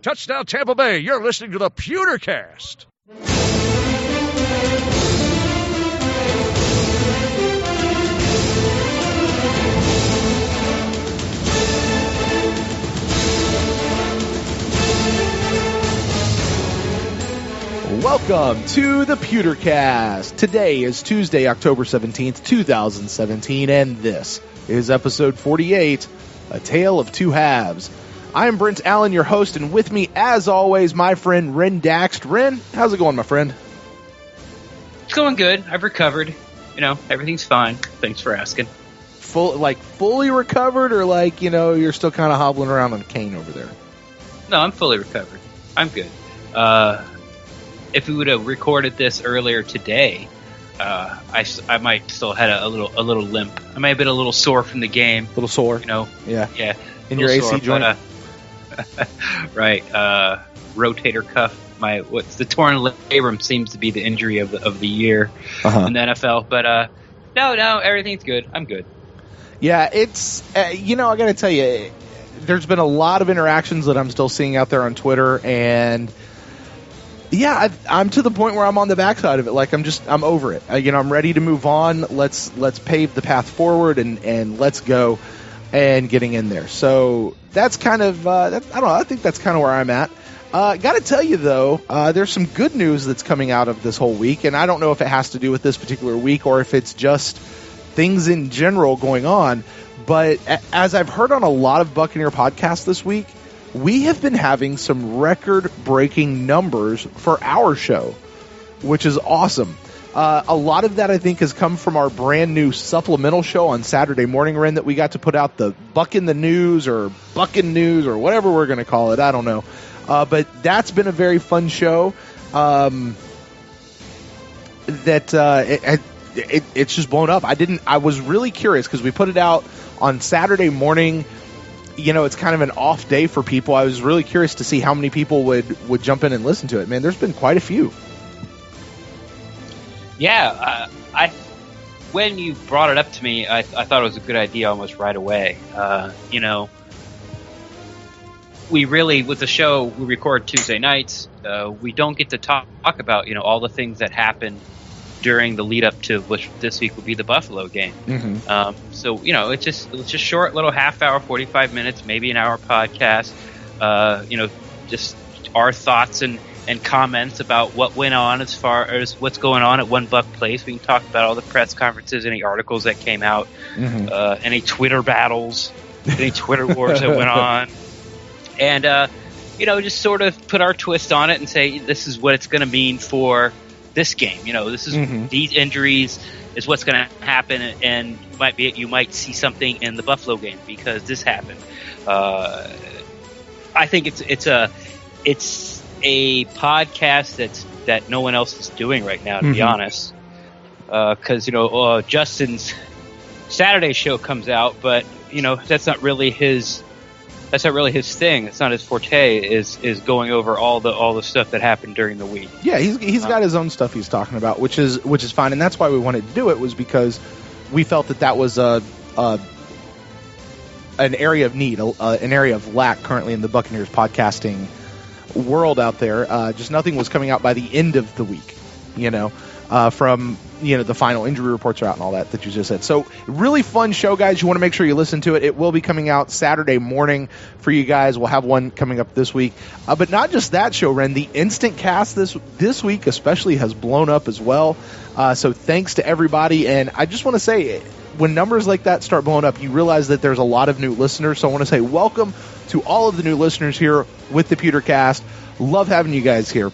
Touchdown Tampa Bay, you're listening to the Pewtercast. Welcome to the Pewtercast. Today is Tuesday, October 17th, 2017, and this is episode 48, A Tale of Two Halves. I am Brent Allen, your host, and with me, as always, my friend Ren Daxt. Ren, how's it going, my friend? It's going good. I've recovered. Everything's fine. Thanks for asking. Fully recovered, or you're still kind of hobbling around on a cane over there? No, I'm fully recovered. I'm good. If we would have recorded this earlier today, I might still had a little limp. I might have been a little sore from the game. A little sore? Yeah. In your AC joint? Right. Rotator cuff. The torn labrum seems to be the injury of the year in the NFL. But no, everything's good. I'm good. Yeah, it's I got to tell you, there's been a lot of interactions that I'm still seeing out there on Twitter, and yeah, I'm to the point where I'm on the backside of it. I'm over it. I'm ready to move on. Let's pave the path forward and let's go and getting in there. So that's kind of I don't know. I think that's kind of where I'm at. Got to tell you though, there's some good news that's coming out of this whole week, and I don't know if it has to do with this particular week or if it's just things in general going on. But as I've heard on a lot of Buccaneer podcasts this week, we have been having some record-breaking numbers for our show, which is awesome. A lot of that, I think, has come from our brand-new supplemental show on Saturday morning, Ren, that we got to put out, the Buc'IN the News or Buc'IN News or whatever we're going to call it. I don't know. But that's been a very fun show. It's just blown up. I was really curious because we put it out on Saturday morning. It's kind of an off day for people. I was really curious to see how many people would jump in and listen to it. Man, there's been quite a few. Yeah, when you brought it up to me, I thought it was a good idea almost right away. We really, with the show, we record Tuesday nights. We don't get to talk about all the things that happen during the lead up to which this week will be the Buffalo game. Mm-hmm. So it's just short little half hour, 45 minutes, maybe an hour podcast. Just our thoughts and comments about what went on as far as what's going on at One Buck Place. We can talk about all the press conferences, any articles that came out, any Twitter battles, any Twitter wars that went on, and just sort of put our twist on it and say this is what it's going to mean for this game. This is these injuries is what's going to happen, and you might see something in the Buffalo game because this happened. I think it's a podcast that no one else is doing right now, to be honest. Because Justin's Saturday show comes out, but that's not really his. That's not really his thing. It's not his forte. Is going over all the stuff that happened during the week. Yeah, he's got his own stuff he's talking about, which is fine, and that's why we wanted to do it, was because we felt that was an area of need, an area of lack currently in the Buccaneers podcasting world out there. Just nothing was coming out by the end of the week, from the final injury reports are out and all that you just said. So really fun show, guys. You want to make sure you listen to it. It will be coming out Saturday morning for you guys. We'll have one coming up this week, but not just that show, Ren. The instant cast this week especially has blown up as well. So thanks to everybody, and I just want to say, when numbers like that start blowing up, you realize that there's a lot of new listeners. So I want to say welcome to all of the new listeners here with the Pewtercast. Love having you guys here.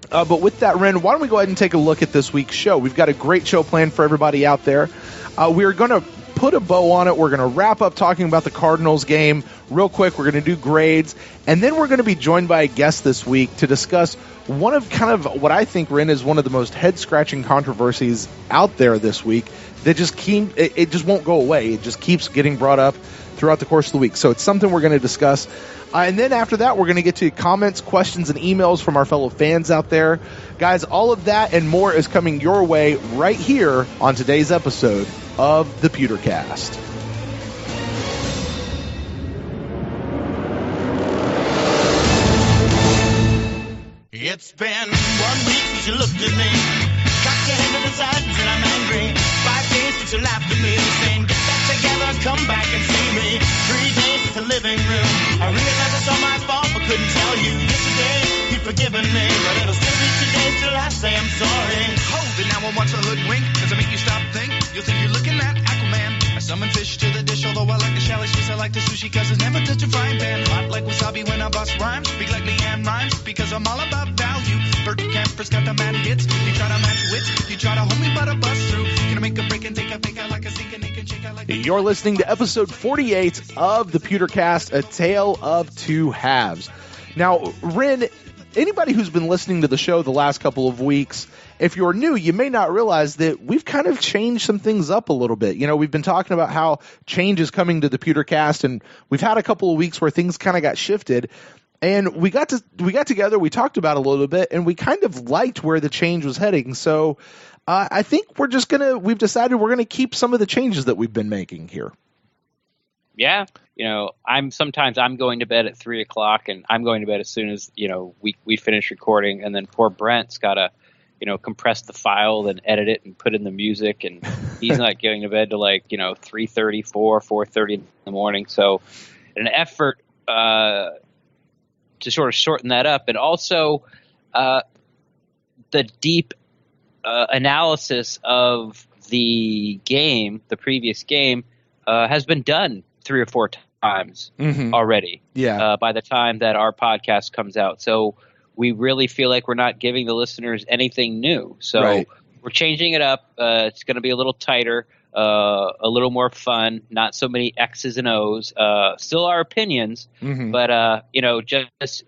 But with that, Ren, why don't we go ahead and take a look at this week's show? We've got a great show planned for everybody out there. We're going to put a bow on it. We're going to wrap up talking about the Cardinals game real quick. We're going to do grades. And then we're going to be joined by a guest this week to discuss one of kind of what I think, Ren, is one of the most head-scratching controversies out there this week that it just won't go away. It just keeps getting brought up throughout the course of the week. So it's something we're going to discuss. And then after that, we're going to get to comments, questions, and emails from our fellow fans out there. Guys, all of that and more is coming your way right here on today's episode of the Pewtercast. It's been 1 week since you looked at me. Cock your head to the side and I'm angry. 5 days since you laughed at me, saying get back together, come back and see me. 3 days since the living room. I realized it's all my fault, but couldn't tell you. Yesterday you'd forgiven me, but it'll still be 2 days till I say I'm sorry. Hold it now, I want to hoodwink. Does it make you stop think? You'll think you're looking at Aquaman. I summon fish to the dish, although I like the shallow fish. I like the sushi, cause it's never touch a frying pan. Hot like wasabi when I bust rhymes. Big like Leanne rhymes, because I'm all about value. Bert Camper's got the mad hits. You try to match wits, you try to hold me but a bust through. Gonna make a break and take a fake out like a sink and they can shake out like a... You're listening to episode 48 of the Pewter Cast, A Tale of Two Halves. Now, Ren, anybody who's been listening to the show the last couple of weeks, if you're new, you may not realize that we've kind of changed some things up a little bit. You know, we've been talking about how change is coming to the Pewter Cast, and we've had a couple of weeks where things kind of got shifted. And we got together, we talked about it a little bit, and we kind of liked where the change was heading. So I think we've decided we're going to keep some of the changes that we've been making here. Yeah. You know, I'm going to bed at 3:00, and I'm going to bed as soon as, you know, we finish recording. And then poor Brent's got to, you know, compress the file, then edit it and put in the music. And he's not going to bed till 3:30, 4:30 in the morning. So an effort, to sort of shorten that up, and also the deep analysis of the previous game, has been done 3 or 4 times already. Yeah. By the time that our podcast comes out, so we really feel like we're not giving the listeners anything new. So right. We're changing it up. It's going to be a little tighter. A little more fun, not so many X's and O's, still our opinions, but, you know, just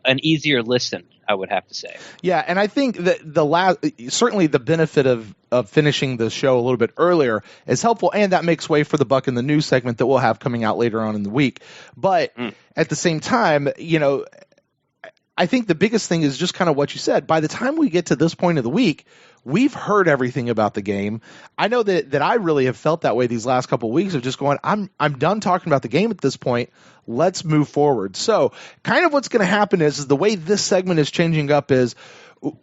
an easier listen, I would have to say. Yeah, and I think that certainly the benefit of finishing the show a little bit earlier is helpful, and that makes way for the Buck in the News segment that we'll have coming out later on in the week. But at the same time, you know, I think the biggest thing is just kind of what you said. By the time we get to this point of the week, we've heard everything about the game. I know that I really have felt that way these last couple of weeks of just going, I'm done talking about the game at this point. Let's move forward. So kind of what's going to happen is the way this segment is changing up is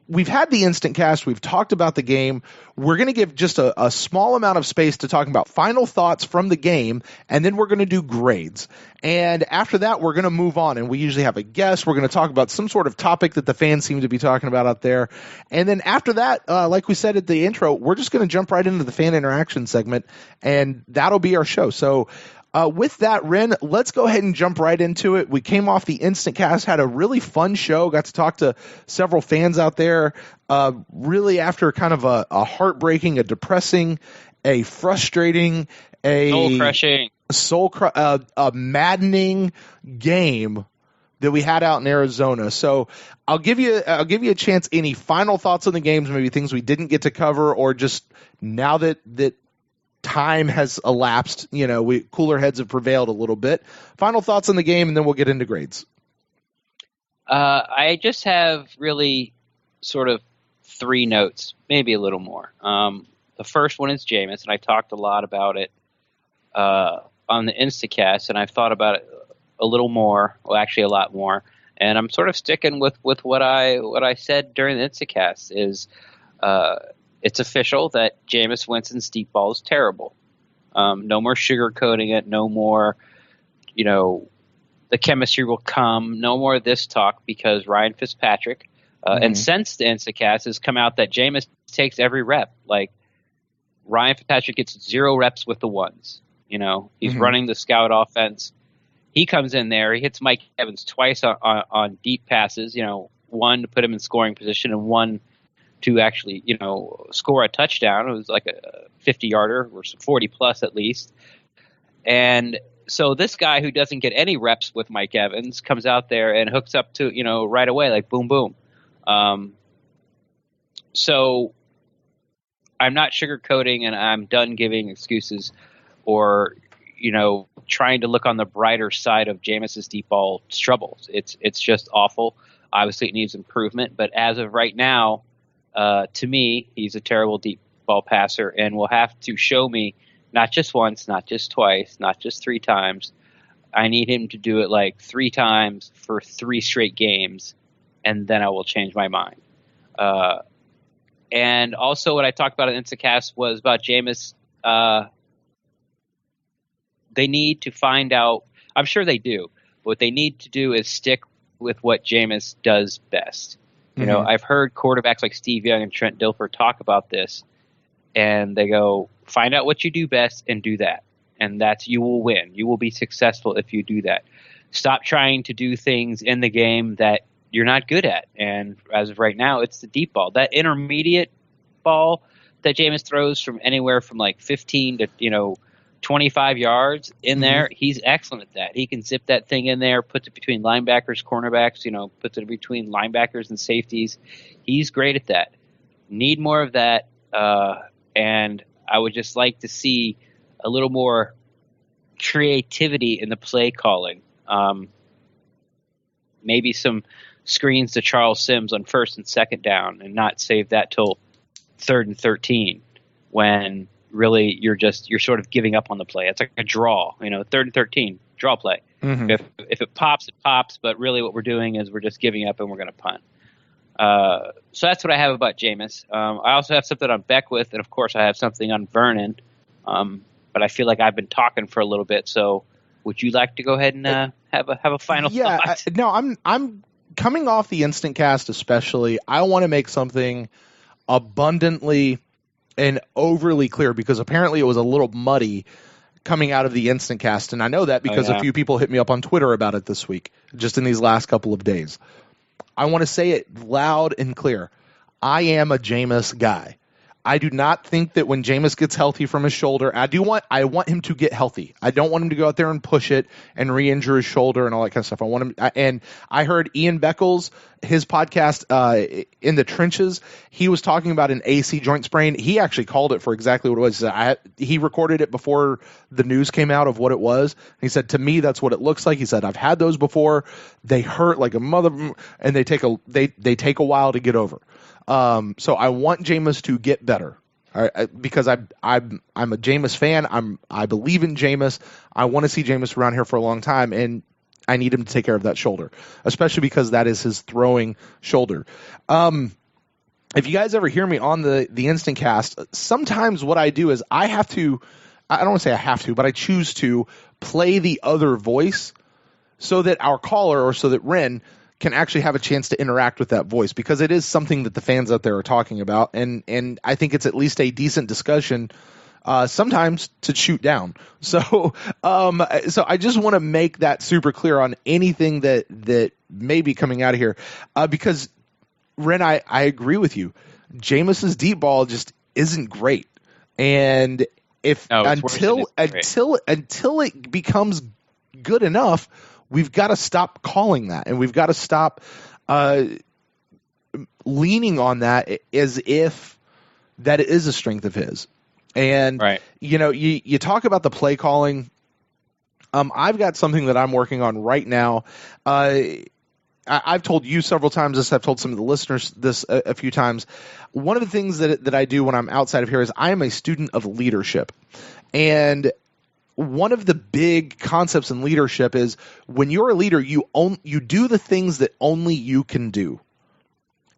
we've had the instant cast. We've talked about the game. We're going to give just a small amount of space to talking about final thoughts from the game, and then we're going to do grades. And after that, we're going to move on, and we usually have a guest. We're going to talk about some sort of topic that the fans seem to be talking about out there. And then after that, like we said at the intro, we're just going to jump right into the fan interaction segment, and that'll be our show. So with that, Ren, let's go ahead and jump right into it. We came off the instant cast, had a really fun show, got to talk to several fans out there, really after kind of a heartbreaking, a depressing, a frustrating, a maddening game that we had out in Arizona. So I'll give you a chance. Any final thoughts on the games, maybe things we didn't get to cover, or just now that time has elapsed, you know, cooler heads have prevailed a little bit. Final thoughts on the game, and then we'll get into grades. I just have really sort of 3 notes, maybe a little more. The first one is Jameis, and I talked a lot about it on the Instacast, and I've thought about it a little more, well, actually a lot more, and I'm sort of sticking with what I said during the Instacast is it's official that Jameis Winston's deep ball is terrible. No more sugarcoating it. No more, you know, the chemistry will come. No more of this talk, because Ryan Fitzpatrick, and since the Instacast has come out that Jameis takes every rep. Like, Ryan Fitzpatrick gets 0 reps with the ones. You know, he's running the scout offense. He comes in there. He hits Mike Evans twice on deep passes. You know, 1 to put him in scoring position, and 1 to actually, you know, score a touchdown. It was like a 50-yarder or 40-plus at least. And so this guy who doesn't get any reps with Mike Evans comes out there and hooks up to, you know, right away, like boom, boom. So I'm not sugarcoating, and I'm done giving excuses or, you know, trying to look on the brighter side of Jameis's deep ball troubles. It's just awful. Obviously, it needs improvement. But as of right now, to me, he's a terrible deep ball passer, and will have to show me not just once, not just twice, not just 3 times. I need him to do it like 3 times for 3 straight games and then I will change my mind. And also what I talked about in Instacast was about Jameis. They need to find out. I'm sure they do. But what they need to do is stick with what Jameis does best. You know, I've heard quarterbacks like Steve Young and Trent Dilfer talk about this, and they go, find out what you do best and do that. And you will win. You will be successful if you do that. Stop trying to do things in the game that you're not good at. And as of right now, it's the deep ball. That intermediate ball that Jameis throws from anywhere from like 15 to, 25 yards in there, he's excellent at that. He can zip that thing in there, puts it between linebackers, cornerbacks, puts it between linebackers and safeties. He's great at that. Need more of that. And I would just like to see a little more creativity in the play calling. Maybe some screens to Charles Sims on 1st and 2nd down and not save that till 3rd and 13 when really you're sort of giving up on the play. It's like a draw, 3rd and 13, draw play. If it pops, it pops, but really what we're doing is we're just giving up and we're going to punt. So that's what I have about Jameis. I also have something on Beckwith, and of course I have something on Vernon. But I feel like I've been talking for a little bit, so would you like to go ahead and have a final thought? No, I'm coming off the instant cast especially. I want to make something abundantly and overly clear, because apparently it was a little muddy coming out of the instant cast, and I know that because a few people hit me up on Twitter about it this week, just in these last couple of days. I want to say it loud and clear. I am a Jameis guy. I do not think that when Jameis gets healthy from his shoulder, I want him to get healthy. I don't want him to go out there and push it and re-injure his shoulder and all that kind of stuff. I want him, and I heard Ian Beckles, his podcast, In the Trenches, he was talking about an AC joint sprain. He actually called it for exactly what it was. He recorded it before the news came out of what it was. He said, to me, that's what it looks like. He said, I've had those before. They hurt like a mother, and they take a while to get over. So I want Jameis to get better, because I'm a Jameis fan. I believe in Jameis. I want to see Jameis around here for a long time, and I need him to take care of that shoulder, especially because that is his throwing shoulder. If you guys ever hear me on the instant cast, sometimes what I do is I don't want to say I have to, but I choose to play the other voice so that our caller, or so that Ren, can actually have a chance to interact with that voice, because it is something that the fans out there are talking about, and I think it's at least a decent discussion, sometimes to shoot down. So I just want to make that super clear on anything that may be coming out of here, because Ren, I agree with you. Jameis's deep ball just isn't great, and until it becomes good enough, we've got to stop calling that, and we've got to stop leaning on that as if that is a strength of his. And, you talk about the play calling. I've got something that I'm working on right now. I've told you several times this. I've told some of the listeners this a few times. One of the things that I do when I'm outside of here is I am a student of leadership. And one of the big concepts in leadership is when you're a leader, you do the things that only you can do,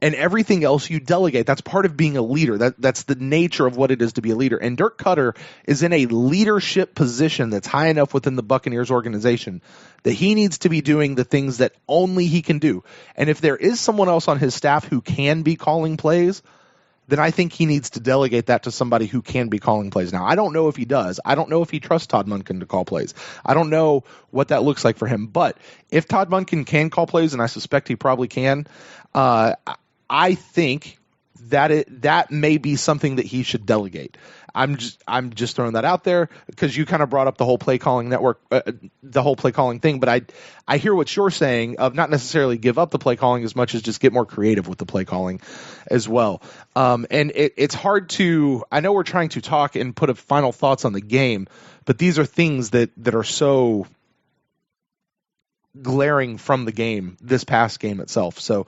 and everything else you delegate. That's part of being a leader. That's the nature of what it is to be a leader. And Dirk Cutter is in a leadership position that's high enough within the Buccaneers organization that he needs to be doing the things that only he can do. And if there is someone else on his staff who can be calling plays, then I think he needs to delegate that to somebody who can be calling plays. Now, I don't know if he does. I don't know if he trusts Todd Monken to call plays. I don't know what that looks like for him. But if Todd Monken can call plays, and I suspect he probably can, I think that may be something that he should delegate. I'm just throwing that out there because you kind of brought up the whole play calling network, the whole play calling thing. But I hear what you're saying of not necessarily give up the play calling as much as just get more creative with the play calling as well. And it's hard to. I know we're trying to talk and put final thoughts on the game, but these are things that are so glaring from the game, this past game itself. So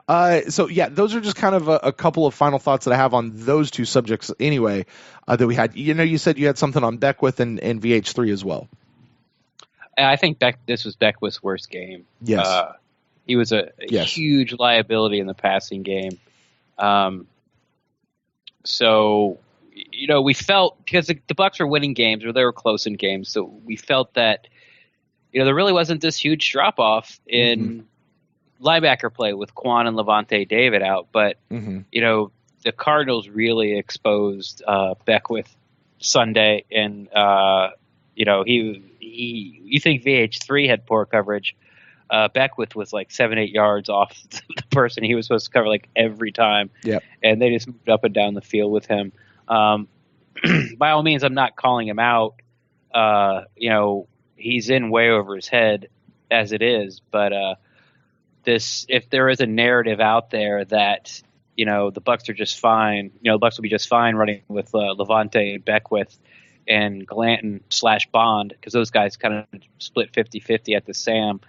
yeah, those are just kind of a couple of final thoughts that I have on those two subjects anyway, that we had. You said you had something on Beckwith and VH3 as well. I think this was Beckwith's worst game. Yes. He was a huge liability in the passing game. So, we felt, because the Bucs were winning games, or they were close in games, so we felt that, there really wasn't this huge drop-off in linebacker play with Kwan and Levante David out. But, the Cardinals really exposed Beckwith Sunday, and, you think VH3 had poor coverage. Beckwith was like 7-8 yards off the person he was supposed to cover like every time. Yep. And they just moved up and down the field with him. By all means, I'm not calling him out. He's in way over his head as it is. But if there is a narrative out there that, the Bucs are just fine, the Bucs will be just fine running with Levante and Beckwith and Glanton / Bond, because those guys kind of split 50-50 at the Sam.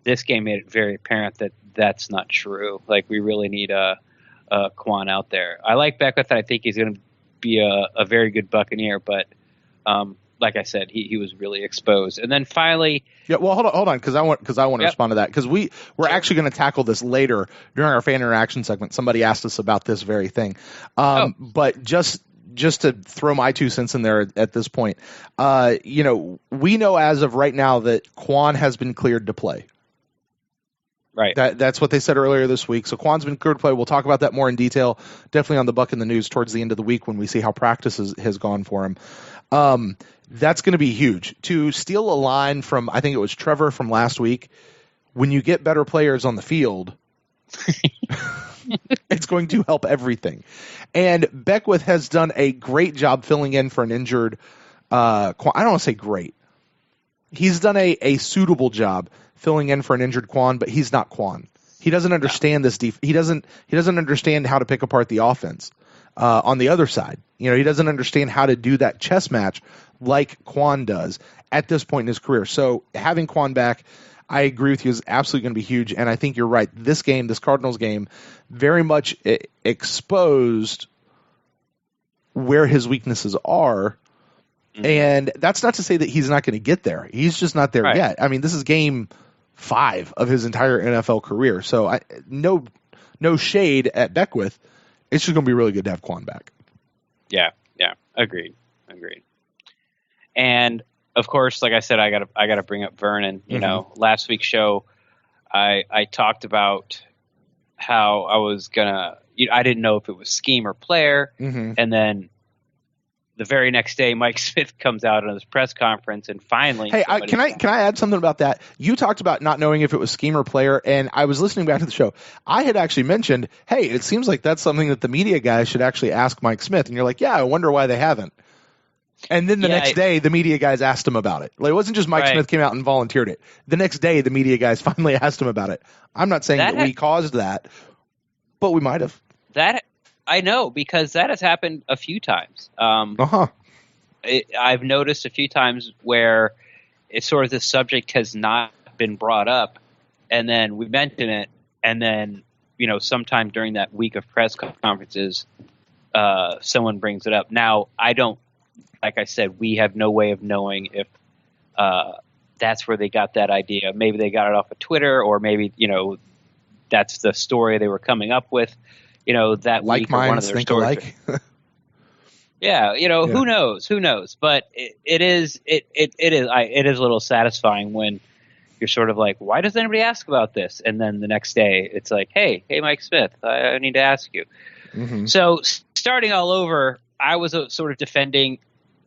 This game made it very apparent that that's not true. Like, we really need a Kwan out there. I like Beckwith. I think he's going to be a very good Buccaneer, but like I said, he was really exposed. And then finally, well, hold on, because I want to respond to that, because we're actually going to tackle this later during our fan interaction segment. Somebody asked us about this very thing, but just to throw my 2 cents in there at this point, we know as of right now that Kwan has been cleared to play. Right. That's what they said earlier this week. So Kwan's been cleared to play. We'll talk about that more in detail, definitely on the Buc in the News towards the end of the week when we see how practice has gone for him. That's going to be huge. To steal a line from, I think it was Trevor from last week, when you get better players on the field, it's going to help everything. And Beckwith has done a great job filling in for an injured Kwan. I don't want to say great. He's done a suitable job filling in for an injured Kwan, but he's not Kwan. He doesn't understand this. He doesn't understand how to pick apart the offense on the other side. He doesn't understand how to do that chess match like Kwan does at this point in his career. So having Kwan back, I agree with you, is absolutely going to be huge. And I think you're right. This Cardinals game, very much exposed where his weaknesses are. And that's not to say that he's not going to get there. He's just not there yet. I mean, this is game 5 of his entire NFL career. So no shade at Beckwith. It's just going to be really good to have Kwan back. Yeah. Agreed. And of course, like I said, I gotta bring up Vernon. Last week's show, I talked about how I was gonna. I didn't know if it was scheme or player, and then the very next day, Mike Smith comes out on his press conference, and finally, hey, can I add something about that? You talked about not knowing if it was scheme or player, and I was listening back to the show. I had actually mentioned, hey, it seems like that's something that the media guys should actually ask Mike Smith, and you're like, yeah, I wonder why they haven't. And then the next day, the media guys asked him about it. Like, it wasn't just Mike Smith came out and volunteered it. The next day, the media guys finally asked him about it. I'm not saying that we caused that, but we might have. That I know, because that has happened a few times. I've noticed a few times where it's sort of the subject has not been brought up, and then we mention it, and then sometime during that week of press conferences, someone brings it up. Now, I don't. Like I said, we have no way of knowing if that's where they got that idea. Maybe they got it off of Twitter, or maybe, that's the story they were coming up with, that like week. Or one of their think stories. alike. Yeah, who knows? But it is a little satisfying when you're sort of like, why doesn't anybody ask about this? And then the next day, it's like, hey, Mike Smith, I need to ask you. So starting all over, I was sort of defending.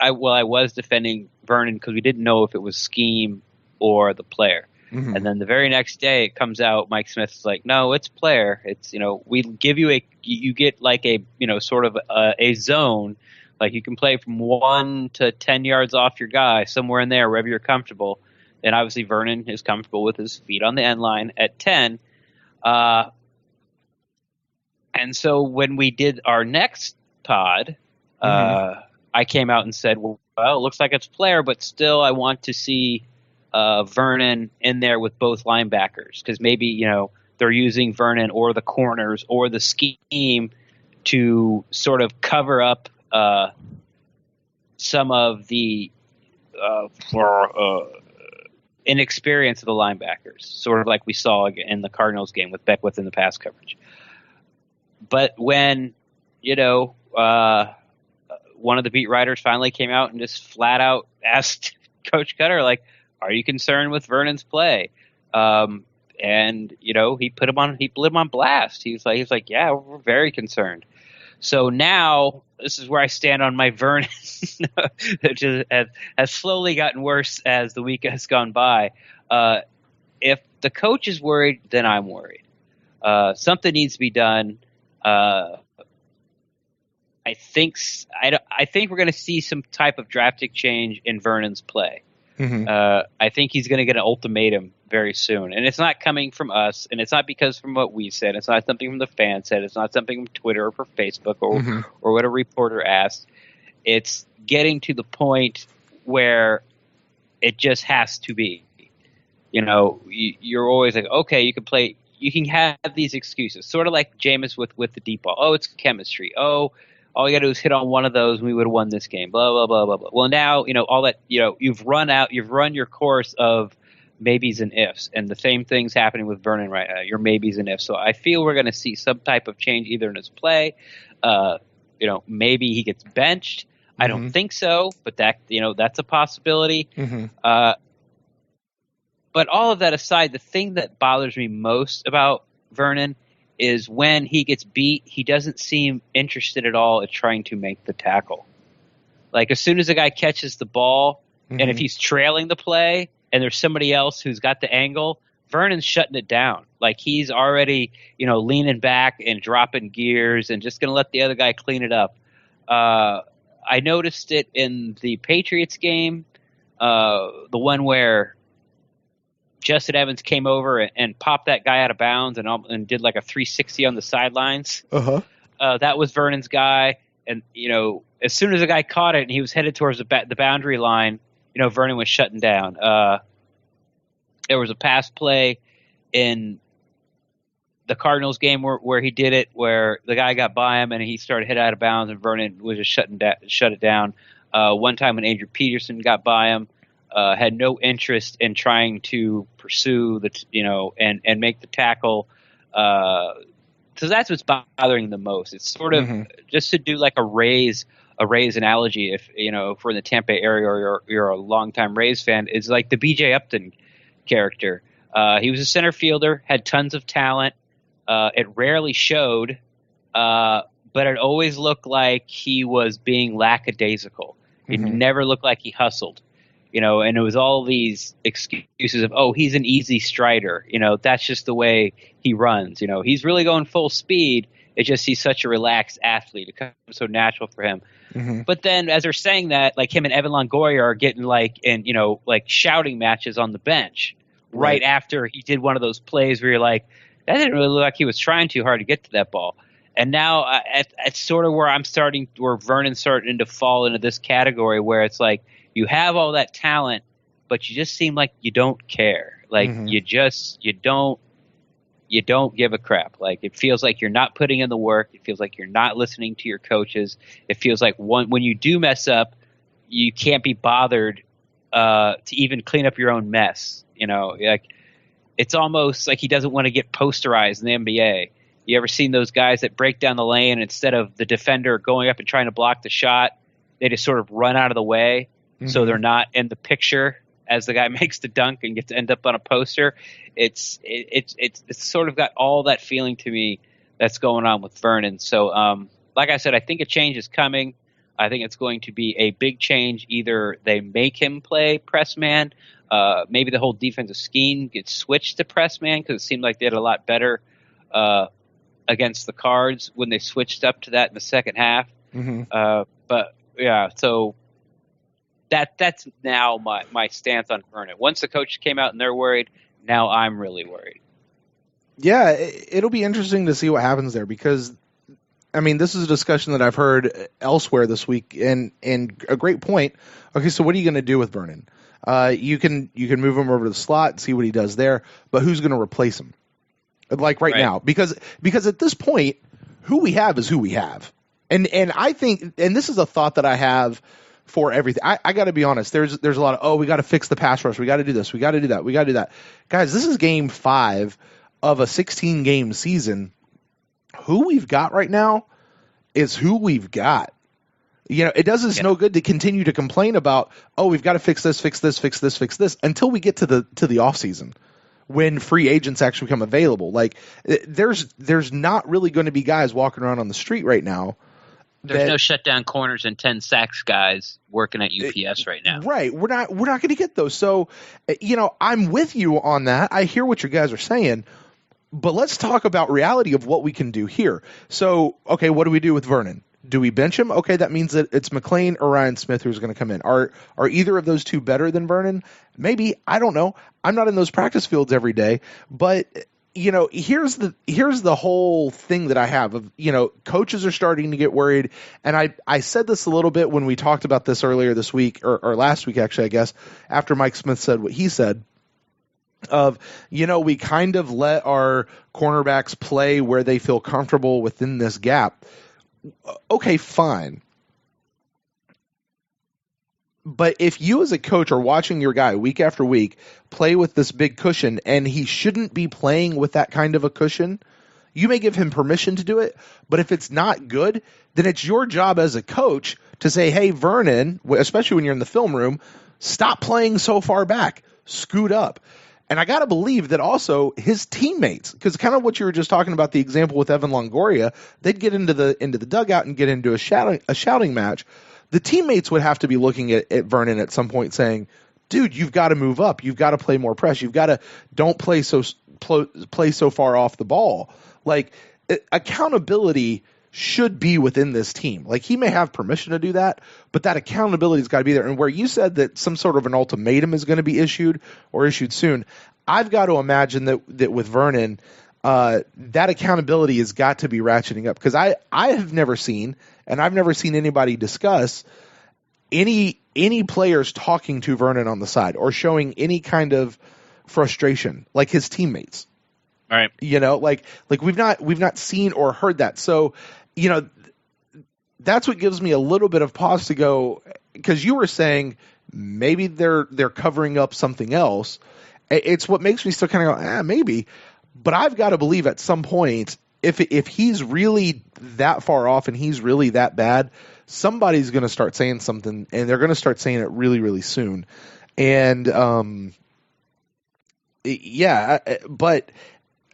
I was defending Vernon because we didn't know if it was scheme or the player. And then the very next day it comes out, Mike Smith's like, no, it's player. It's, we give you you get like a, sort of a zone. Like you can play from 1 to 10 yards off your guy, somewhere in there, wherever you're comfortable. And obviously Vernon is comfortable with his feet on the end line at 10. And so when we did our next pod, I came out and said, well, it looks like it's player, but still I want to see Vernon in there with both linebackers, because maybe, they're using Vernon or the corners or the scheme to sort of cover up some of the inexperience of the linebackers, sort of like we saw in the Cardinals game with Beckwith in the pass coverage. But when, one of the beat writers finally came out and just flat out asked Coach Cutter, like, are you concerned with Vernon's play? And he put him on blast. He's like, yeah, we're very concerned. So now this is where I stand on my Vernon, which has slowly gotten worse as the week has gone by. If the coach is worried, then I'm worried. Something needs to be done. I think we're going to see some type of drastic change in Vernon's play. Mm-hmm. I think he's going to get an ultimatum very soon, and it's not coming from us, and it's not because from what we said. It's not something from the fan said. It's not something from Twitter or from Facebook or what a reporter asked. It's getting to the point where it just has to be. You're always like, okay, you can play. You can have these excuses, sort of like Jameis with the deep ball. Oh, it's chemistry. Oh, all you got to do is hit on one of those, and we would have won this game. Blah blah blah blah blah. Well, now all that. You've run your course of maybes and ifs, and the same thing's happening with Vernon right now. Your maybes and ifs. So I feel we're going to see some type of change either in his play. Maybe he gets benched. I don't think so, but that's a possibility. But all of that aside, the thing that bothers me most about Vernon is when he gets beat, he doesn't seem interested at all at trying to make the tackle. Like, as soon as a guy catches the ball, and if he's trailing the play and there's somebody else who's got the angle, Vernon's shutting it down. Like, he's already, leaning back and dropping gears and just going to let the other guy clean it up. I noticed it in the Patriots game, the one where Justin Evans came over and popped that guy out of bounds and did like a 360 on the sidelines. That was Vernon's guy. And, as soon as the guy caught it and he was headed towards the boundary line, Vernon was shutting down. There was a pass play in the Cardinals game where he did it, where the guy got by him and he started hit out of bounds, and Vernon was just shut it down. One time when Adrian Peterson got by him, had no interest in trying to pursue and make the tackle. So that's what's bothering the most. It's sort of just to do like a Rays analogy. If if we're in the Tampa area or you're a longtime Rays fan, it's like the B.J. Upton character. He was a center fielder, had tons of talent. It rarely showed, but it always looked like he was being lackadaisical. It never looked like he hustled. And it was all these excuses of, oh, he's an easy strider. That's just the way he runs. He's really going full speed. It's just he's such a relaxed athlete. It comes so natural for him. But then as they're saying that, like, him and Evan Longoria are getting like shouting matches on the bench right after he did one of those plays where you're like, that didn't really look like he was trying too hard to get to that ball. And now it's sort of where Vernon's starting to fall into this category where it's like, you have all that talent, but you just seem like you don't care. Like you don't give a crap. Like, it feels like you're not putting in the work. It feels like you're not listening to your coaches. It feels like when you do mess up, you can't be bothered to even clean up your own mess. Like, it's almost like he doesn't want to get posterized in the NBA. You ever seen those guys that break down the lane, and instead of the defender going up and trying to block the shot, they just sort of run out of the way? So they're not in the picture as the guy makes the dunk and gets to end up on a poster. It's sort of got all that feeling to me that's going on with Vernon. So, like I said, I think a change is coming. I think it's going to be a big change. Either they make him play press man, maybe the whole defensive scheme gets switched to press man, because it seemed like they did a lot better against the Cards when they switched up to that in the second half. But yeah, so that's now my stance on Vernon. Once the coach came out and they're worried, now I'm really worried. Yeah, it'll be interesting to see what happens there, because, I mean, this is a discussion that I've heard elsewhere this week, and a great point. Okay, so what are you going to do with Vernon? You can move him over to the slot and see what he does there, but who's going to replace him? Like right now, because at this point, who we have is who we have, and I think, and this is a thought that I have for everything. I got to be honest. There's a lot of, we got to fix the pass rush. We got to do this. We got to do that. We got to do that. Guys, this is game 5 of a 16-game season. Who we've got right now is who we've got. It does us no good to continue to complain about, we've got to fix this until we get to the offseason when free agents actually become available. Like, there's not really going to be guys walking around on the street right now. There's no shutdown corners and 10 sacks guys working at UPS right now. Right. We're not going to get those. So, I'm with you on that. I hear what you guys are saying, but let's talk about reality of what we can do here. So, okay, what do we do with Vernon? Do we bench him? Okay, that means that it's McLean or Ryan Smith who's going to come in. Are either of those two better than Vernon? Maybe. I don't know. I'm not in those practice fields every day, but here's the whole thing that I have of, coaches are starting to get worried. And I said this a little bit when we talked about this earlier this week or last week, actually, I guess, after Mike Smith said what he said of, we kind of let our cornerbacks play where they feel comfortable within this gap. Okay, fine. But if you as a coach are watching your guy week after week play with this big cushion and he shouldn't be playing with that kind of a cushion, you may give him permission to do it. But if it's not good, then it's your job as a coach to say, hey, Vernon, especially when you're in the film room, stop playing so far back, scoot up. And I got to believe that also his teammates, because kind of what you were just talking about, the example with Evan Longoria, they'd get into the dugout and get into a shouting match. The teammates would have to be looking at Vernon at some point saying, dude, you've got to move up. You've got to play more press. You've got to don't play so far off the ball. Like, accountability should be within this team. Like, he may have permission to do that, but that accountability's got to be there. And where you said that some sort of an ultimatum is going to be issued or issued soon, I've got to imagine that with Vernon, that accountability has got to be ratcheting up, because I have never seen, and I've never seen anybody discuss any players talking to Vernon on the side or showing any kind of frustration like his teammates. All right. Like we've not seen or heard that. So, that's what gives me a little bit of pause to go, because you were saying maybe they're covering up something else. It's what makes me still kind of go, maybe. But I've got to believe at some point, if he's really that far off and he's really that bad, somebody's going to start saying something, and they're going to start saying it really, really soon. And but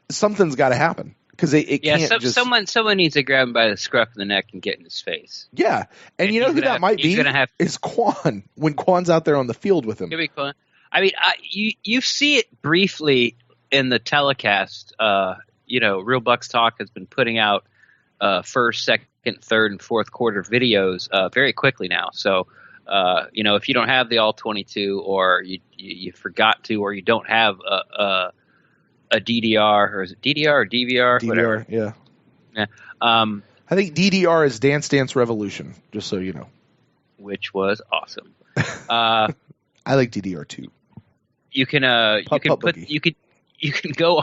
something's got to happen. Because it can't just... someone needs to grab him by the scruff of the neck and get in his face. Yeah, and you know who that might be? Is Kwan, when Kwan's out there on the field with him. Could be Kwan. I mean, you see it briefly in the telecast. Real Bucs Talk has been putting out first, second, third, and fourth quarter videos very quickly now. So, if you don't have the all 22, or you forgot to, or you don't have a DDR, or is it DDR or DVR? DDR, whatever. Yeah. I think DDR is Dance Dance Revolution, just so you know. Which was awesome. I like DDR too. You can go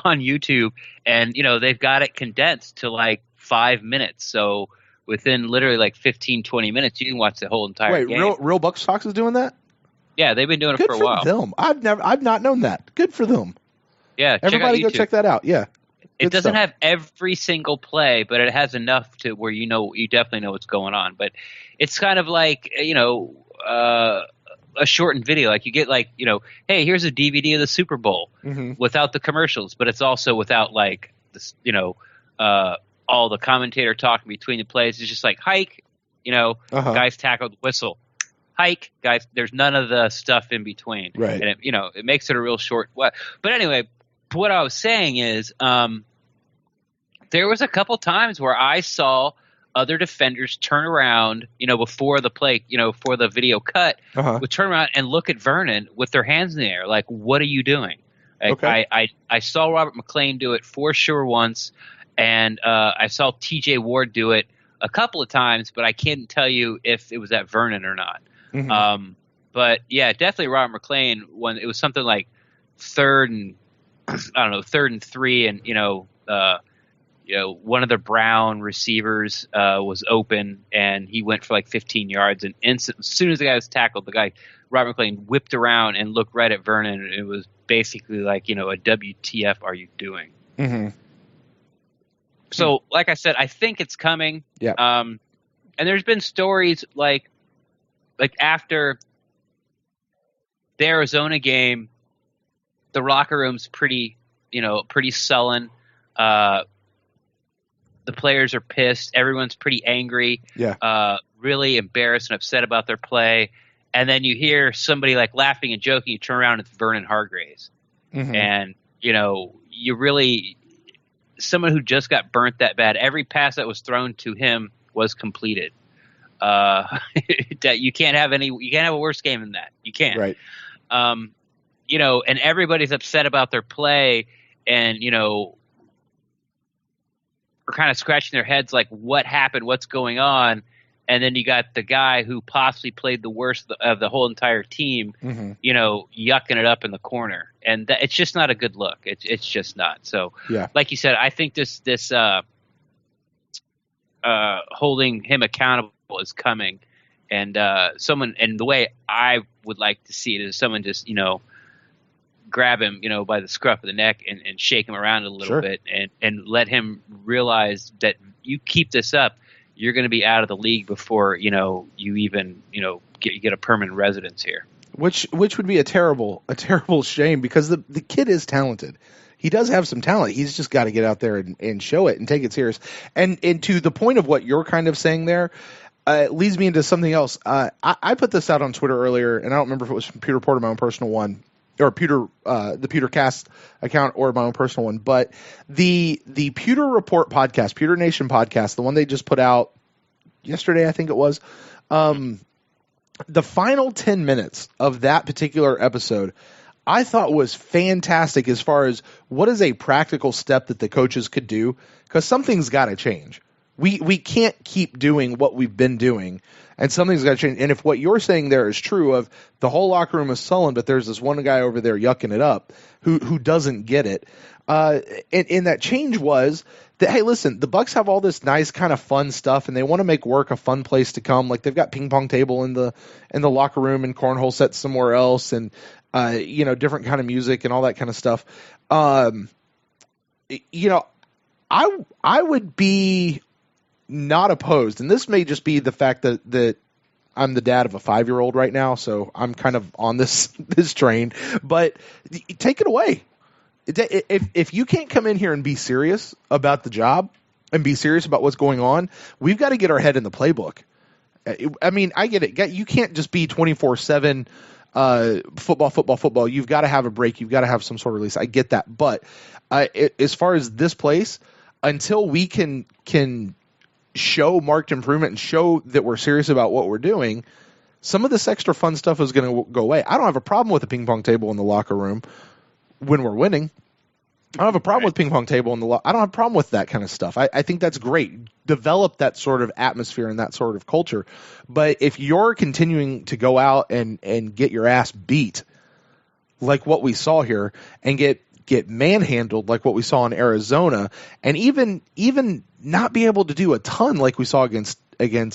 on YouTube, and they've got it condensed to like 5 minutes. So within literally like 15, 20 minutes, you can watch the whole entire game. Real Bucs Talks is doing that? Yeah, they've been doing it for a while. Good for them. I've not known that. Good for them. Yeah, everybody go check that out. Yeah, it doesn't have every single play, but it has enough to where you definitely know what's going on. But it's kind of like a shortened video. Like you get hey, here's a DVD of the Super Bowl without the commercials, but it's also without like this, all the commentator talking between the plays. It's just like hike, guys tackled, whistle, hike, guys. There's none of the stuff in between, right? And it makes it a real short. But anyway. What I was saying is there was a couple times where I saw other defenders turn around, before the play, before the video cut, would turn around and look at Vernon with their hands in the air, like, what are you doing? Like, okay. I saw Robert McLean do it for sure once, and I saw TJ Ward do it a couple of times, but I can't tell you if it was at Vernon or not. But, yeah, definitely Robert McLean, when it was something like third and 3, and one of the Brown receivers was open, and he went for like 15 yards. And as soon as the guy was tackled, the guy, Robert McClain, whipped around and looked right at Vernon. And it was basically like, a WTF are you doing? Mm-hmm. So, like I said, I think it's coming. Yeah. And there's been stories like after the Arizona game, the locker room's pretty sullen. The players are pissed. Everyone's pretty angry. Yeah. Really embarrassed and upset about their play. And then you hear somebody like laughing and joking. You turn around, it's Vernon Hargreaves. Mm-hmm. And, you really – someone who just got burnt that bad. Every pass that was thrown to him was completed. That you can't have a worse game than that. You can't. Right. And everybody's upset about their play and, are kind of scratching their heads like, what happened? What's going on? And then you got the guy who possibly played the worst of the whole entire team, Mm-hmm. Yucking it up in the corner. And it's just not a good look. It's just not. So, yeah. Like you said, I think this holding him accountable is coming. And and the way I would like to see it is someone just, grab him, by the scruff of the neck and shake him around a little bit and let him realize that you keep this up, you're going to be out of the league before, you even, get a permanent residence here. Which would be a terrible shame because the kid is talented. He does have some talent. He's just got to get out there and show it and take it serious. And to the point of what you're kind of saying there, leads me into something else. I put this out on Twitter earlier, and I don't remember if it was from Pewter Report or my own personal one, or Pewter, the Pewter Cast account or my own personal one. But the Pewter Report podcast, Pewter Nation podcast, the one they just put out yesterday, I think it was, the final 10 minutes of that particular episode, I thought was fantastic as far as what is a practical step that the coaches could do, because something's got to change. We can't keep doing what we've been doing, and something's got to change. And if what you're saying there is true, of the whole locker room is sullen, but there's this one guy over there yucking it up who doesn't get it, and that change was that, hey, listen, the Bucs have all this nice kind of fun stuff, and they want to make work a fun place to come. Like they've got ping pong table in the locker room and cornhole set somewhere else, and different kind of music and all that kind of stuff. I would be not opposed, and this may just be the fact that I'm the dad of a 5-year-old right now, so I'm kind of on this train. But take it away. If you can't come in here and be serious about the job and be serious about what's going on, we've got to get our head in the playbook. I mean, I get it. You can't just be 24/7 football. You've got to have a break. You've got to have some sort of release. I get that. But as far as this place, until we can show marked improvement and show that we're serious about what we're doing, some of this extra fun stuff is going to go away. I don't have a problem with a ping pong table in the locker room when we're winning. I don't have a problem with ping pong table in the I don't have a problem with that kind of stuff. I think that's great. Develop that sort of atmosphere and that sort of culture. But if you're continuing to go out and get your ass beat like what we saw here, and get manhandled like what we saw in Arizona, and even not be able to do a ton like we saw against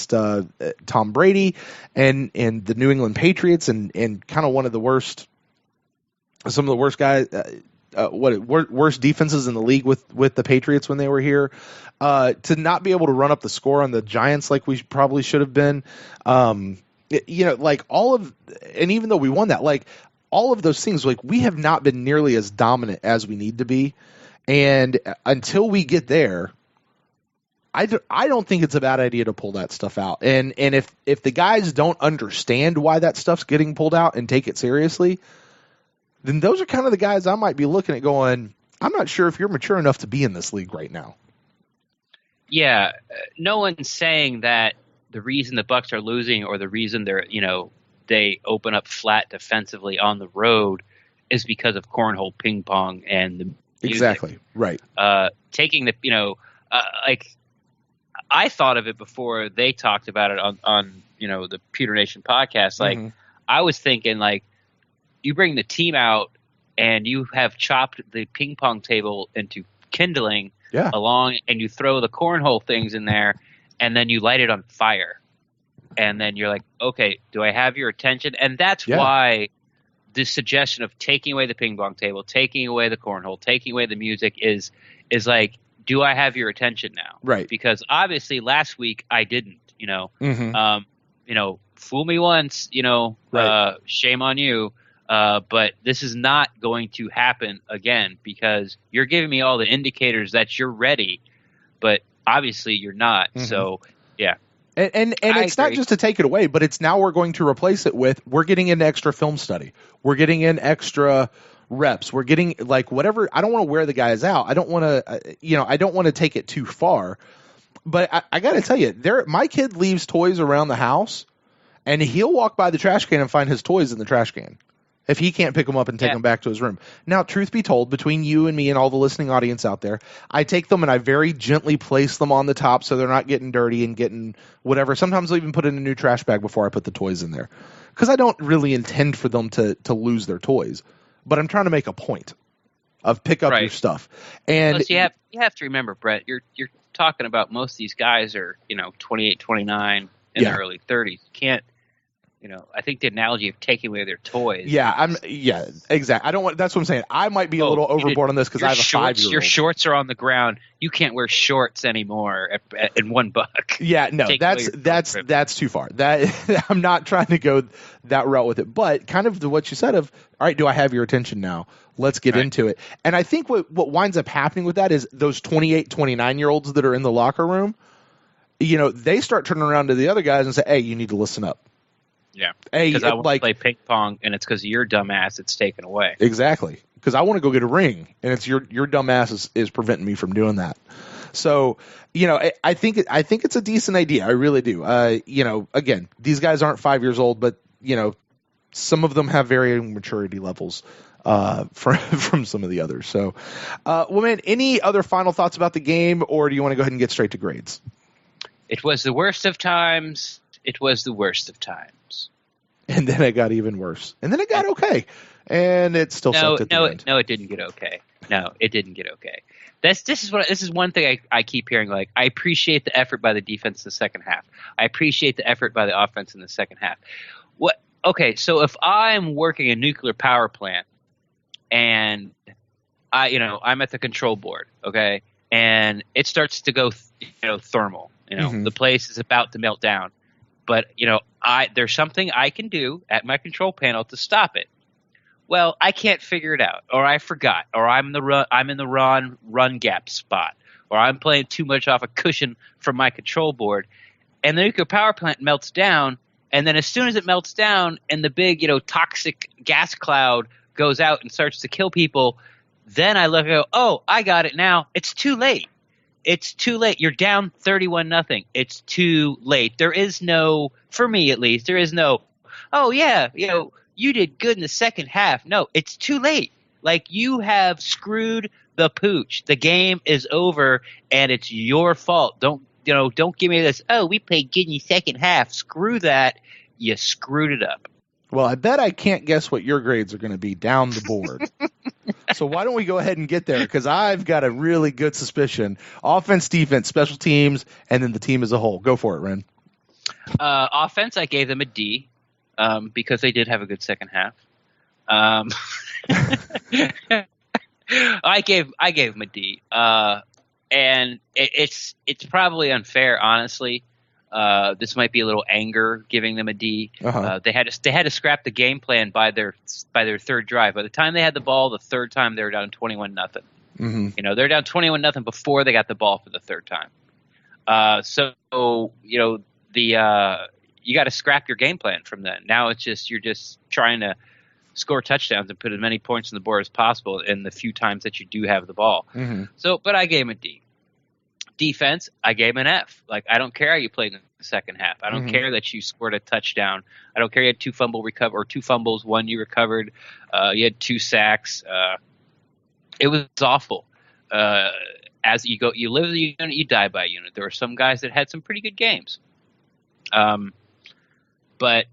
Tom Brady and the New England Patriots, and kind of some of the worst guys, worst defenses in the league with the Patriots when they were here, to not be able to run up the score on the Giants like we probably should have been, like all of, and even though we won that, like all of those things, like we have not been nearly as dominant as we need to be, and until we get there, I don't think it's a bad idea to pull that stuff out. And if the guys don't understand why that stuff's getting pulled out and take it seriously, then those are kind of the guys I might be looking at going, I'm not sure if you're mature enough to be in this league right now. Yeah, no one's saying that the reason the Bucs are losing or the reason they open up flat defensively on the road is because of cornhole, ping pong, and the music. Exactly right. Taking the like I thought of it before they talked about it on the Pewter Nation podcast. Like I was thinking, like, you bring the team out and you have chopped the ping pong table into kindling, along, and you throw the cornhole things in there, and then you light it on fire. And then you're like, okay, do I have your attention? And that's why this suggestion of taking away the ping pong table, taking away the cornhole, taking away the music is like, do I have your attention now? Right. Because obviously last week I didn't, fool me once, shame on you. But this is not going to happen again because you're giving me all the indicators that you're ready, but obviously you're not. So, yeah. And it's not just to take it away, but it's now we're going to replace it with we're getting in extra film study. We're getting in extra reps. We're getting like whatever. I don't want to wear the guys out. I don't want to, I don't want to take it too far. But I got to tell you, my kid leaves toys around the house, and he'll walk by the trash can and find his toys in the trash can if he can't pick them up and take them back to his room. Now, truth be told, between you and me and all the listening audience out there, I take them and I very gently place them on the top so they're not getting dirty and getting whatever. Sometimes I'll even put in a new trash bag before I put the toys in there because I don't really intend for them to lose their toys. But I'm trying to make a point of pick up your stuff. And plus you have to remember, Brett, you're talking about most of these guys are, 28, 29, in their early 30s. You can't, I think the analogy of taking away their toys. Exactly. I don't want. That's what I'm saying. I might be a little overboard on this because I have a 5-year-old. Your shorts are on the ground. You can't wear shorts anymore in $1. Yeah, no, that's too far. That I'm not trying to go that route with it. But kind of what you said of, all right, do I have your attention now? Let's get into it. And I think what winds up happening with that is those 28, 29-year-olds that are in the locker room, they start turning around to the other guys and say, hey, you need to listen up. Yeah, because I want to play ping pong, and it's because of your dumbass it's taken away. Exactly, because I want to go get a ring, and it's your dumbass is preventing me from doing that. So, I think it's a decent idea. I really do. Again, these guys aren't 5 years old, but some of them have varying maturity levels from some of the others. So, man, any other final thoughts about the game, or do you want to go ahead and get straight to grades? It was the worst of times. It was the worst of times. And then it got even worse. And then it got okay. And it still sucked at the end. No, it didn't get okay. No, it didn't get okay. This is one thing I keep hearing. Like, I appreciate the effort by the defense in the second half. I appreciate the effort by the offense in the second half. Okay, so if I'm working a nuclear power plant and I'm at the control board, okay, and it starts to go thermal, the place is about to melt down. But, there's something I can do at my control panel to stop it. Well, I can't figure it out, or I forgot, or I'm in the run gap spot, or I'm playing too much off a cushion from my control board, and the nuclear power plant melts down, and then as soon as it melts down and the big, toxic gas cloud goes out and starts to kill people, then I look and go, oh, I got it now. It's too late. It's too late. You're down 31-0. It's too late. There is no, for me at least, there is no, oh yeah, you did good in the second half. No, it's too late. Like, you have screwed the pooch. The game is over, and it's your fault. Don't give me this, oh, we played good in the second half. Screw that. You screwed it up. Well, I bet I can't guess what your grades are going to be down the board. So why don't we go ahead and get there? Because I've got a really good suspicion. Offense, defense, special teams, and then the team as a whole. Go for it, Ren. Offense, I gave them a D because they did have a good second half. I gave them a D, and it's probably unfair, honestly. This might be a little anger giving them a D. They had to scrap the game plan by their third drive. By the time they had the ball the third time, they were down 21-0. They're down 21-0 before they got the ball for the third time. You got to scrap your game plan from then. Now you're just trying to score touchdowns and put as many points on the board as possible in the few times that you do have the ball. But I gave him a D. Defense, I gave him an F. Like, I don't care how you played in the second half. I don't care that you scored a touchdown. I don't care you had two fumbles, one you recovered. You had 2 sacks. It was awful. As you live as a unit, you die by a unit. There were some guys that had some pretty good games. But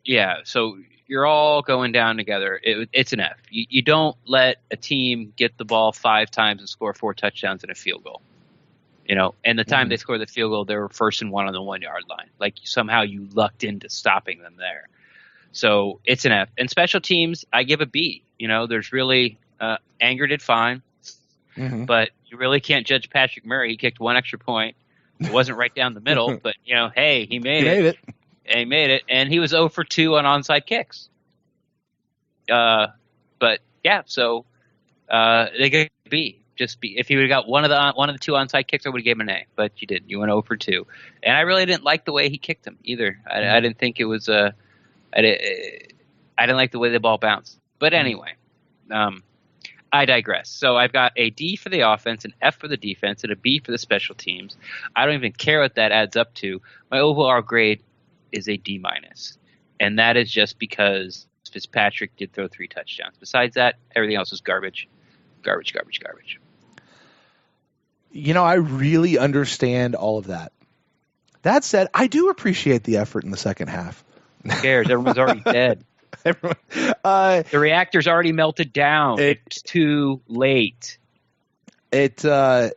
yeah, so you're all going down together. It's an F. You don't let a team get the ball 5 times and score 4 touchdowns and a field goal. And the time they scored the field goal, they were 1st and 1 on the 1-yard line. Like somehow you lucked into stopping them there. So it's an F. And special teams, I give a B. There's really Anger did fine, but you really can't judge Patrick Murray. He kicked 1 extra point. It wasn't right down the middle, but hey, he made it. He made it, and he was 0 for 2 on onside kicks. But yeah, so they get a B. Just B. If he would have got one of the 2 onside kicks, I would have given him an A. But you didn't. You went 0 for 2, and I really didn't like the way he kicked him either. I didn't think it was I didn't like the way the ball bounced. But anyway, I digress. So I've got a D for the offense, an F for the defense, and a B for the special teams. I don't even care what that adds up to. My overall grade is a D-, and that is just because Fitzpatrick did throw 3 touchdowns. Besides that, everything else is garbage. Garbage. I really understand all of that. That said, I do appreciate the effort in the second half. Who cares? Everyone's already dead. The reactor's already melted down. It's too late. The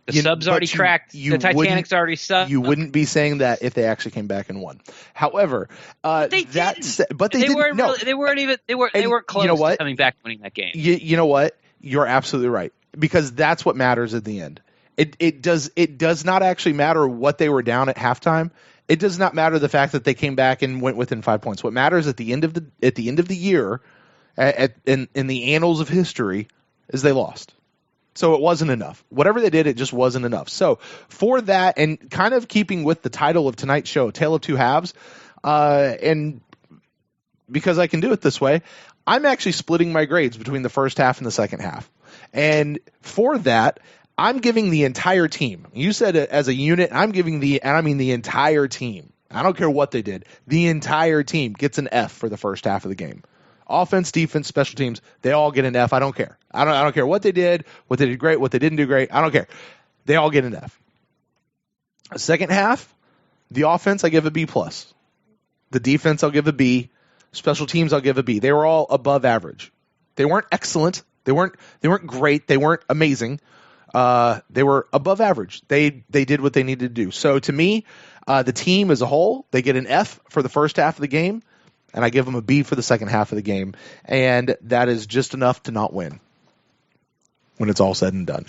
sub's already cracked. The Titanic's already sunk. You wouldn't be saying that if they actually came back and won. However, they didn't. But they didn't. They weren't close to coming back and winning that game. You know what? You're absolutely right, because that's what matters at the end. It does not actually matter what they were down at halftime. It does not matter the fact that they came back and went within 5 points. What matters at the end of the year, in the annals of history, is they lost. So it wasn't enough. Whatever they did, it just wasn't enough. So for that, and kind of keeping with the title of tonight's show, Tale of Two Halves, and because I can do it this way, I'm actually splitting my grades between the first half and the second half. And for that, I'm giving the entire team. You said it as a unit. I'm giving the entire team. I don't care what they did. The entire team gets an F for the first half of the game. Offense, defense, special teams, they all get an F. I don't care. I don't care what they did great, what they didn't do great. I don't care. They all get an F. Second half, the offense, I give a B+. The defense, I'll give a B. Special teams, I'll give a B. They were all above average. They weren't excellent. They weren't great. They weren't amazing. They were above average. They did what they needed to do. So to me, the team as a whole, they get an F for the first half of the game, and I give them a B for the second half of the game. And that is just enough to not win when it's all said and done.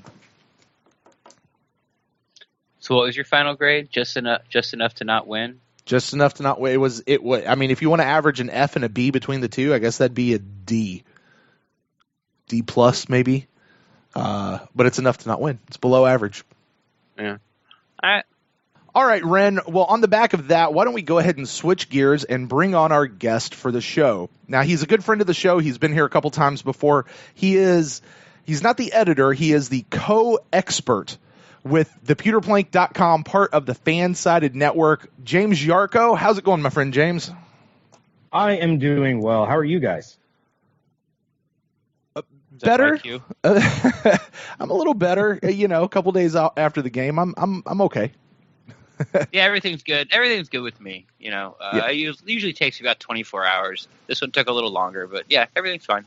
So what was your final grade? Just enough to not win? Just enough to not win. It was. I mean, if you want to average an F and a B between the two, I guess that'd be a D. D+ maybe. But it's enough to not win. It's below average. Yeah. All right, Ren. Well, on the back of that, why don't we go ahead and switch gears and bring on our guest for the show? Now, he's a good friend of the show. He's been here a couple times before. He's not the editor. He is the co-expert with thepewterplank.com, part of the FanSided network. James Yarko. How's it going, my friend James? I am doing well. How are you guys? Better. I'm a little better. A couple days out after the game, I'm okay. Yeah, everything's good. Everything's good with me. Yeah. It usually takes about 24 hours. This one took a little longer, but yeah, everything's fine.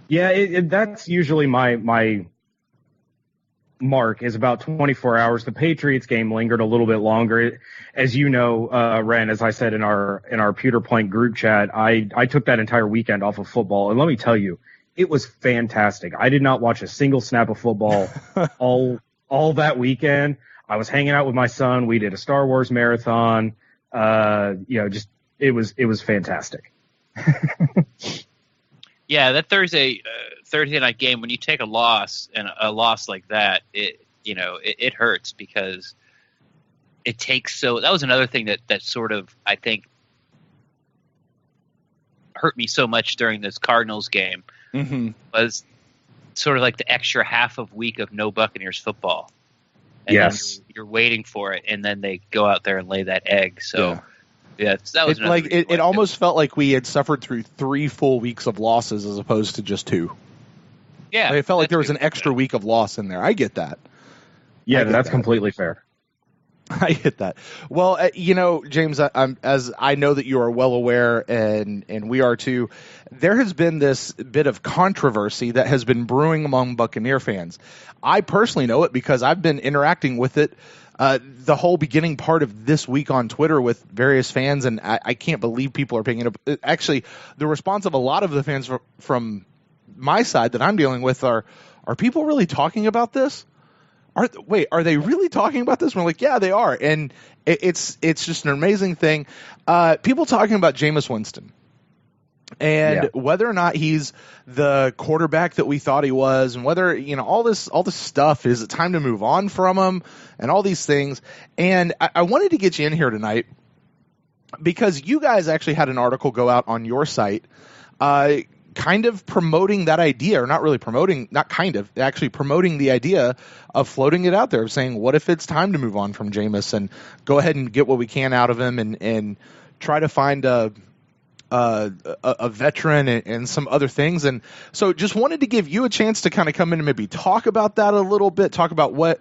Yeah, that's usually my mark is about 24 hours. The Patriots game lingered a little bit longer. As you know, Ren, as I said in our Pewter Plank group chat, I took that entire weekend off of football, and let me tell you, it was fantastic. I did not watch a single snap of football all that weekend. I was hanging out with my son. We did a Star Wars marathon. It was fantastic. Yeah, that Thursday night game, when you take a loss and a loss like that, it hurts because it takes so. That was another thing that sort of, I think, hurt me so much during this Cardinals game. Mm-hmm. Was sort of like the extra half of week of no Buccaneers football. And yes, you're waiting for it, and then they go out there and lay that egg. So, yeah that was it almost felt like we had suffered through 3 full weeks of losses as opposed to just 2. Yeah, it felt like there was an extra week of loss in there. I get that. Yeah, that's completely fair. I get that. Well, James, as I know that you are well aware, and we are too, there has been this bit of controversy that has been brewing among Buccaneer fans. I personally know it because I've been interacting with it the whole beginning part of this week on Twitter with various fans, and I can't believe people are picking it up. Actually, the response of a lot of the fans from my side that I'm dealing with are people really talking about this? Are they really talking about this? We're like, yeah, they are. And it's just an amazing thing. People talking about Jameis Winston and whether or not he's the quarterback that we thought he was, and whether, all this stuff, is it time to move on from him and all these things. And I wanted to get you in here tonight because you guys actually had an article go out on your site, kind of promoting that idea, or not really promoting, actually promoting the idea of floating it out there, of saying, what if it's time to move on from Jameis and go ahead and get what we can out of him and try to find a veteran and some other things. And so just wanted to give you a chance to kind of come in and maybe talk about that a little bit, talk about what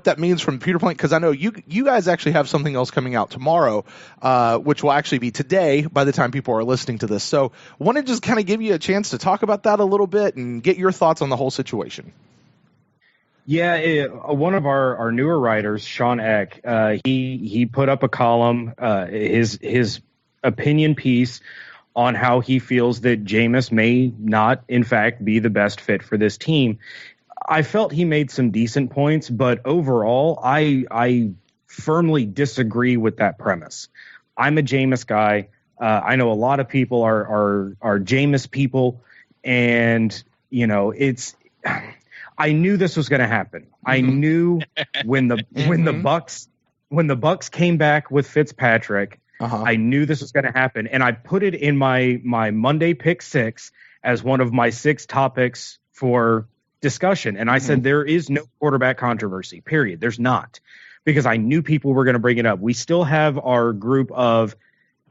that means from Pewter Point, because I know you guys actually have something else coming out tomorrow, which will actually be today by the time people are listening to this. So want to just kind of give you a chance to talk about that a little bit and get your thoughts on the whole situation. Yeah, one of our newer writers, Sean Eck, he put up a column, his opinion piece on how he feels that Jameis may not, in fact, be the best fit for this team. I felt he made some decent points, but overall, I firmly disagree with that premise. I'm a Jameis guy. I know a lot of people are Jameis people, and I knew this was going to happen. I knew when the Bucs came back with Fitzpatrick, I knew this was going to happen, and I put it in my Monday Pick 6 as one of my 6 topics for discussion. And I said, there is no quarterback controversy, period. There's not, because I knew people were going to bring it up. We still have our group of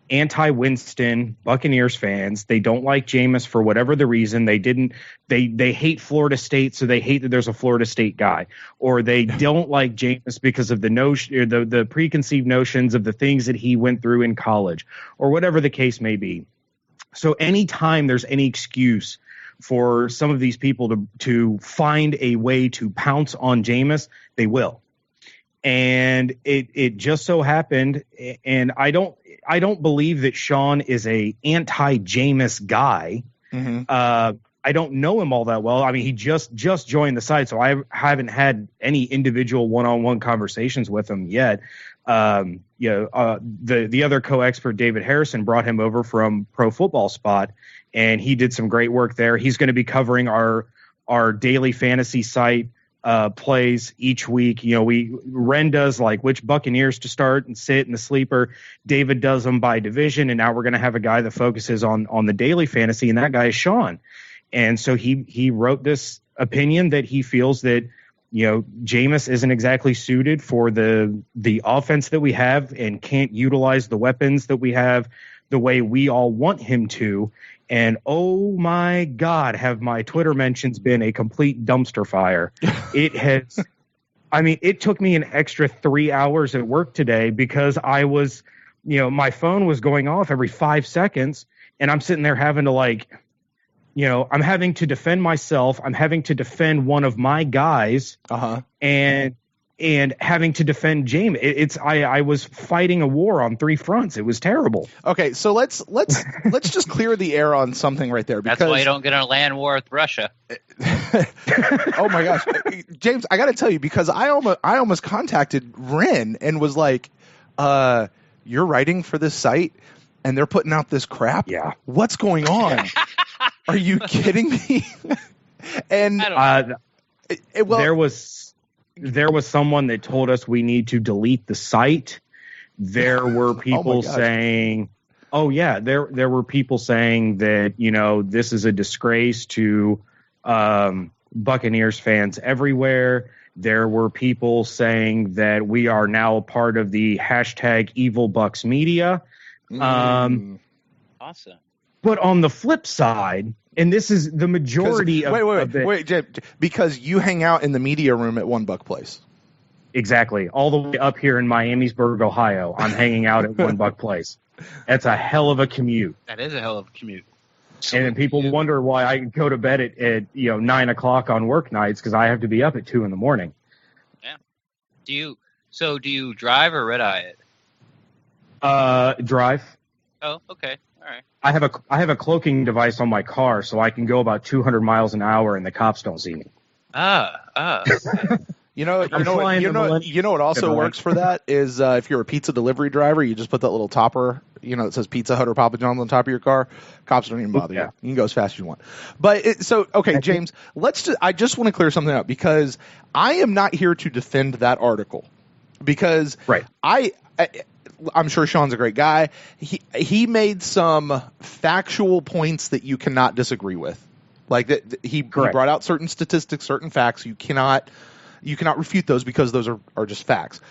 anti-Winston Buccaneers fans. They don't like Jameis for whatever the reason. They hate Florida State, so they hate that there's a Florida State guy, or they don't like Jameis because of the notion, or the preconceived notions of the things that he went through in college, or whatever the case may be. So anytime there's any excuse for some of these people to find a way to pounce on Jameis, they will. And it just so happened, and I don't believe that Sean is a anti-Jameis guy. I don't know him all that well. I mean, he just joined the site, so I haven't had any individual one-on-one conversations with him yet. The other co-expert, David Harrison, brought him over from Pro Football Spot, and he did some great work there. He's going to be covering our daily fantasy site plays each week. Ren does like which Buccaneers to start and sit in the sleeper. David does them by division, and now we're going to have a guy that focuses on the daily fantasy, and that guy is Sean. And so he wrote this opinion that he feels that Jameis isn't exactly suited for the offense that we have, and can't utilize the weapons that we have the way we all want him to. And oh my God, have my Twitter mentions been a complete dumpster fire. It has, it took me an extra 3 hours at work today because I was, my phone was going off every 5 seconds, and I'm sitting there having to I'm having to defend myself. I'm having to defend one of my guys, and having to defend James. I was fighting a war on 3 fronts. It was terrible. Okay, so let's just clear the air on something right there. Because that's why you don't get in a land war with Russia. Oh my gosh, James, I got to tell you, because I almost contacted Ren and was like, "You're writing for this site, and they're putting out this crap. Yeah, what's going on? Are you kidding me?" And there was someone that told us we need to delete the site. There were people saying, there were people saying that, this is a disgrace to Buccaneers fans everywhere. There were people saying that we are now a part of the hashtag evil Bucs media. Awesome. But on the flip side, and this is the majority of wait, James, because you hang out in the media room at One Buck Place. Exactly. All the way up here in Miamisburg, Ohio. I'm hanging out at One Buck Place. That's a hell of a commute. That is a hell of a commute. And then people wonder why I go to bed at 9 o'clock on work nights, because I have to be up at 2 a.m. Yeah. Do you drive or red eye it? Drive. Oh, okay. All right. I have a cloaking device on my car, so I can go about 200 miles an hour and the cops don't see me. You know what also works for that is if you're a pizza delivery driver, you just put that little topper, that says Pizza Hut or Papa John's on top of your car. Cops don't even bother you. You can go as fast as you want. But James, I just want to clear something up, because I am not here to defend that article, because right. I'm sure Sean's a great guy. He made some factual points that you cannot disagree with. Like that he brought out certain statistics, certain facts. You cannot refute those, because those are just facts.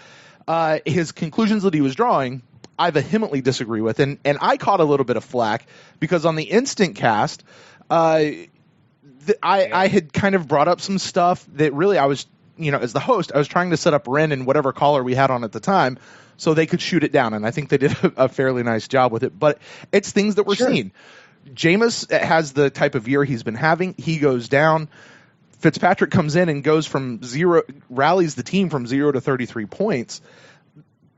His conclusions that he was drawing, I vehemently disagree with, and I caught a little bit of flack because on the instant cast, I had kind of brought up some stuff that really I was, as the host, I was trying to set up Ren and whatever caller we had on at the time so they could shoot it down, and I think they did a fairly nice job with it. But it's things that we're seeing. Jameis has the type of year he's been having. He goes down. Fitzpatrick comes in and rallies the team from 0 to 33 points.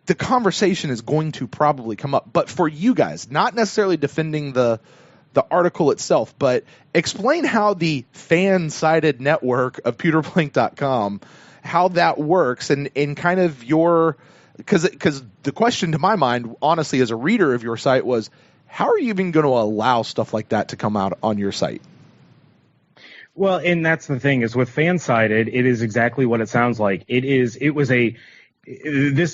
The conversation is going to probably come up. But for you guys, not necessarily defending the article itself, but explain how the FanSided network of pewterplank.com, how that works, and kind of your – because the question to my mind, honestly, as a reader of your site was, how are you even going to allow stuff like that to come out on your site? Well, and that's the thing is with FanSided, it is exactly what it sounds like. This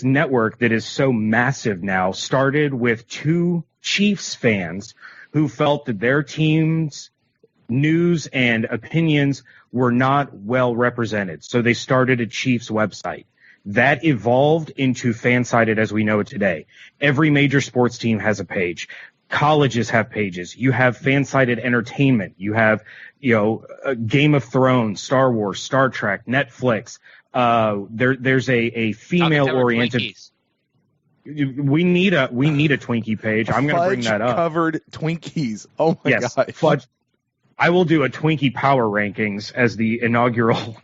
network that is so massive now started with two Chiefs fans who felt that their team's news and opinions were not well represented. So they started a Chiefs website. That evolved into FanSided as we know it today. Every major sports team has a page. Colleges have pages. You have FanSided Entertainment. You have, Game of Thrones, Star Wars, Star Trek, Netflix. There's a female oriented. We need a Twinkie page. I'm going to bring that up. Covered Twinkies. Oh my god. Fudge. I will do a Twinkie power rankings as the inaugural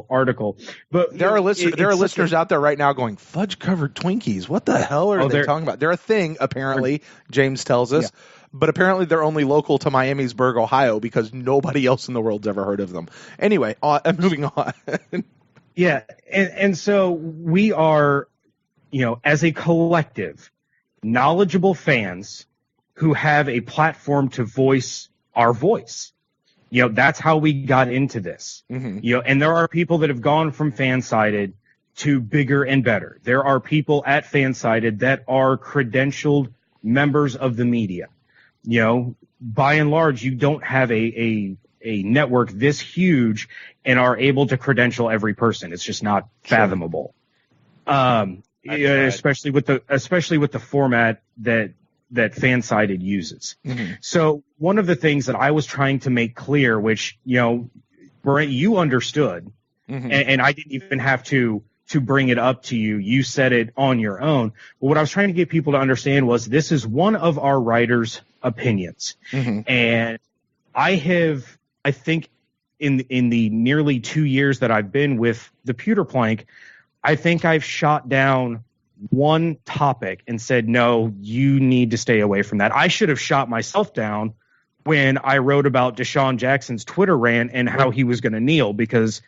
article. But there are listeners out there right now going, fudge covered Twinkies. What the hell are they talking about? They're a thing, apparently, James tells us. Yeah. But apparently they're only local to Miamisburg, Ohio, because nobody else in the world's ever heard of them. Anyway, moving on. Yeah, and so we are, as a collective, knowledgeable fans who have a platform to voice our voice. That's how we got into this. Mm-hmm. And there are people that have gone from FanSided to bigger and better. There are people at FanSided that are credentialed members of the media. By and large, you don't have a network this huge and are able to credential every person. It's just not fathomable. Especially with the format that FanSided uses. Mm-hmm. So one of the things that I was trying to make clear, which, Brent, you understood, mm-hmm. and I didn't even have to bring it up to you. You said it on your own. But what I was trying to get people to understand was this is one of our writers' opinions. Mm-hmm. And I think in the nearly 2 years that I've been with the Pewter Plank, I think I've shot down one topic and said, no, you need to stay away from that. I should have shot myself down when I wrote about Deshaun Jackson's Twitter rant and how he was going to kneel, because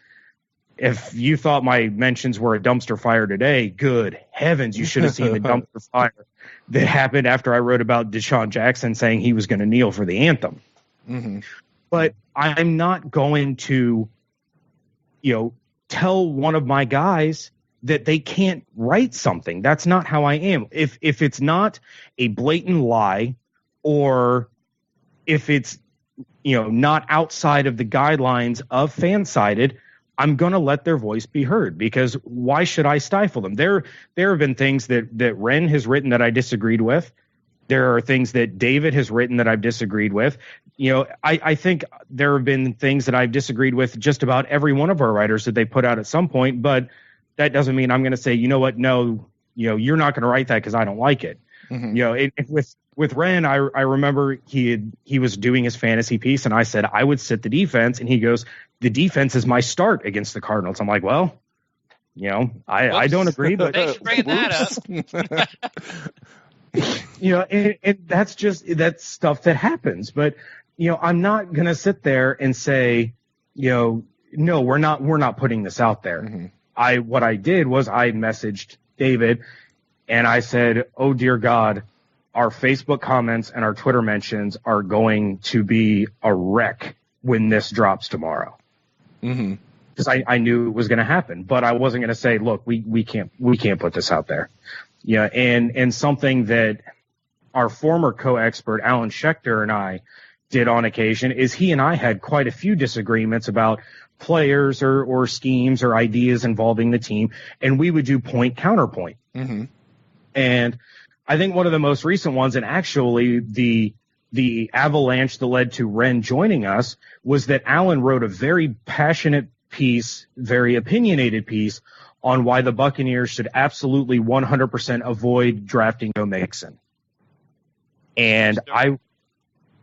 if you thought my mentions were a dumpster fire today, good heavens, you should have seen the dumpster fire that happened after I wrote about Deshaun Jackson saying he was going to kneel for the anthem. Mm-hmm. But I'm not going to, tell one of my guys that they can't write something. That's not how I am. If it's not a blatant lie, or if it's, not outside of the guidelines of FanSided, I'm going to let their voice be heard, because why should I stifle them? There have been things that Ren has written that I disagreed with. There are things that David has written that I've disagreed with. You know, I think there have been things that I've disagreed with just about every one of our writers that they put out at some point, but that doesn't mean I'm going to say, you know what, no, you know, you're not going to write that because I don't like it. You know, with Ren, I remember he was doing his fantasy piece, and I said I would sit the defense, and he goes, the defense is my start against the Cardinals. I'm like, well, you know, I don't agree, but thanks for bringing that up. You know, and that's stuff that happens. But you know, I'm not gonna sit there and say, you know, no, we're not putting this out there. What I did was I messaged David, and I said, oh dear God, our Facebook comments and our Twitter mentions are going to be a wreck when this drops tomorrow. Because I knew it was going to happen, but I wasn't going to say, look, we can't put this out there. Yeah. And something that our former co-expert, Alan Schechter, and I did on occasion is he and I had quite a few disagreements about players or schemes or ideas involving the team. And we would do point counterpoint. And I think one of the most recent ones, and actually the avalanche that led to Ren joining us, was that Alan wrote a very passionate piece, very opinionated piece on why the Buccaneers should absolutely 100% avoid drafting Joe Mixon. And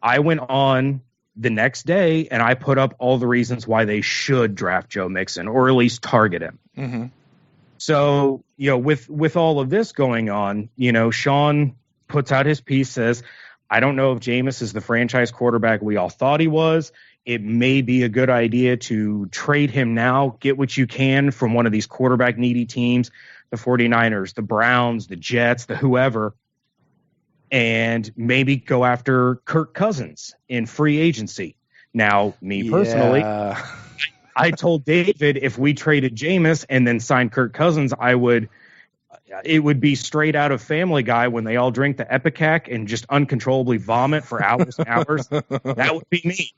I went on the next day and I put up all the reasons why they should draft Joe Mixon, or at least target him. So, you know, with all of this going on, you know, Sean puts out his piece, says, I don't know if Jameis is the franchise quarterback we all thought he was. It may be a good idea to trade him now, get what you can from one of these quarterback needy teams, the 49ers, the Browns, the Jets, the whoever, and maybe go after Kirk Cousins in free agency. Now, me personally, I told David if we traded Jameis and then signed Kirk Cousins, it would be straight out of Family Guy when they all drink the Epicac and just uncontrollably vomit for hours and hours. That would be me.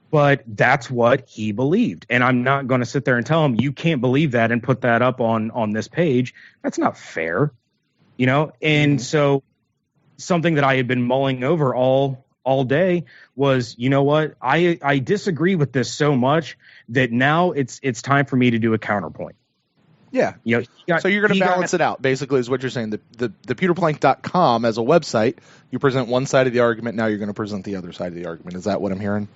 But that's what he believed. And I'm not going to sit there and tell him, you can't believe that and put that up on this page. That's not fair. You know? And so something that I had been mulling over all day was, you know what? I disagree with this so much that now it's time for me to do a counterpoint. Yeah. You know, so you're going to balance it out, basically, is what you're saying. The pewterplank.com as a website, you present one side of the argument, now you're going to present the other side of the argument. Is that what I'm hearing?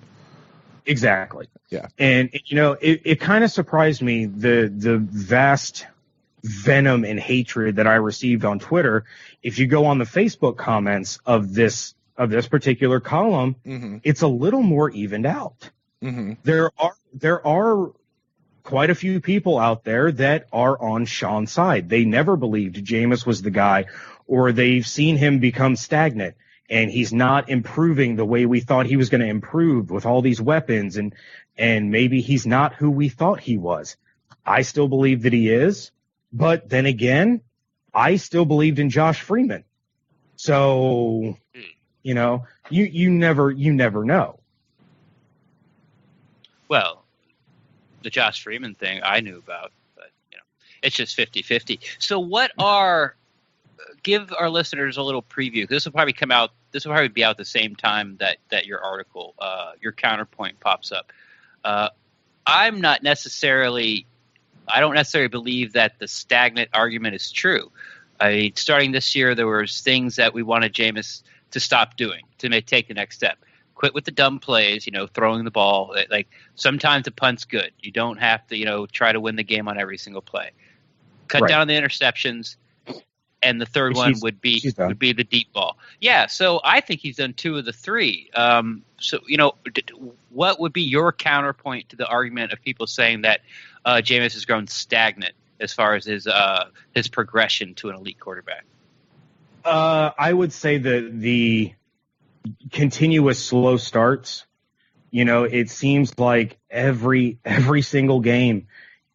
Exactly. Yeah. And, you know, it kind of surprised me, the vast venom and hatred that I received on Twitter. If you go on the Facebook comments of this particular column, it's a little more evened out. There are quite a few people out there that are on Sean's side. They never believed Jameis was the guy, or they've seen him become stagnant and he's not improving the way we thought he was going to improve with all these weapons, and maybe he's not who we thought he was. I still believe that he is, but then again, I still believed in Josh Freeman. So, you know, you never know. Well, the Josh Freeman thing I knew about, but you know, it's just 50-50. So give our listeners a little preview. This will probably be out the same time that your article, your counterpoint pops up. I don't necessarily believe that the stagnant argument is true. I mean, starting this year, there was things that we wanted Jameis to stop doing, to take the next step. Quit with the dumb plays, you know, throwing the ball. Like, sometimes the punt's good. You don't have to, you know, try to win the game on every single play. Cut down on the interceptions, and the third one would be the deep ball. Yeah, so I think he's done two of the three. So, you know, what would be your counterpoint to the argument of people saying that Jameis has grown stagnant as far as his progression to an elite quarterback? I would say the continuous slow starts. You know, it seems like every single game.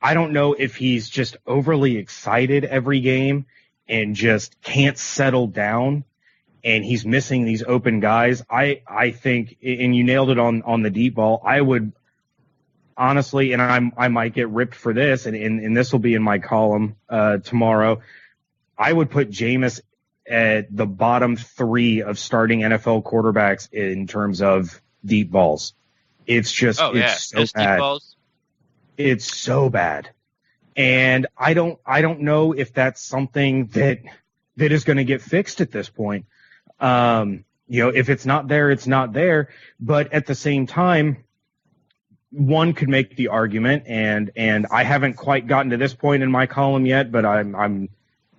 I don't know if he's just overly excited every game and just can't settle down, and he's missing these open guys. I think, and you nailed it on the deep ball, I would honestly, and I might get ripped for this, and this will be in my column tomorrow, I would put Jameis at the bottom 3 of starting NFL quarterbacks in terms of deep balls. It's just so just bad. Deep balls. It's so bad. And I don't know if that's something that is going to get fixed at this point. If it's not there, it's not there. But at the same time, one could make the argument, and I haven't quite gotten to this point in my column yet, but I'm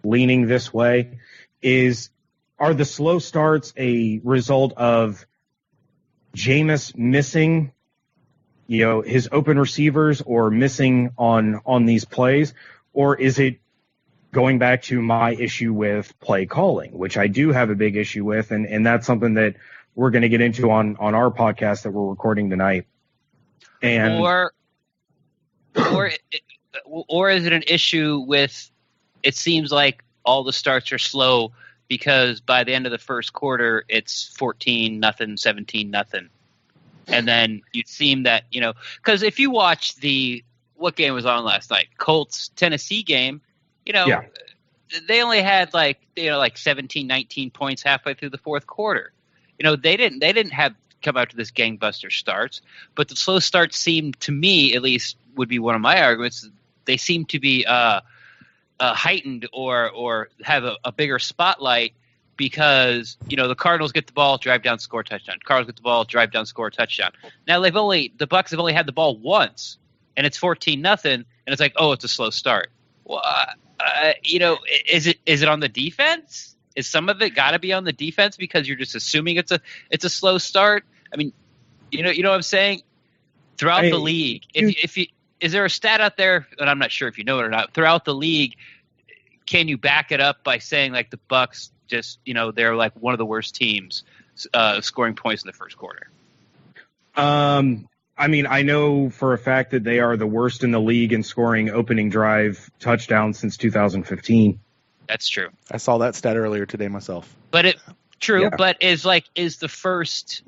leaning this way, are the slow starts a result of Jameis missing, his open receivers or missing on these plays, or is it going back to my issue with play calling, which I do have a big issue with, and that's something that we're going to get into on our podcast that we're recording tonight. And or is it an issue with, it seems like all the starts are slow because by the end of the first quarter it's 14-0, 17-0. And then you'd seem that, because if you watch what game was on last night? Colts-Tennessee game, they only had 17, 19 points halfway through the fourth quarter. They didn't have come out to this gangbuster starts, but the slow starts seem, to me at least, would be one of my arguments. They seem to be heightened or have a bigger spotlight because the Cardinals get the ball, drive down, score, touchdown. Cardinals get the ball, drive down, score, touchdown. Now the Bucs have only had the ball once, and it's 14-0, and it's like, oh, it's a slow start. Well, is it on the defense? Is some of it got to be on the defense because you're just assuming it's a slow start? I mean, you know what I'm saying? Throughout the league, is there a stat out there, and I'm not sure if you know it or not, throughout the league, can you back it up by saying like the Bucs just, they're like one of the worst teams scoring points in the first quarter? I mean, I know for a fact that they are the worst in the league in scoring opening drive touchdowns since 2015. That's true. I saw that stat earlier today myself. But but is the first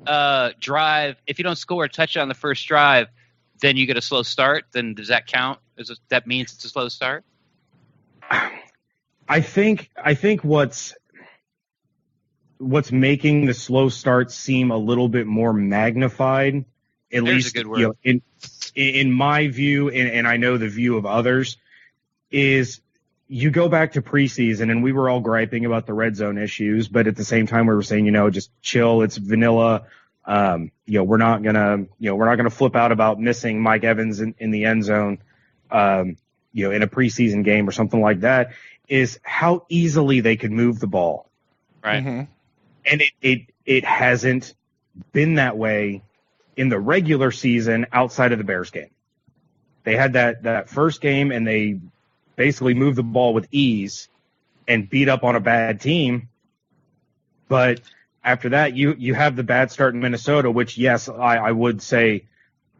drive, if you don't score a touchdown on the first drive, then you get a slow start, then does that count? That means it's a slow start? I think what's making the slow start seem a little bit more magnified, at There's least a good word. In my view, and I know the view of others, is you go back to preseason and we were all griping about the red zone issues, but at the same time we were saying, just chill, it's vanilla. We're not gonna flip out about missing Mike Evans in the end zone, in a preseason game or something like that, is how easily they could move the ball. Right. Mm-hmm. And it hasn't been that way in the regular season outside of the Bears game. They had that first game and they basically moved the ball with ease and beat up on a bad team. But after that, you have the bad start in Minnesota, which, yes, I would say,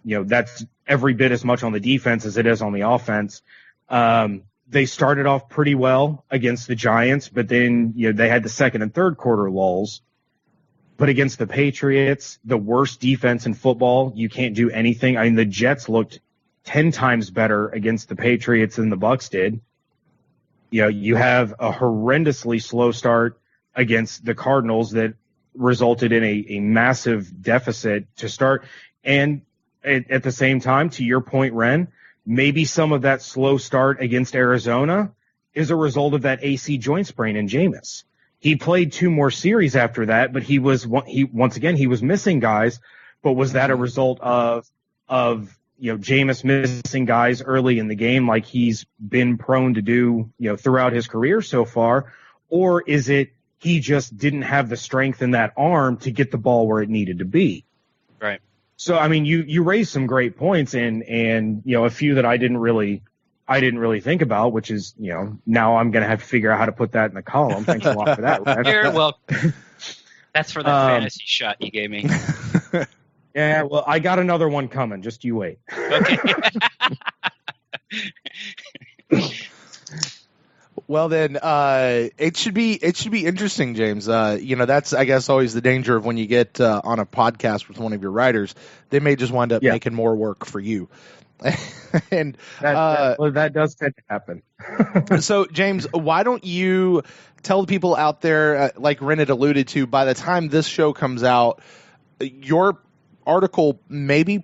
that's every bit as much on the defense as it is on the offense. They started off pretty well against the Giants, but then they had the second and third quarter lulls. But against the Patriots, the worst defense in football, you can't do anything. I mean, the Jets looked 10 times better against the Patriots than the Bucs did. You have a horrendously slow start against the Cardinals that resulted in a massive deficit to start. And at the same time, to your point, Ren, maybe some of that slow start against Arizona is a result of that AC joint sprain in Jameis. He played 2 more series after that, but he was missing guys. But was that a result of Jameis missing guys early in the game like he's been prone to do, throughout his career so far? Or is it he just didn't have the strength in that arm to get the ball where it needed to be? Right. So, I mean, you raised some great points and a few that I didn't really think about, which is, now I'm going to have to figure out how to put that in the column. Thanks a lot for that, Ryan. You're welcome. That's for that fantasy shot you gave me. Yeah, well, I got another one coming. Just you wait. Okay. Well, then it should be interesting, James. That's, I guess, always the danger of when you get on a podcast with one of your writers. They may just wind up making more work for you. And that does tend to happen. So, James, why don't you tell the people out there, like Ren had alluded to, by the time this show comes out, your article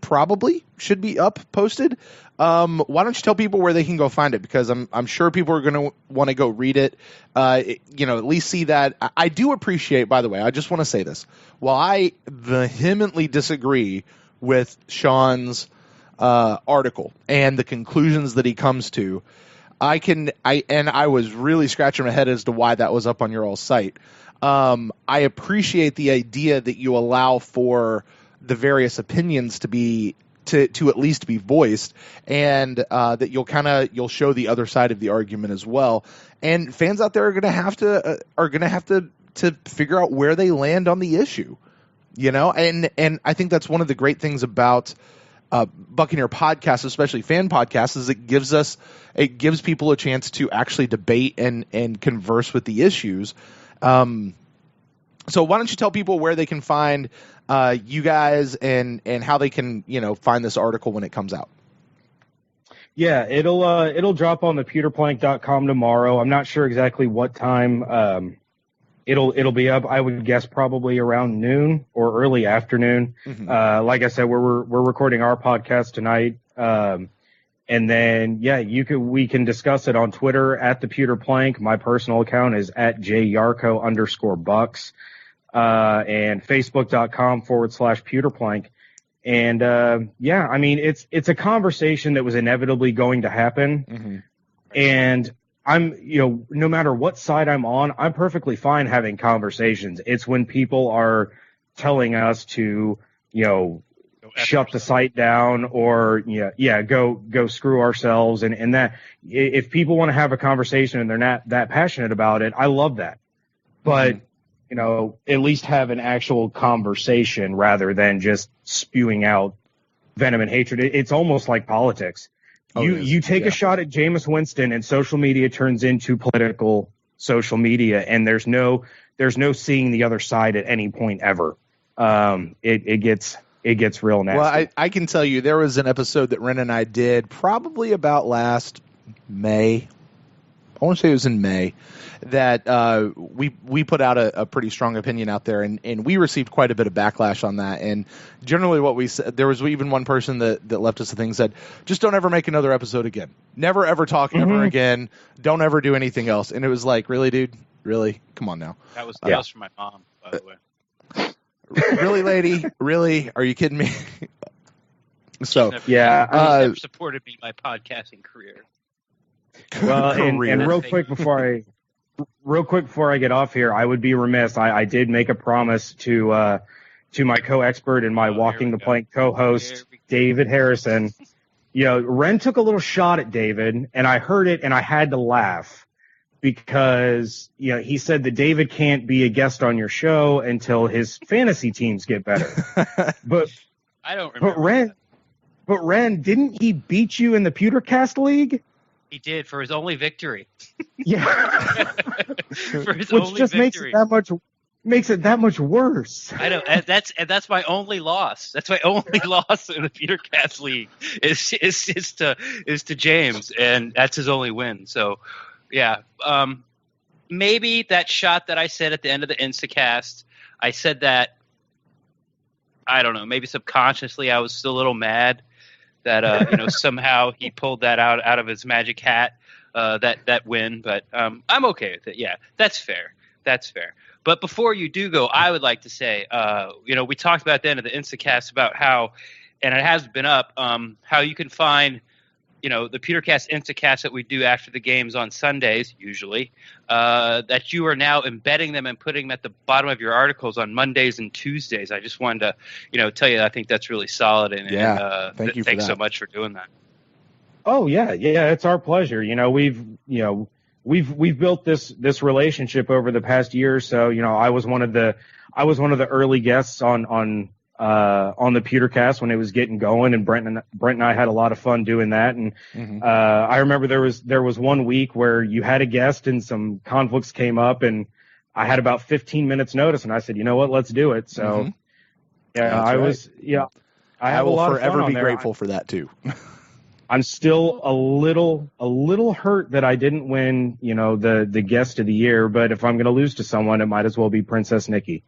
probably should be posted. Why don't you tell people where they can go find it? Because I'm sure people are going to want to go read it. At least see that. I do appreciate, by the way, I just want to say this. While I vehemently disagree with Sean's article and the conclusions that he comes to, I was really scratching my head as to why that was up on your all site. I appreciate the idea that you allow for the various opinions to at least be voiced, and that you'll show the other side of the argument as well. And fans out there are going to have to figure out where they land on the issue, And I think that's one of the great things about Buccaneer podcasts, especially fan podcasts, is it gives people a chance to actually debate and converse with the issues. So why don't you tell people where they can find you guys and how they can find this article when it comes out? Yeah, it'll drop on the pewterplank.com tomorrow. I'm not sure exactly what time it'll be up. I would guess probably around noon or early afternoon. Mm-hmm. Like I said, we're recording our podcast tonight. And then we can discuss it on Twitter at the Pewter Plank. My personal account is at @JYarko_Bucs. And Facebook.com/PewterPlank. And, I mean, it's a conversation that was inevitably going to happen. Mm-hmm. And I'm, no matter what side I'm on, I'm perfectly fine having conversations. It's when people are telling us to, shut the site down or, go screw ourselves. And that if people want to have a conversation and they're not that passionate about it, I love that. But, at least have an actual conversation rather than just spewing out venom and hatred. It's almost like politics. You take a shot at Jameis Winston and social media turns into political social media, and there's no seeing the other side at any point ever. It gets real nasty. Well, I can tell you there was an episode that Ren and I did probably about last May. I want to say it was in May that we put out a pretty strong opinion out there, and we received quite a bit of backlash on that. And generally what we said, there was even one person that left us a thing, said, just don't ever make another episode again. Never ever talk ever again. Don't ever do anything else. And it was like, really, dude? Really? Come on now. That was from my mom, by the way. Really, lady? Really? Are you kidding me? So she's never supported me in my podcasting career. Well, and real quick before I get off here, I would be remiss. I did make a promise to my co-expert and my Walking the Plank co-host, David Harrison. Ren took a little shot at David, and I heard it, and I had to laugh because he said that David can't be a guest on your show until his fantasy teams get better. But I don't remember. But Ren, didn't he beat you in the Pewtercast League? He did, for his only victory. Yeah. For his Which only just victory. makes it that much worse. I know, and that's my only loss. That's my only loss in the Pewtercast League is to James, and that's his only win. So, yeah, maybe that shot that I said at the end of the Instacast, I said that, I don't know, maybe subconsciously I was still a little mad that somehow he pulled that out of his magic hat, that win. But I'm okay with it. Yeah, that's fair. But before you do go, I would like to say, we talked about at the end of the Instacast about how, and it has been up, how you can find, the Pewtercast Instacast that we do after the games on Sundays, usually, that you are now embedding them and putting them at the bottom of your articles on Mondays and Tuesdays. I just wanted to, tell you, I think that's really solid. And thank you. Thanks so much for doing that. Oh yeah, it's our pleasure. We've built this relationship over the past year or so. I was one of the early guests on the Pewtercast when it was getting going, and Brent and I had a lot of fun doing that. And I remember there was one week where you had a guest and some conflicts came up, and I had about 15 minutes notice, and I said, you know what, let's do it. So I will a lot of fun forever on be there. grateful for that too. I'm still a little hurt that I didn't win, the guest of the year. But if I'm going to lose to someone, it might as well be Princess Nikki.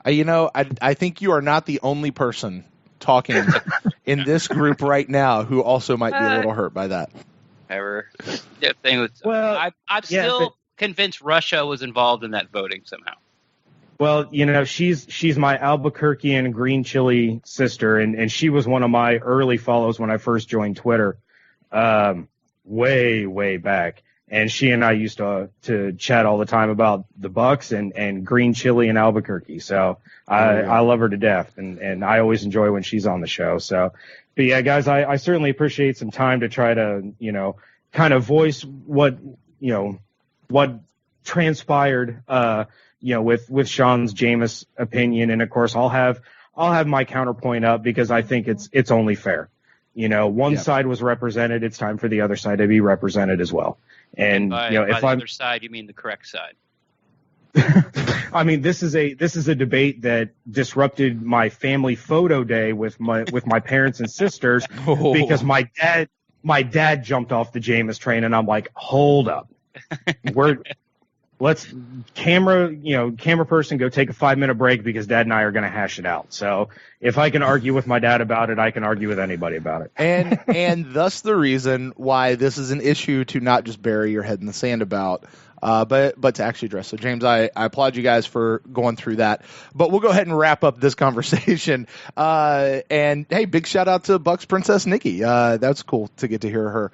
I think you are not the only person talking in this group right now who also might be a little hurt by that. Ever. Yeah, thing with, Well, I'm still convinced Russia was involved in that voting somehow. Well, she's my Albuquerque and green chili sister, and she was one of my early follows when I first joined Twitter, way back. And she and I used to chat all the time about the Bucs and green chili in Albuquerque. So I love her to death, and I always enjoy when she's on the show. So, but yeah, guys, I certainly appreciate some time to try to kind of voice what transpired. With Sean's Jameis opinion, and of course I'll have my counterpoint up because I think it's only fair. One side was represented, it's time for the other side to be represented as well. And by if the I'm other side, you mean the correct side. I mean, this is a debate that disrupted my family photo day with my parents and sisters because my dad jumped off the Jameis train, and I'm like, hold up, let's camera person go take a 5-minute break because Dad and I are going to hash it out. So if I can argue with my dad about it, I can argue with anybody about it. And thus the reason why this is an issue to not just bury your head in the sand about, but to actually address. So James, I applaud you guys for going through that, but we'll go ahead and wrap up this conversation. And hey, big shout out to Bucs Princess Nikki. That's cool to get to hear her.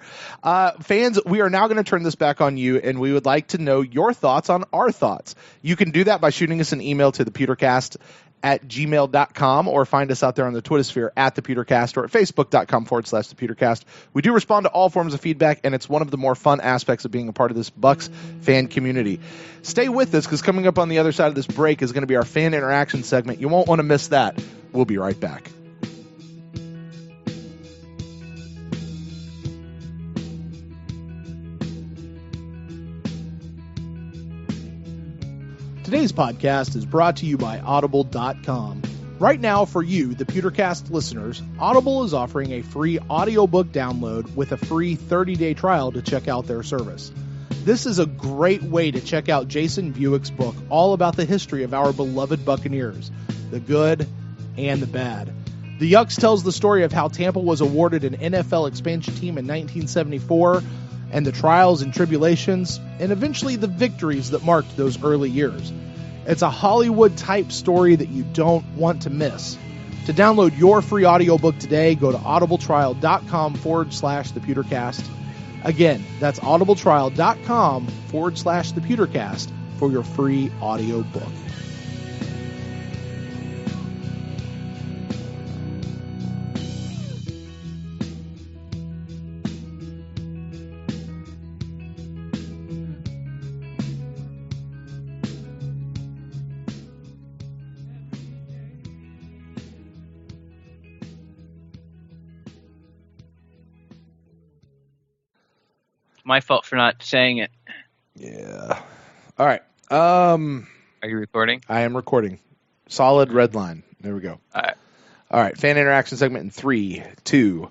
Fans, we are now going to turn this back on you, and we would like to know your thoughts on our thoughts. You can do that by shooting us an email to thepewtercast@gmail.com or find us out there on the Twitter sphere at thepewtercast or at facebook.com/thepewtercast. We do respond to all forms of feedback, and it's one of the more fun aspects of being a part of this Bucs fan community. Stay with us, because coming up on the other side of this break is going to be our fan interaction segment. You won't want to miss that. We'll be right back. Today's podcast is brought to you by Audible.com. Right now, for you, the Pewtercast listeners, Audible is offering a free audiobook download with a free 30-day trial to check out their service. This is a great way to check out Jason Buick's book all about the history of our beloved Buccaneers, the good and the bad. The Yucks tells the story of how Tampa was awarded an NFL expansion team in 1974, and the trials and tribulations, and eventually the victories that marked those early years. It's a Hollywood-type story that you don't want to miss. To download your free audiobook today, go to audibletrial.com/thepewtercast. Again, that's audibletrial.com/thepewtercast for your free audiobook. My fault for not saying it. Yeah. All right. Are you recording? I am recording. Solid red line. There we go. All right. Fan interaction segment in 3, 2,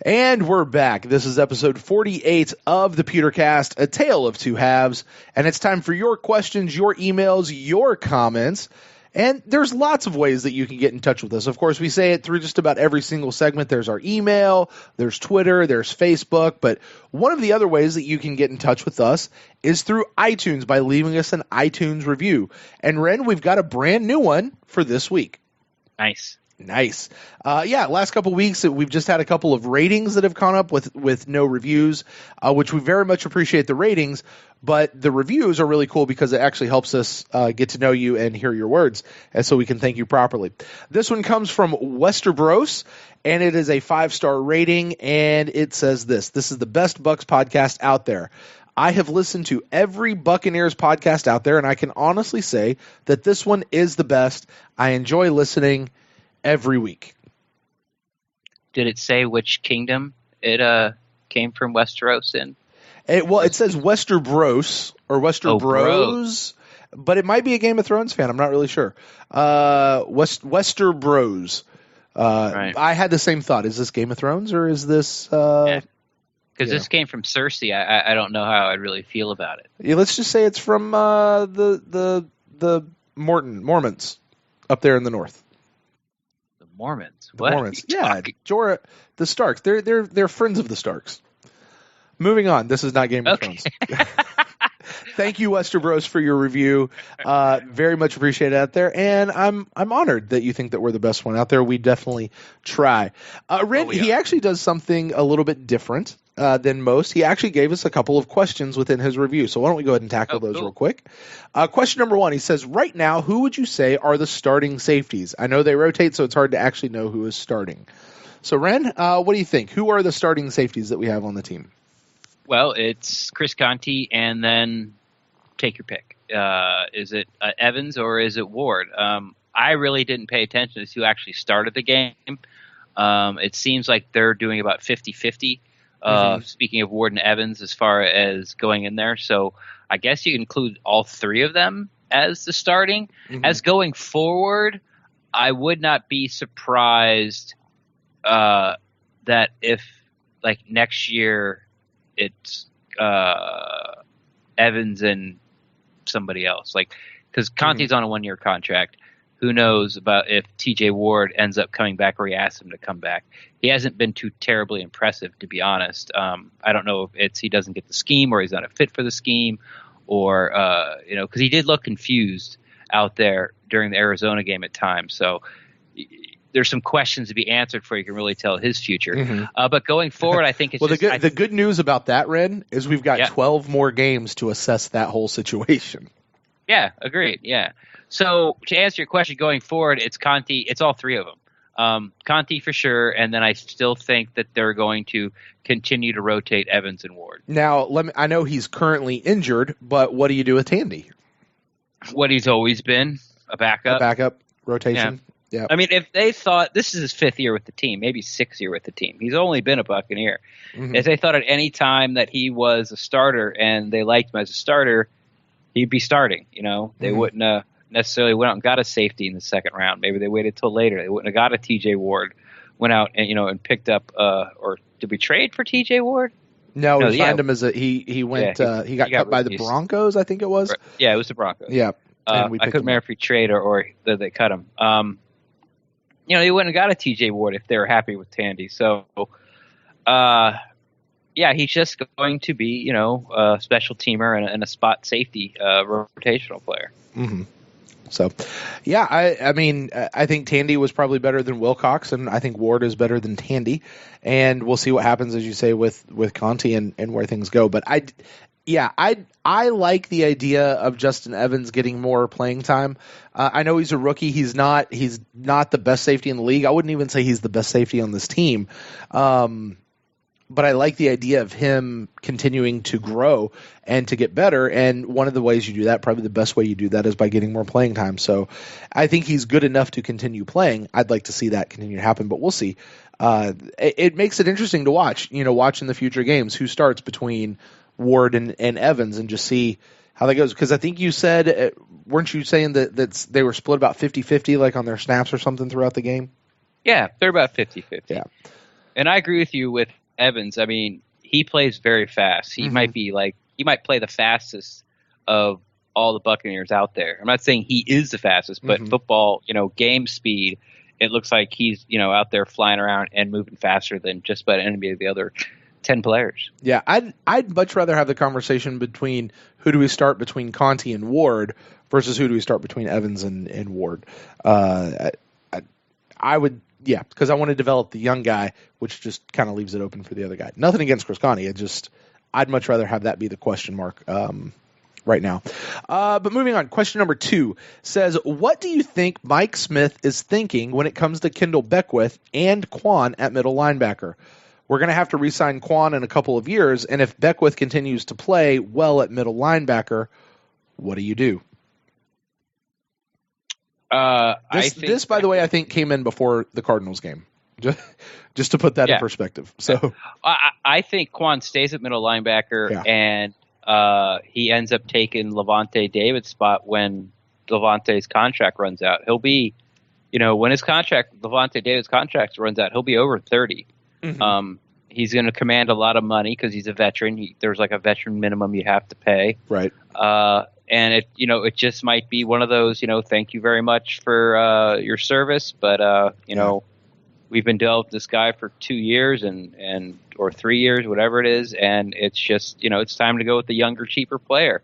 and we're back. This is episode 48 of the Pewtercast, a tale of two halves, and it's time for your questions, your emails, your comments. And there's lots of ways that you can get in touch with us. Of course, we say it through just about every single segment. There's our email, there's Twitter, there's Facebook. But one of the other ways that you can get in touch with us is through iTunes by leaving us an iTunes review. And Ren, we've got a brand new one for this week. Nice. Last couple of weeks, we've just had a couple of ratings that have gone up with no reviews, which we very much appreciate the ratings. But the reviews are really cool because it actually helps us get to know you and hear your words, and so we can thank you properly. This one comes from Westerbros, and it is a 5-star rating, and it says this is the best Bucs podcast out there. I have listened to every Buccaneers podcast out there, and I can honestly say that this one is the best. I enjoy listening every week. Did it say which kingdom it came from Westeros in? It says Westerbros or Westerbros, but it might be a Game of Thrones fan. I'm not really sure. Westerbros. Right. I had the same thought. Is this Game of Thrones or is this? Because this came from Cersei, I don't know how I'd really feel about it. Yeah, let's just say it's from the Mormons up there in the north. The Mormons. The What? Mormons. Yeah, Jorah, the Starks. They're friends of the Starks. Moving on. This is not Game of Thrones. Thank you, Westerbros, for your review. Very much appreciated out there, and I'm honored that you think that we're the best one out there. We definitely try. Ren, he actually does something a little bit different than most. He actually gave us a couple of questions within his review, so why don't we go ahead and tackle those real quick. Question number 1, he says, right now, who would you say are the starting safeties? I know they rotate, so it's hard to actually know who is starting. So, Ren, what do you think? Who are the starting safeties that we have on the team? Well, it's Chris Conti, and then take your pick. Is it Evans or is it Ward? I really didn't pay attention to who actually started the game. It seems like they're doing about 50-50, speaking of Ward and Evans, as far as going in there. So I guess you can include all three of them as the starting. As going forward, I would not be surprised that if, like, next year it's Evans and somebody else, like, because Conti's on a 1-year contract. Who knows about if TJ Ward ends up coming back or he asks him to come back. He hasn't been too terribly impressive, to be honest. I don't know if it's he doesn't get the scheme or he's not a fit for the scheme, or because he did look confused out there during the Arizona game at times. So there's some questions to be answered before you can really tell his future. But going forward, I think it's the good news about that, Ren, is we've got 12 more games to assess that whole situation. Yeah, agreed. Yeah. So to answer your question, going forward, it's Conti. It's all three of them. Conti for sure, and then I still think that they're going to continue to rotate Evans and Ward. Now, I know he's currently injured, but what do you do with Tandy? What he's always been, a backup. A backup rotation. Yeah. I mean, if they thought this is his 5th year with the team, maybe 6th year with the team, he's only been a Buccaneer. If they thought at any time that he was a starter and they liked him as a starter, he'd be starting. They wouldn't necessarily went out and got a safety in the second round. Maybe they waited till later. They wouldn't have got a TJ Ward. Went out and and picked up. Or did we trade for TJ Ward? No, we signed him as he went. He got cut by the Broncos, I think it was. Yeah, it was the Broncos. Yeah, I couldn't remember if he traded or they cut him. They wouldn't have got a TJ Ward if they were happy with Tandy. So, he's just going to be, a special teamer and a spot safety rotational player. So, yeah, I mean, I think Tandy was probably better than Wilcox, and I think Ward is better than Tandy. And we'll see what happens, as you say, with Conti and where things go. But I like the idea of Justin Evans getting more playing time. I know he's a rookie. He's not the best safety in the league. I wouldn't even say he's the best safety on this team. But I like the idea of him continuing to grow and to get better. And one of the ways you do that, probably the best way you do that, is by getting more playing time. So I think he's good enough to continue playing. I'd like to see that continue to happen, but we'll see. It makes it interesting to watch, watch in the future games who starts between Ward and Evans and just see how that goes. Because I think you said, weren't you saying that they were split about 50-50, like on their snaps or something throughout the game? Yeah, they're about 50-50. Yeah. And I agree with you with Evans. I mean, he plays very fast. He might play the fastest of all the Buccaneers out there. I'm not saying he is the fastest, but football, game speed, it looks like he's, out there flying around and moving faster than just about any of the other 10 players. Yeah, I'd much rather have the conversation between who do we start between Conti and Ward versus who do we start between Evans and Ward. I would. Yeah, because I want to develop the young guy, which just kind of leaves it open for the other guy. Nothing against Chris Conti. I'd much rather have that be the question mark right now. But moving on, question number 2 says, what do you think Mike Smith is thinking when it comes to Kendall Beckwith and Kwan at middle linebacker? We're going to have to re-sign Kwan in a couple of years, and if Beckwith continues to play well at middle linebacker, what do you do? This, by the way, I think came in before the Cardinals game, just to put that in perspective. So I think Kwan stays at middle linebacker, and he ends up taking Levante David's spot when Levante's contract runs out. He'll be when his Levante Davis contract runs out, he'll be over 30. Mm-hmm. He's going to command a lot of money because he's a veteran. There's like a veteran minimum you have to pay. Right. And it just might be one of those, thank you very much for your service, but we've been dealt with this guy for 2 years or 3 years, whatever it is, and it's just it's time to go with the younger, cheaper player.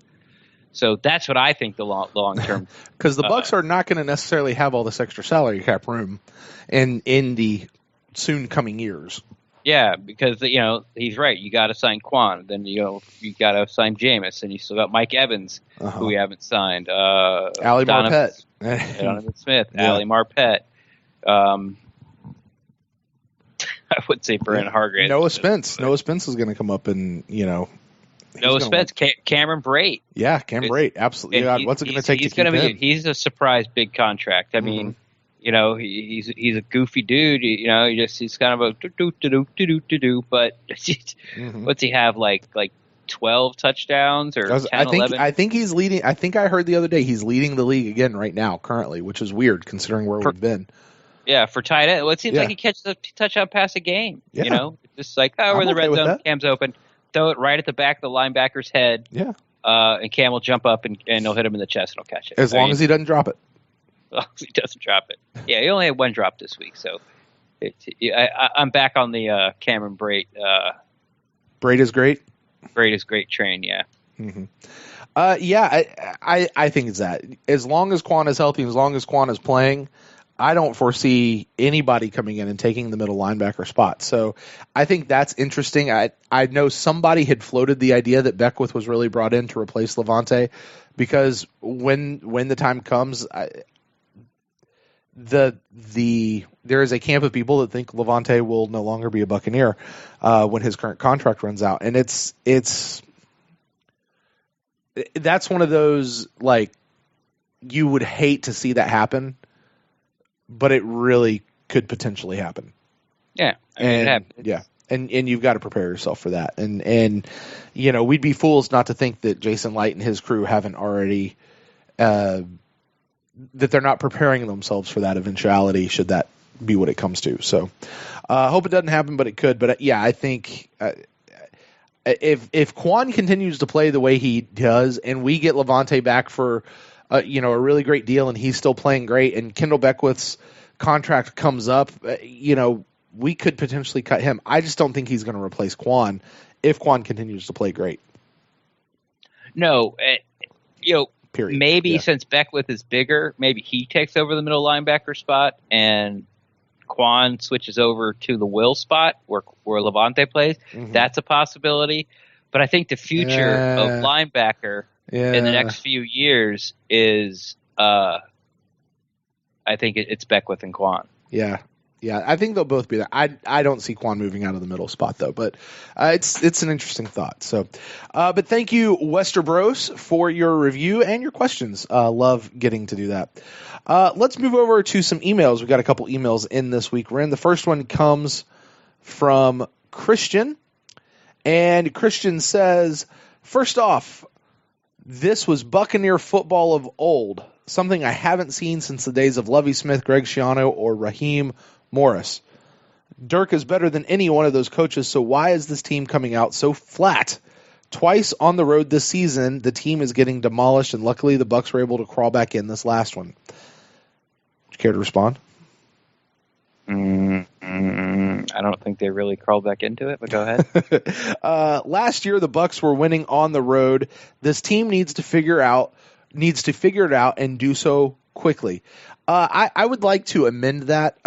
So that's what I think the long term. Because the Bucs are not going to necessarily have all this extra salary cap room in the soon coming years. Yeah, because he's right. You got to sign Kwan, then you got to sign Jameis, and you still got Mike Evans, who we haven't signed. Ali Marpet, Donovan Smith, yeah. Ali Marpet. I would say Brandon Hargrave. Noah Spence. Noah Spence is going to come up and Noah Spence, Cameron Brate. Yeah, Cameron Brate, absolutely. God, what's it going to take to keep him? He's a surprise big contract. I mean. He's a goofy dude. He's kind of a do. But what's he have like 12 touchdowns or 10, 11? I think he's leading. I think I heard the other day he's leading the league again right now, currently, which is weird considering where we've been. Yeah, for tight end, it seems like he catches a touchdown pass a game. Yeah. Just like we're in the red zone, Cam's open, throw it right at the back of the linebacker's head. Yeah, and Cam will jump up and he'll hit him in the chest and he'll catch it. As long as he doesn't drop it. Well, he doesn't drop it. Yeah, he only had one drop this week, so I'm back on the Cameron Brate. Brate is great. Brate is great train, yeah. Mm-hmm. I think it's that. As long as Kwan is healthy, as long as Kwan is playing, I don't foresee anybody coming in and taking the middle linebacker spot. So I think that's interesting. I know somebody had floated the idea that Beckwith was really brought in to replace Levante because when the time comes, there is a camp of people that think Levante will no longer be a Buccaneer when his current contract runs out, and that's one of those, like, you would hate to see that happen, but it really could potentially happen. Yeah, it happens. Yeah, and you've got to prepare yourself for that, and we'd be fools not to think that Jason Light and his crew haven't already. That they're not preparing themselves for that eventuality, should that be what it comes to. So I hope it doesn't happen, but it could. But I think if Kwan continues to play the way he does and we get Levante back for a really great deal and he's still playing great and Kendall Beckwith's contract comes up, we could potentially cut him. I just don't think he's going to replace Kwan if Kwan continues to play great. No, Period. Maybe since Beckwith is bigger, maybe he takes over the middle linebacker spot and Kwan switches over to the will spot where Levante plays. Mm-hmm. That's a possibility. But I think the future of linebacker in the next few years is, I think it's Beckwith and Kwan. Yeah. Yeah, I think they'll both be there. I don't see Kwan moving out of the middle spot though, but it's an interesting thought. So, but thank you, Westerbros, for your review and your questions. Love getting to do that. Let's move over to some emails. We've got a couple emails in this week. The first one comes from Christian, and Christian says, "First off, this was Buccaneer football of old, something I haven't seen since the days of Lovie Smith, Greg Schiano, or Raheem Morris. Dirk is better than any one of those coaches, so why is this team coming out so flat? Twice on the road this season, the team is getting demolished, and luckily the Bucs were able to crawl back in this last one." Would you care to respond? I don't think they really crawled back into it, but go ahead. Last year, the Bucs were winning on the road. This team needs to figure it out and do so quickly. I would like to amend that.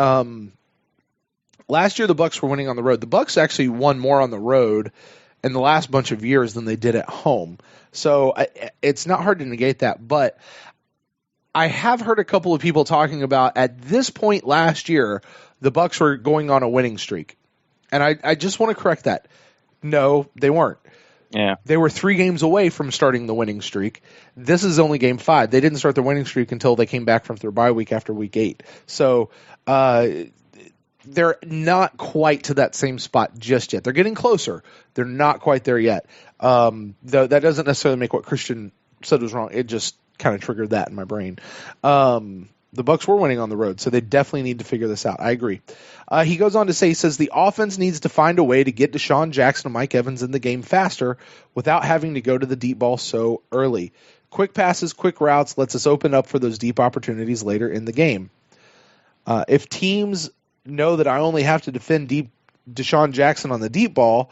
Last year, the Bucs were winning on the road. The Bucs actually won more on the road in the last bunch of years than they did at home. So it's not hard to negate that. But I have heard a couple of people talking about at this point last year, the Bucs were going on a winning streak. And I just want to correct that. No, they weren't. Yeah. They were 3 games away from starting the winning streak. This is only game 5. They didn't start their winning streak until they came back from their bye week after week 8. So they're not quite to that same spot just yet. They're getting closer. They're not quite there yet. Though that doesn't necessarily make what Christian said was wrong. It just kind of triggered that in my brain. The Bucs were winning on the road, so they definitely need to figure this out. I agree. He goes on to say, he says, the offense needs to find a way to get Deshaun Jackson and Mike Evans in the game faster without having to go to the deep ball so early. Quick passes, quick routes lets us open up for those deep opportunities later in the game. If teams know that I only have to defend Deshaun Jackson on the deep ball,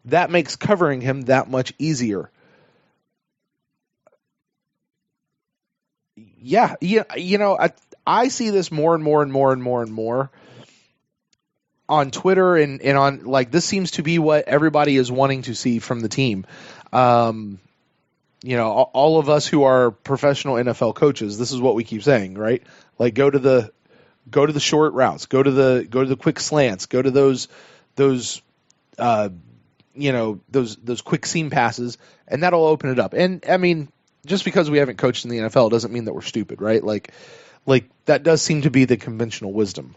that makes covering him that much easier. Yeah, I see this more and more and more and more and more on Twitter and on, like, this seems to be what everybody is wanting to see from the team. All of us who are professional NFL coaches, this is what we keep saying, right? Like, go to the short routes, go to the quick slants, go to those quick seam passes, and that'll open it up. And I mean, just because we haven't coached in the NFL doesn't mean that we're stupid, right? Like that does seem to be the conventional wisdom.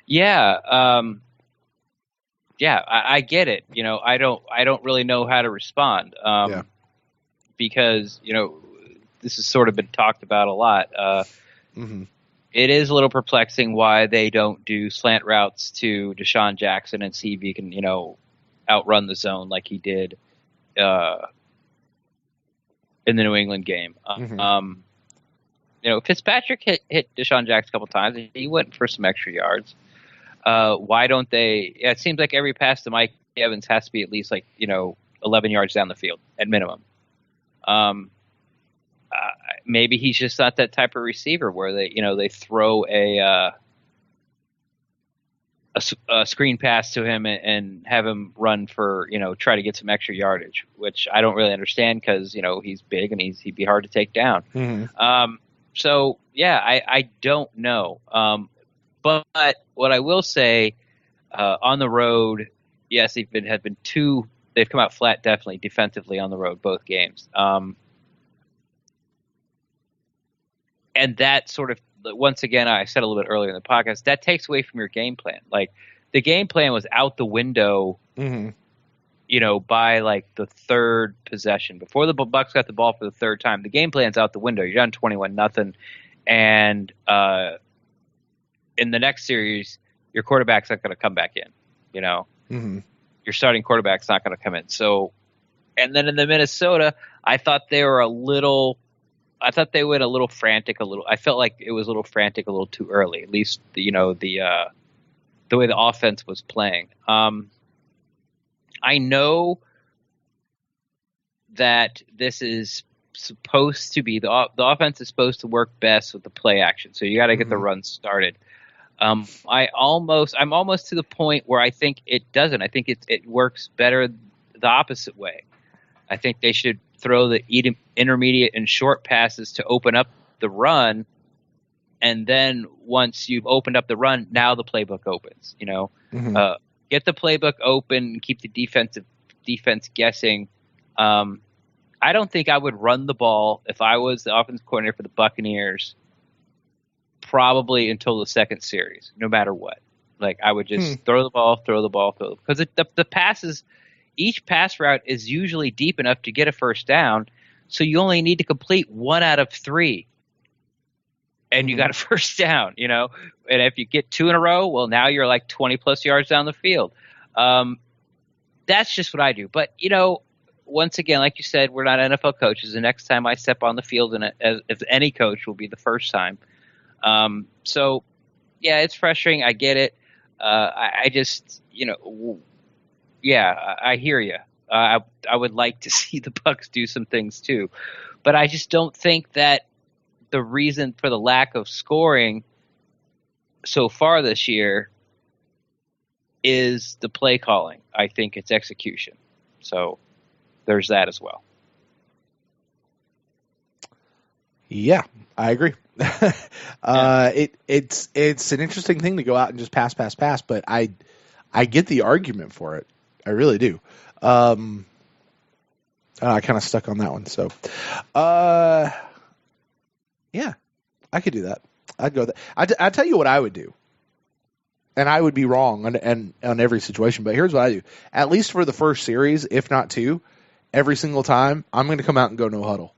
Yeah. I get it. I don't really know how to respond. Because, this has sort of been talked about a lot. It is a little perplexing why they don't do slant routes to Deshaun Jackson and see if he can, outrun the zone like he did, in the New England game. Fitzpatrick hit Deshaun Jackson a couple times, and he went for some extra yards. Why don't they? It seems like every pass to Mike Evans has to be at least 11 yards down the field at minimum. Maybe he's just not that type of receiver where they throw a screen pass to him and have him run for, try to get some extra yardage, which I don't really understand because, he's big and he'd be hard to take down. So, yeah, I don't know. But what I will say, on the road, yes, they've come out flat definitely defensively on the road, both games. And that sort of, once again, I said a little bit earlier in the podcast, that takes away from your game plan. Like, the game plan was out the window, by the third possession. Before the Bucs got the ball for the third time, the game plan's out the window. You're down 21-0, and in the next series, your quarterback's not going to come back in. Your starting quarterback's not going to come in. So, and then in the Minnesota, I thought they went a little frantic. I felt like it was a little frantic a little too early. At least the way the offense was playing. I know that this is supposed to be the offense is supposed to work best with the play action. So you got to get the run started. I'm almost to the point where I think it doesn't. I think it works better the opposite way. I think they should throw the intermediate and short passes to open up the run, and then once you've opened up the run, now the playbook opens. Get the playbook open, keep the defense guessing. I don't think I would run the ball if I was the offensive coordinator for the Buccaneers, probably until the second series, no matter what. Like, I would just throw the ball, because the passes. Each pass route is usually deep enough to get a first down, so you only need to complete 1 out of 3, and you got a first down, And if you get 2 in a row, well, now you're like 20-plus yards down the field. That's just what I do. But, once again, like you said, we're not NFL coaches. The next time I step on the field, as any coach, will be the first time. So, yeah, it's frustrating. I get it. I just, yeah, I hear you. I would like to see the Bucs do some things too, but I just don't think that the reason for the lack of scoring so far this year is the play calling. I think it's execution. So there's that as well. Yeah, I agree. It's an interesting thing to go out and just pass, but I get the argument for it. I really do. I kind of stuck on that one. So, yeah, I could do that. I'd go that. I tell you what I would do, and I would be wrong on every situation. But here's what I do: at least for the first series, if not 2, every single time, I'm going to come out and go no huddle.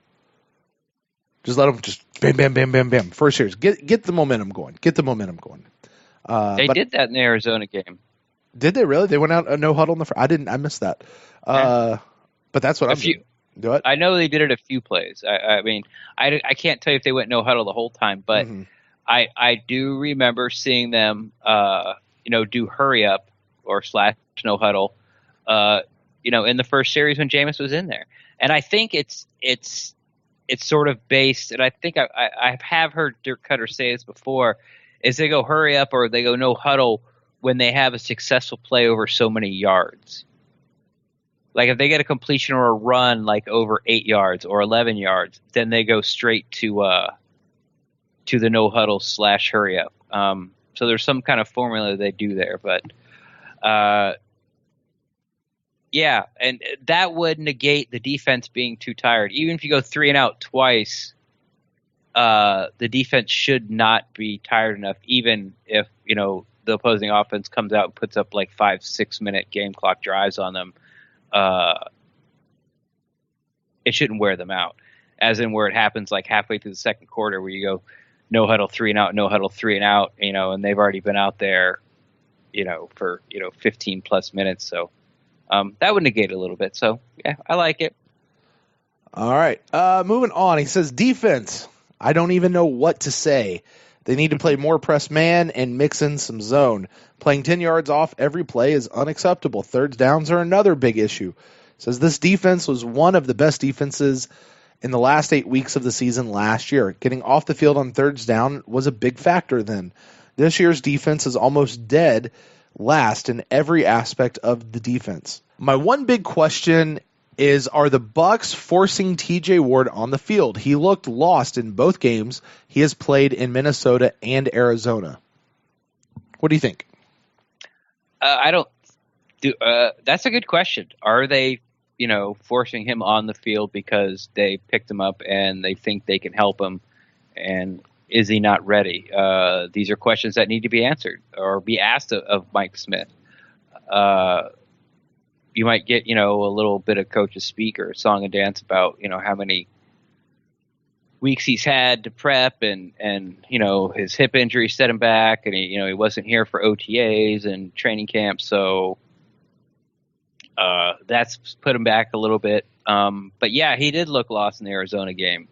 Just let them just bam, bam, bam, bam, bam. First series, get the momentum going. Get the momentum going. They did that in the Arizona game. Did they really? They went out no huddle in the. I missed that. But that's what I'm doing. Do it. I know they did it a few plays. I mean, I can't tell you if they went no huddle the whole time, but I do remember seeing them, do hurry up or / no huddle, in the first series when Jameis was in there. And I think it's sort of based, and I think I have heard Dirk Cutter say this before, is they go hurry up or they go no huddle when they have a successful play over so many yards. Like if they get a completion or a run like over 8 yards or 11 yards, then they go straight to the no huddle / hurry up. So there's some kind of formula they do there, but yeah, and that would negate the defense being too tired. Even if you go 3 and out twice, the defense should not be tired enough, even if the opposing offense comes out and puts up like 5-6 minute game clock drives on them. It shouldn't wear them out, as in where it happens like halfway through the second quarter where you go no huddle 3 and out, no huddle 3 and out, and they've already been out there, for 15 plus minutes. So that would negate it a little bit. So yeah, I like it. All right, moving on. He says defense. I don't even know what to say. They need to play more press man and mix in some zone. Playing 10 yards off every play is unacceptable. Third downs are another big issue. Says this defense was one of the best defenses in the last 8 weeks of the season last year. Getting off the field on thirds down was a big factor then. This year's defense is almost dead last in every aspect of the defense. My one big question is, are the Bucs forcing TJ Ward on the field? He looked lost in both games he has played in Minnesota and Arizona. What do you think? That's a good question. Are they, forcing him on the field because they picked him up and they think they can help him? And is he not ready? These are questions that need to be answered or be asked of Mike Smith. You might get, a little bit of coach's speak or song and dance about, how many weeks he's had to prep and his hip injury set him back and he wasn't here for OTAs and training camp. So that's put him back a little bit. But yeah, he did look lost in the Arizona game.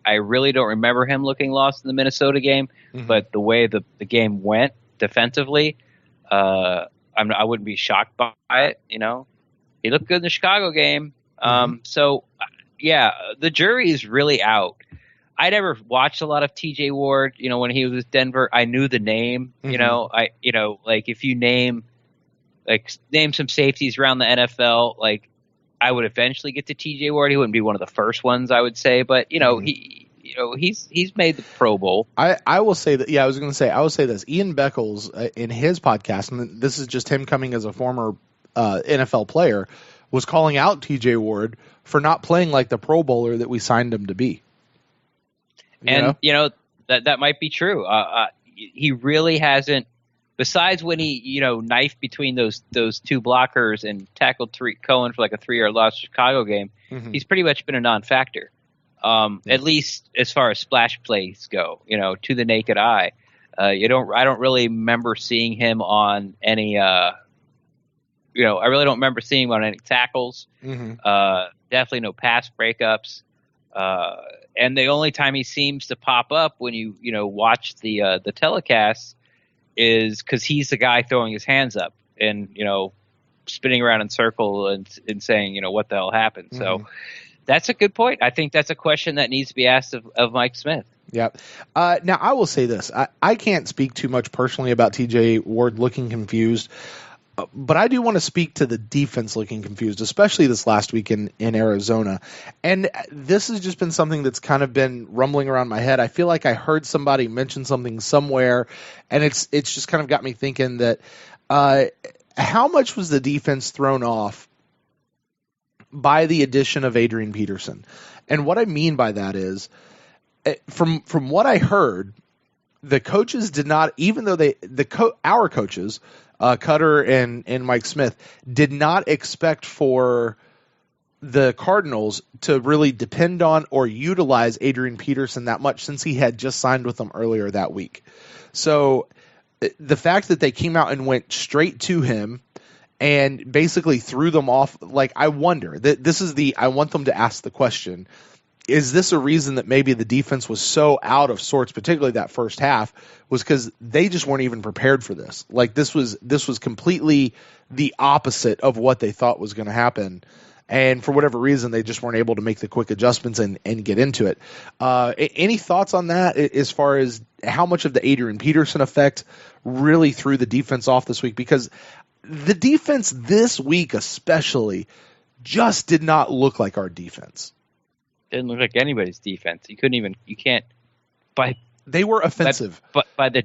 I really don't remember him looking lost in the Minnesota game, but the way the game went defensively, I wouldn't be shocked by it. He looked good in the Chicago game. So yeah, the jury is really out. I never watched a lot of TJ Ward, when he was with Denver. I knew the name, like if you name some safeties around the NFL, like I would eventually get to TJ Ward. He wouldn't be one of the first ones, I would say, but he's made the Pro Bowl. I will say that. Yeah, I was going to say. I will say this. Ian Beckles in his podcast, and this is just him coming as a former NFL player, was calling out TJ Ward for not playing like the Pro Bowler that we signed him to be. That might be true. He really hasn't. Besides when he knifed between those two blockers and tackled Cohen for like a 3-yard loss Chicago game, he's pretty much been a non-factor. At least as far as splash plays go, to the naked eye. I don't really remember seeing him on any, I really don't remember seeing him on any tackles. Definitely no pass breakups. And the only time he seems to pop up when you watch the telecast is because he's the guy throwing his hands up and, spinning around in circle and saying, what the hell happened. So, that's a good point. I think that's a question that needs to be asked of Mike Smith. Yeah. Now, I will say this. I can't speak too much personally about TJ Ward looking confused, but I do want to speak to the defense looking confused, especially this last week in Arizona. And this has just been something that's kind of been rumbling around my head. I feel like I heard somebody mention something somewhere, and it's just kind of got me thinking that how much was the defense thrown off by the addition of Adrian Peterson? And what I mean by that is, from what I heard, the coaches did not, even though our coaches, Cutter and Mike Smith, did not expect for the Cardinals to really depend on or utilize Adrian Peterson that much since he had just signed with them earlier that week. So the fact that they came out and went straight to him and basically threw them off, like, I wonder, I want them to ask the question, is this a reason that maybe the defense was so out of sorts, particularly that first half, was because they just weren't even prepared for this? Like, this was completely the opposite of what they thought was going to happen. And for whatever reason, they just weren't able to make the quick adjustments and get into it. Any thoughts on that as far as how much of the Adrian Peterson effect really threw the defense off this week? Because the defense this week especially just did not look like our defense. Didn't look like anybody's defense. They were offensive. But by the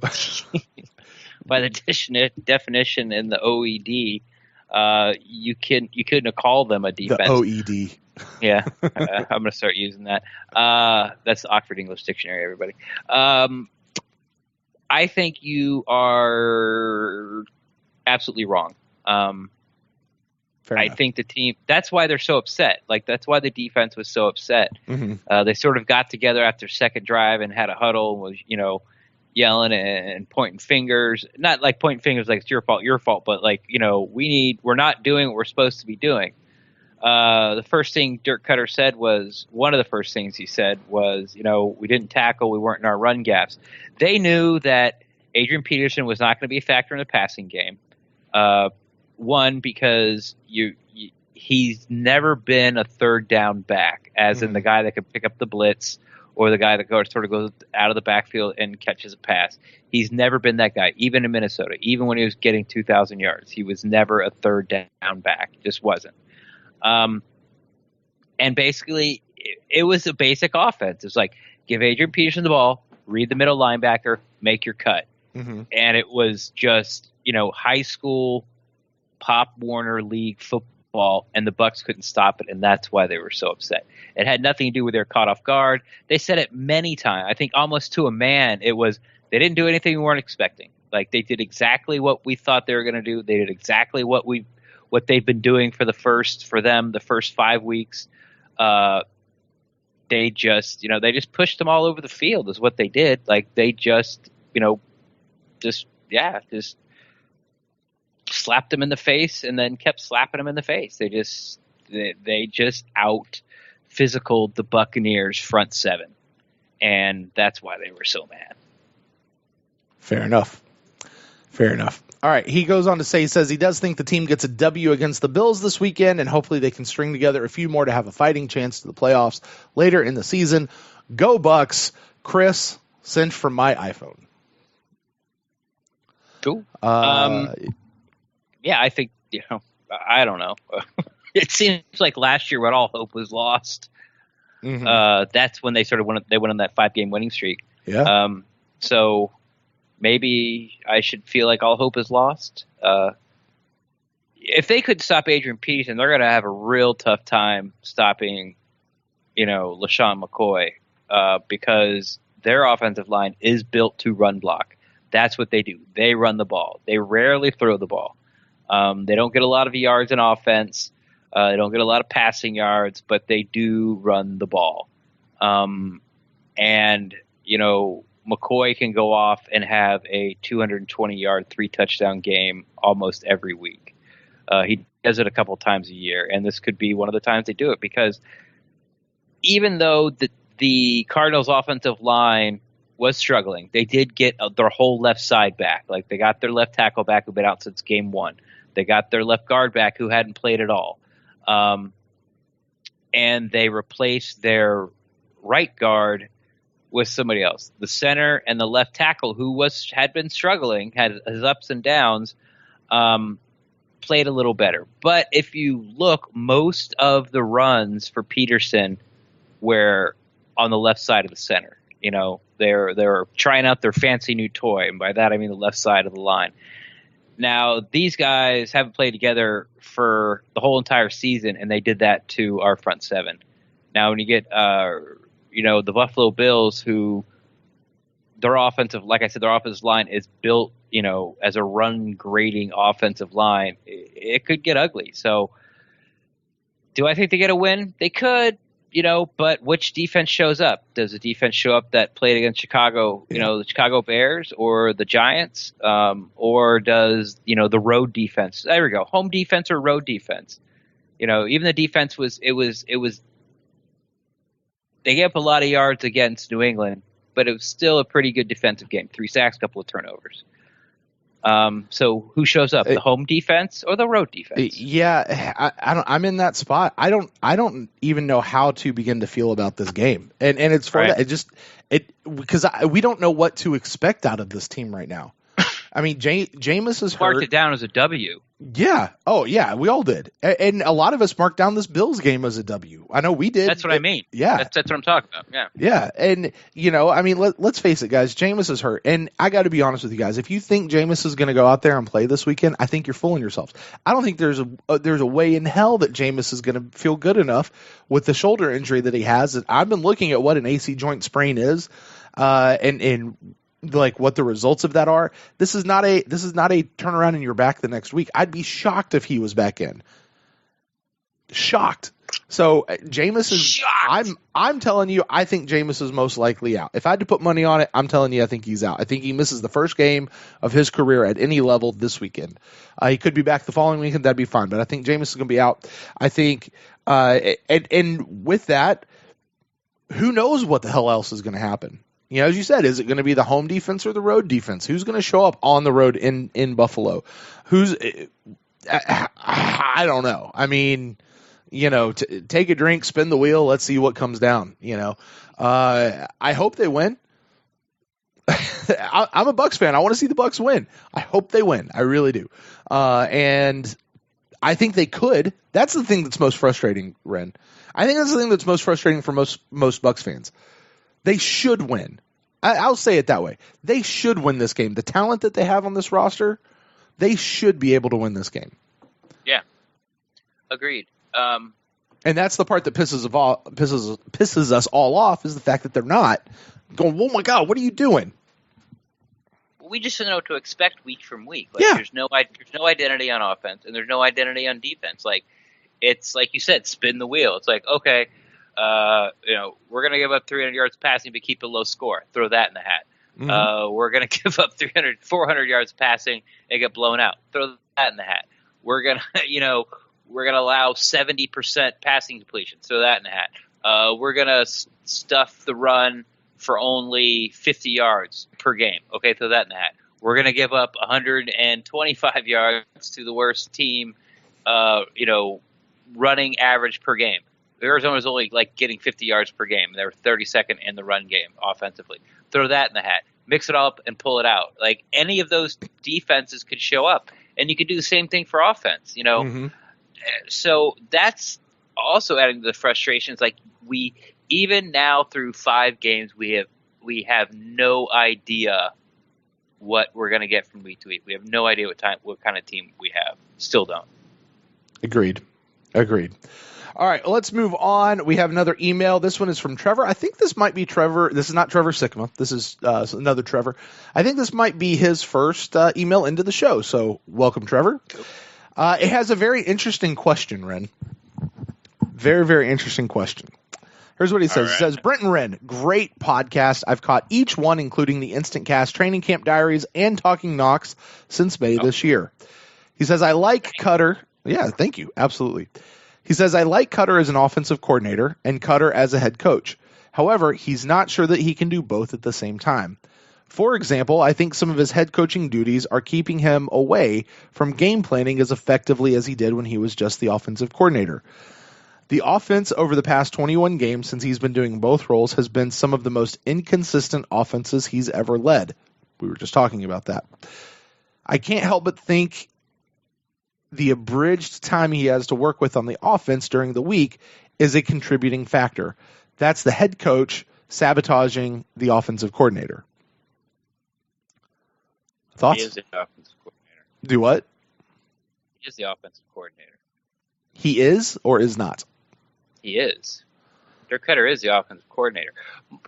definition in the OED, you couldn't have called them a defense. The OED. Yeah, I'm going to start using that. That's the Oxford English Dictionary, everybody. I think you are absolutely wrong. I think the team, that's why they're so upset. Like, that's why the defense was so upset. Mm-hmm. They sort of got together after second drive and had a huddle and was, yelling and pointing fingers. Not like pointing fingers like it's your fault, but like, we're not doing what we're supposed to be doing. The first thing Dirk Cutter said was, one of the first things he said was, we didn't tackle, we weren't in our run gaps. They knew that Adrian Peterson was not going to be a factor in the passing game. One, because he's never been a third down back, as in the guy that could pick up the blitz or the guy that goes out of the backfield and catches a pass. He's never been that guy, even in Minnesota. Even when he was getting 2,000 yards, he was never a third down back. Just wasn't. And basically, it was a basic offense. It's like, give Adrian Peterson the ball, read the middle linebacker, make your cut. Mm-hmm. And it was just, high school Pop Warner League football, and the Bucs couldn't stop it, and that's why they were so upset. It had nothing to do with their caught off guard. They said it many times. I think almost to a man, it was they didn't do anything we weren't expecting. Like, they did exactly what we thought they were going to do. They did exactly what they've been doing for the first 5 weeks. They just pushed them all over the field is what they did. Like, they just slapped him in the face and then kept slapping him in the face. They just out physicaled the Buccaneers front seven, and that's why they were so mad. Fair enough. All right, he goes on to say, he says he does think the team gets a W against the Bills this weekend, and hopefully they can string together a few more to have a fighting chance to the playoffs later in the season. Go Bucs. Chris, sent from my iPhone. Cool. Yeah, I think, I don't know. It seems like last year when all hope was lost, that's when they went on that 5-game winning streak. Yeah. So maybe I should feel like all hope is lost. If they could stop Adrian Peterson, they're going to have a real tough time stopping, LaShawn McCoy, because their offensive line is built to run block. That's what they do. They run the ball. They rarely throw the ball. They don't get a lot of yards in offense. They don't get a lot of passing yards, but they do run the ball. And, McCoy can go off and have a 220-yard, 3-touchdown game almost every week. He does it a couple times a year, and this could be one of the times they do it, because even though the Cardinals' offensive line was struggling, they did get their whole left side back. Like, they got their left tackle back, who'd been out since game 1. They got their left guard back, who hadn't played at all. And they replaced their right guard with somebody else. The center and the left tackle, who had been struggling, had his ups and downs, played a little better. But if you look, most of the runs for Peterson were on the left side of the center. They're trying out their fancy new toy, and by that I mean the left side of the line. Now, these guys haven't played together for the whole entire season, and they did that to our front seven. Now, when you get, the Buffalo Bills, who their offensive line is built, as a run grading offensive line, it could get ugly. So Do I think they get a win? They could, but which defense shows up? Does the defense show up that played against Chicago, the Chicago Bears or the Giants? Or does, the road defense? There we go. Home defense or road defense? Even the defense they gave up a lot of yards against New England, but it was still a pretty good defensive game. 3 sacks, couple of turnovers. So who shows up, the home defense or the road defense? Yeah, I'm in that spot. I don't even know how to begin to feel about this game, and it's for right. that. Because we don't know what to expect out of this team right now. I mean, Jameis is hurt. Marked it down as a W. Yeah. Oh, yeah. We all did, and a lot of us marked down this Bills game as a W. I know we did. That's what I mean. Yeah. That's what I'm talking about. Yeah. Yeah, and I mean, let's face it, guys. Jameis is hurt, and I got to be honest with you guys. If you think Jameis is going to go out there and play this weekend, I think you're fooling yourselves. I don't think there's a way in hell that Jameis is going to feel good enough with the shoulder injury that he has. I've been looking at what an AC joint sprain is, and like what the results of that are. This is not a turnaround in your back the next week. I'd be shocked if he was back in. Shocked. So Jameis is shocked. I'm telling you, I think Jameis is most likely out. If I had to put money on it, I'm telling you I think he's out. I think he misses the first game of his career at any level this weekend. He could be back the following weekend, that'd be fine, but I think Jameis is going to be out. I think and with that, who knows what the hell else is going to happen? As you said, is it going to be the home defense or the road defense? Who's going to show up on the road in Buffalo? I don't know. I mean, take a drink, spin the wheel. Let's see what comes down. I hope they win. I'm a Bucs fan. I want to see the Bucs win. I hope they win. I really do. And I think they could. That's the thing that's most frustrating, Ren. I think that's the thing that's most frustrating for most Bucs fans. They should win. I'll say it that way. They should win this game. The talent that they have on this roster, they should be able to win this game. Yeah, agreed. And that's the part that pisses us all off is the fact that they're not going. Oh my God, what are you doing? We just don't know what to expect week from week. Yeah. There's no identity on offense and there's no identity on defense. It's like you said, spin the wheel. It's like, okay. We're going to give up 300 yards passing but keep a low score. Throw that in the hat. Mm-hmm. We're going to give up 400 yards passing and get blown out. Throw that in the hat. We're going to, we're going to allow 70% passing completion. Throw that in the hat. We're going to stuff the run for only 50 yards per game. Okay, throw that in the hat. We're going to give up 125 yards to the worst team, running average per game. Arizona was only getting 50 yards per game. They were 32nd in the run game offensively. Throw that in the hat. Mix it all up and pull it out. Any of those defenses could show up, and you could do the same thing for offense. Mm-hmm. So that's also adding to the frustrations. We even now through 5 games, we have no idea what we're going to get from week to week. We have no idea what kind of team we have. Still don't. Agreed. All right, let's move on. We have another email. This one is from Trevor. I think this might be Trevor. This is not Trevor Sickma. This is another Trevor. I think this might be his first email into the show. So welcome, Trevor. It has a very interesting question, Ren. Very, very interesting question. Here's what he says. Right. He says, Brent and Ren, great podcast. I've caught each one, including the Instant Cast, Training Camp Diaries, and Talking Knox since May this year. He says, I like Cutter. Yeah, thank you. Absolutely. He says, I like Cutter as an offensive coordinator and Cutter as a head coach. However, he's not sure that he can do both at the same time. For example, I think some of his head coaching duties are keeping him away from game planning as effectively as he did when he was just the offensive coordinator. The offense over the past 21 games since he's been doing both roles has been some of the most inconsistent offenses he's ever led. We were just talking about that. I can't help but think the abridged time he has to work with on the offense during the week is a contributing factor. That's the head coach sabotaging the offensive coordinator. Thoughts? He is the offensive coordinator. Do what? He is the offensive coordinator. He is or is not? He is. Dirk Cutter is the offensive coordinator.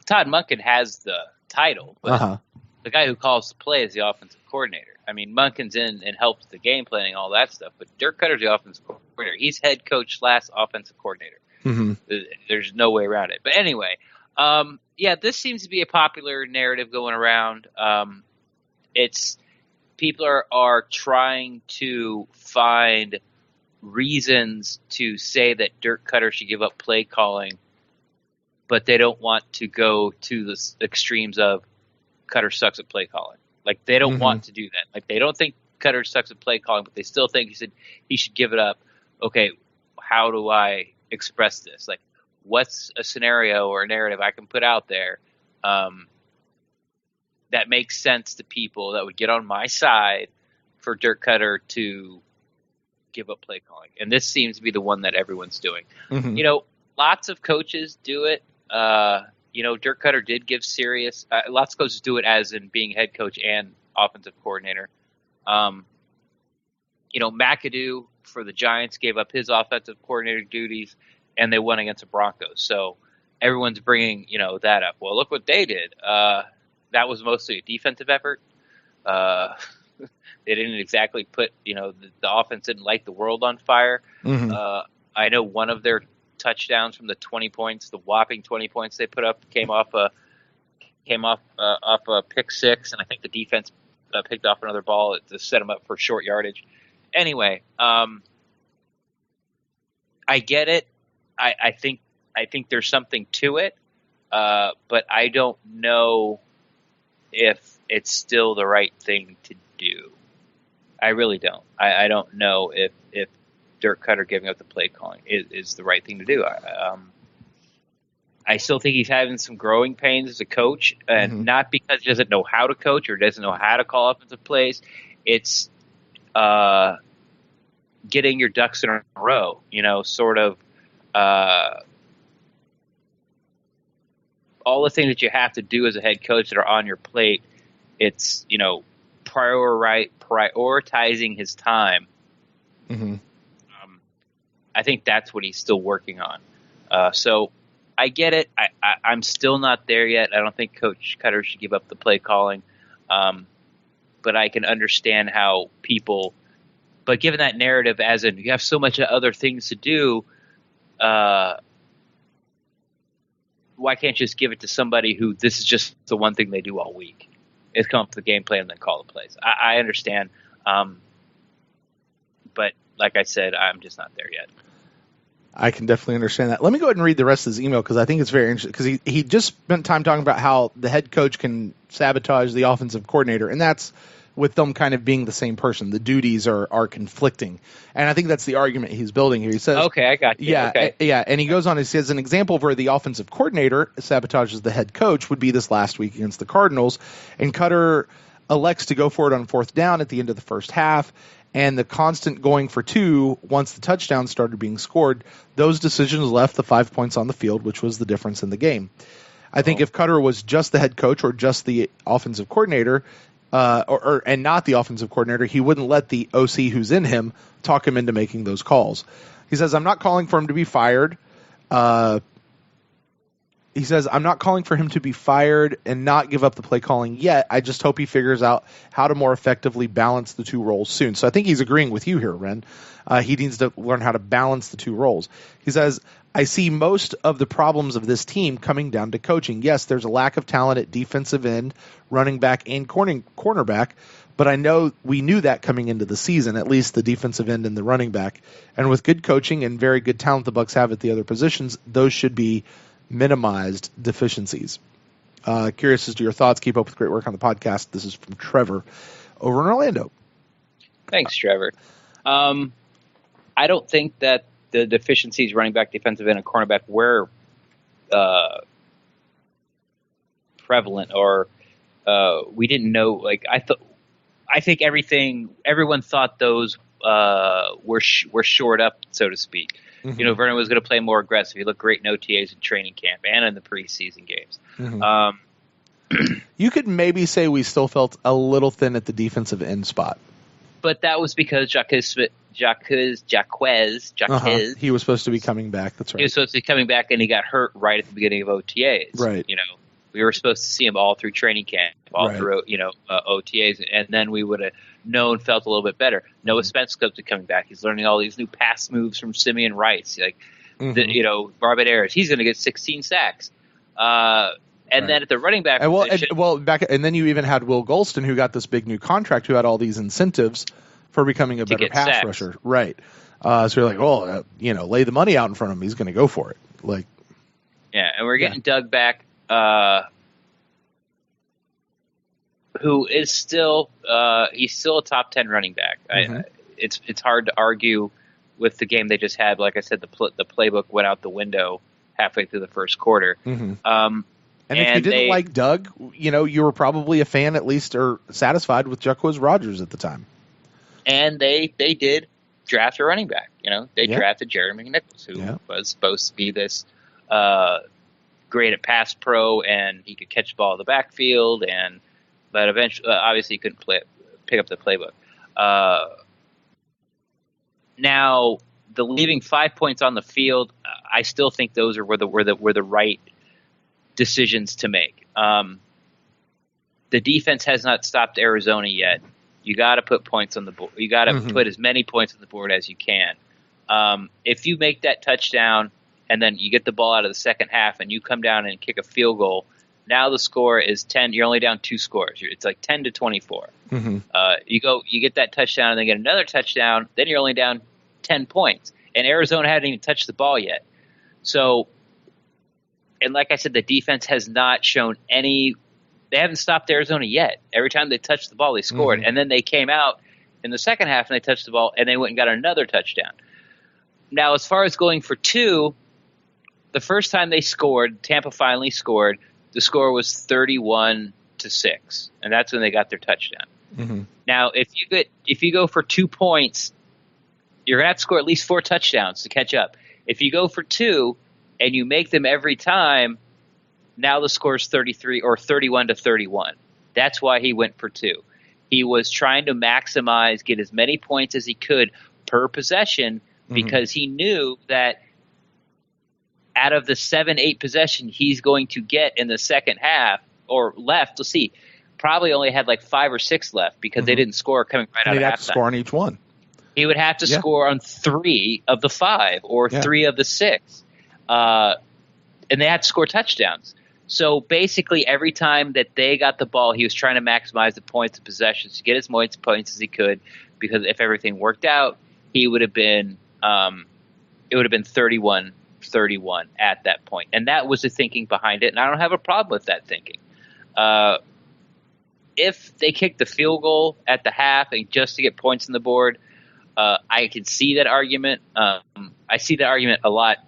Todd Monken has the title, but the guy who calls the play is the offensive coordinator. I mean, Munkin's in and helps the game planning, all that stuff, but Dirk Cutter's the offensive coordinator. He's head coach / offensive coordinator. Mm-hmm. There's no way around it. But anyway, this seems to be a popular narrative going around. It's people are trying to find reasons to say that Dirk Cutter should give up play calling, but they don't want to go to the extremes of Cutter sucks at play calling. Like, they don't want to do that. Like, they don't think Cutter sucks at play calling, but they still think he should give it up. Okay, how do I express this? Like, what's a scenario or a narrative I can put out there that makes sense to people that would get on my side for Dirk Cutter to give up play calling? And this seems to be the one that everyone's doing. Mm-hmm. You know, lots of coaches do it. Dirk Cutter did give serious. Lots of coaches do it as in being head coach and offensive coordinator. McAdoo for the Giants gave up his offensive coordinator duties, and they won against the Broncos. So everyone's bringing that up. Well, look what they did. That was mostly a defensive effort. They didn't exactly put the offense didn't light the world on fire. Mm-hmm. I know one of their touchdowns from the 20 points, the whopping 20 points they put up, came off a pick six, and I think the defense picked off another ball to set them up for short yardage. Anyway, I get it. I think there's something to it, but I don't know if it's still the right thing to do. I really don't. I don't know if Dirk Cutter giving up the play calling is the right thing to do. I still think he's having some growing pains as a coach, and not because he doesn't know how to coach or doesn't know how to call offensive plays. It's getting your ducks in a row, sort of all the things that you have to do as a head coach that are on your plate. It's, prioritizing his time. Mm-hmm. I think that's what he's still working on. So I get it. I'm still not there yet. I don't think Coach Cutter should give up the play calling. But I can understand how people – but given that narrative as in you have so much other things to do, why can't you just give it to somebody who this is just the one thing they do all week? Is come up with the game plan and then call the plays. I understand. But like I said, I'm just not there yet. I can definitely understand that. Let me go ahead and read the rest of his email because I think it's very interesting. Because he just spent time talking about how the head coach can sabotage the offensive coordinator, and that's with them kind of being the same person. The duties are conflicting, and I think that's the argument he's building here. He says, "Okay, I got you." Yeah, okay. Yeah, and he goes on. He says an example of where the offensive coordinator sabotages the head coach would be this last week against the Cardinals, and Cutter elects to go for it on fourth down at the end of the first half. And the constant going for two once the touchdown started being scored, those decisions left the 5 points on the field, which was the difference in the game. I think if Cutter was just the head coach or just the offensive coordinator, and not the offensive coordinator, he wouldn't let the OC who's in him talk him into making those calls. He says, I'm not calling for him to be fired. He says, I'm not calling for him to be fired and not give up the play calling yet. I just hope he figures out how to more effectively balance the two roles soon. So I think he's agreeing with you here, Ren. He needs to learn how to balance the two roles. He says, I see most of the problems of this team coming down to coaching. Yes, there's a lack of talent at defensive end, running back, and cornerback, but I know we knew that coming into the season, at least the defensive end and the running back. And with good coaching and very good talent the Bucs have at the other positions, those should be minimized deficiencies. Curious as to your thoughts. Keep up with great work on the podcast. This is from Trevor over in Orlando. Thanks, Trevor. I don't think that the deficiencies running back, defensive end, and cornerback were prevalent, or we didn't know. Like I think everyone thought those were shored up, so to speak. Mm-hmm. Vernon was going to play more aggressive. He looked great in OTAs and training camp and in the preseason games. Mm-hmm. You could maybe say we still felt a little thin at the defensive end spot. But that was because Jaquez, he was supposed to be coming back. That's right. He was supposed to be coming back, and he got hurt right at the beginning of OTAs. Right. We were supposed to see him all through training camp, all Right. through OTAs, and then we would have felt a little bit better. Noah Spence comes coming back. He's learning all these new pass moves from Simeon Rice, like Barbaderas. He's going to get 16 sacks. And then at the running back position, and then you even had Will Golston, who got this big new contract, who had all these incentives for becoming a better pass rusher. Right. So you're like, lay the money out in front of him. He's going to go for it. Like, yeah, and we're getting Doug back, who is still he's still a top 10 running back. It's hard to argue with the game they just had. Like I said, the playbook went out the window halfway through the first quarter. And if you didn't like Doug, you were probably a fan at least, or satisfied with Jacquizz Rodgers at the time. And they did draft a running back. They drafted Jeremy McNichols, who was supposed to be this great at pass pro, and he could catch the ball in the backfield, but eventually, obviously, he couldn't pick up the playbook. Now, the leaving 5 points on the field, I still think those were the right decisions to make. The defense has not stopped Arizona yet. You got to put points on the board. You got to put as many points on the board as you can. If you make that touchdown and then you get the ball out of the second half and you come down and kick a field goal, now the score is 10. You're only down 2 scores. It's like 10-24. You get that touchdown and then get another touchdown. Then you're only down 10 points. And Arizona hadn't even touched the ball yet. So, and like I said, the defense has not shown any. They haven't stopped Arizona yet. Every time they touched the ball, they scored. And then they came out in the second half and they touched the ball and they went and got another touchdown. Now, as far as going for 2, the first time they scored, Tampa finally scored. The score was 31-6, and that's when they got their touchdown. Now, if you go for 2 points, you're gonna have to score at least 4 touchdowns to catch up. If you go for 2 and you make them every time, now the score is 33 or 31-31. That's why he went for 2. He was trying to maximize, get as many points as he could per possession, because he knew that out of the 7-8 possession he's going to get in the second half or left, let's see, probably only had like 5 or 6 left because they didn't score coming right out of halftime. He'd have to score on each one. He would have to score on 3 of the 5 or 3 of the 6. And they had to score touchdowns. So basically every time that they got the ball, he was trying to maximize the points and possessions to get as much points as he could, because if everything worked out, he would have been it would have been 31-31 at that point. And that was the thinking behind it, and I don't have a problem with that thinking. If they kicked the field goal at the half and just to get points on the board, I can see that argument. I see that argument a lot.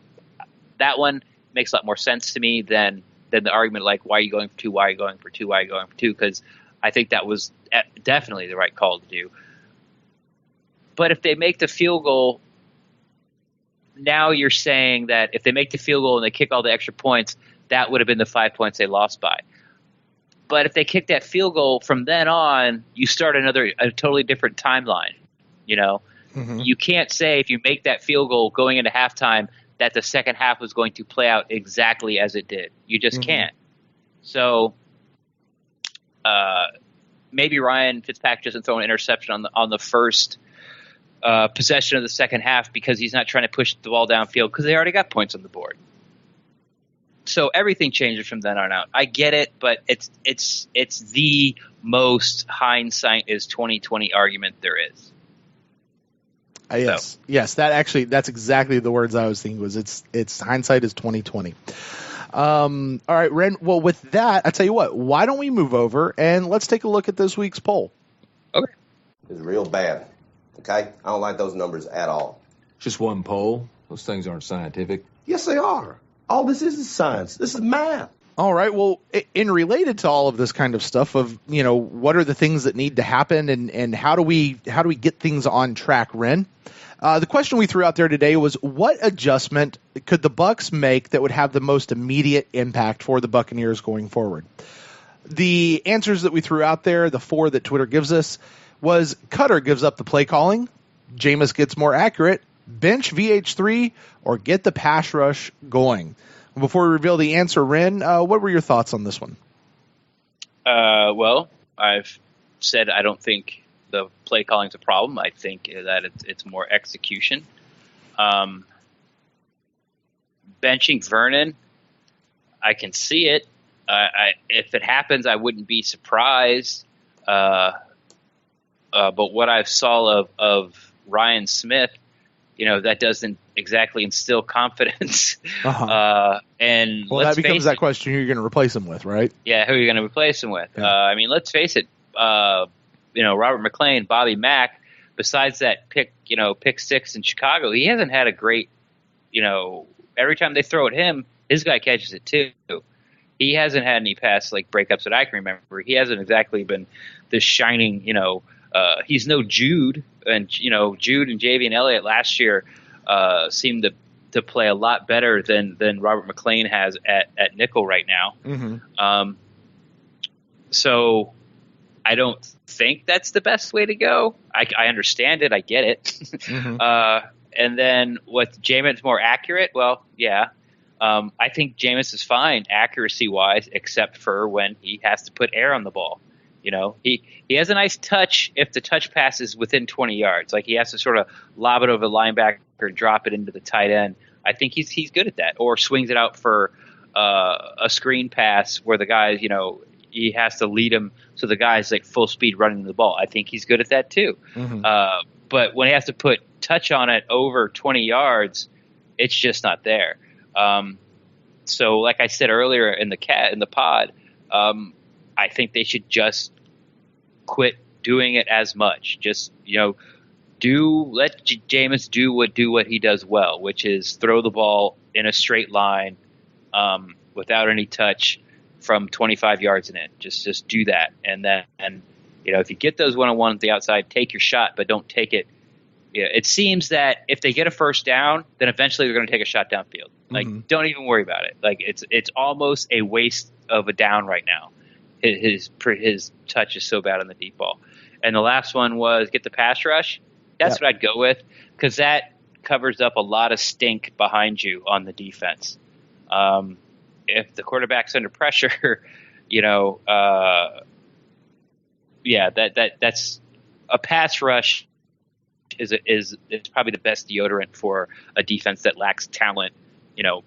That one makes a lot more sense to me than the argument like, why are you going for 2? Why are you going for 2? Why are you going for 2? Because I think that was definitely the right call to do. But if they make the field goal, now you're saying that if they make the field goal and they kick all the extra points, that would have been the 5 points they lost by. But if they kick that field goal, from then on, you start a totally different timeline. You can't say if you make that field goal going into halftime that the second half was going to play out exactly as it did. You just can't. So maybe Ryan Fitzpatrick doesn't throw an interception on the first possession of the second half because he's not trying to push the ball downfield because they already got points on the board. So everything changes from then on out. I get it, but it's the most hindsight is 2020 argument there is. Yes, that's exactly the words I was thinking. Was it's hindsight is 2020. All right, Ren. Well, with that, I tell you what. Why don't we move over and let's take a look at this week's poll? Okay. It's real bad. Okay, I don't like those numbers at all. Just one poll. Those things aren't scientific. Yes, they are. All this is science. This is math. All right. Well, in related to all of this kind of stuff of, what are the things that need to happen and how do we get things on track, Ren? The question we threw out there today was, what adjustment could the Bucs make that would have the most immediate impact for the Buccaneers going forward? The answers that we threw out there, the 4 that Twitter gives us, was Cutter gives up the play calling, Jameis gets more accurate, bench VH3, or get the pass rush going. Before we reveal the answer, Ren, what were your thoughts on this one? Well, I've said I don't think the play calling's a problem. I think that it's more execution. Benching Vernon, I can see it. If it happens, I wouldn't be surprised. But what I saw of Ryan Smith, that doesn't exactly instill confidence. And that becomes that question: who you're going to replace him with, right? Yeah, who are you going to replace him with? Yeah. Let's face it. Robert McClain, Bobby Mack. Besides that pick six in Chicago, he hasn't had a great. Every time they throw at him, his guy catches it too. He hasn't had any pass breakups that I can remember. He hasn't exactly been this shining. He's no Jude, and Jude and JV and Elliott last year seemed to play a lot better than Robert McClain has at nickel right now. Mm-hmm. So I don't think that's the best way to go. I understand it. I get it. Mm-hmm. And then with Jameis more accurate, well, yeah. I think Jameis is fine accuracy-wise, except for when he has to put air on the ball. He has a nice touch if the touch pass is within 20 yards. He has to sort of lob it over the linebacker and drop it into the tight end. I think he's good at that. Or swings it out for a screen pass where the guys, he has to lead him so the guy's full speed running the ball. I think he's good at that too. Mm-hmm. But when he has to put touch on it over 20 yards, it's just not there. So like I said earlier in the pod, I think they should just quit doing it as much. Just, let Jameis do what he does well, which is throw the ball in a straight line, without any touch from 25 yards and in. Just do that. And then, if you get those one-on-one at the outside, take your shot, but don't take it. It seems that if they get a first down, then eventually they're going to take a shot downfield. Don't even worry about it. It's almost a waste of a down right now. His touch is so bad on the deep ball. And the last one was get the pass rush. That's what I'd go with, because that covers up a lot of stink behind you on the defense. If the quarterback's under pressure, that's a pass rush is probably the best deodorant for a defense that lacks talent,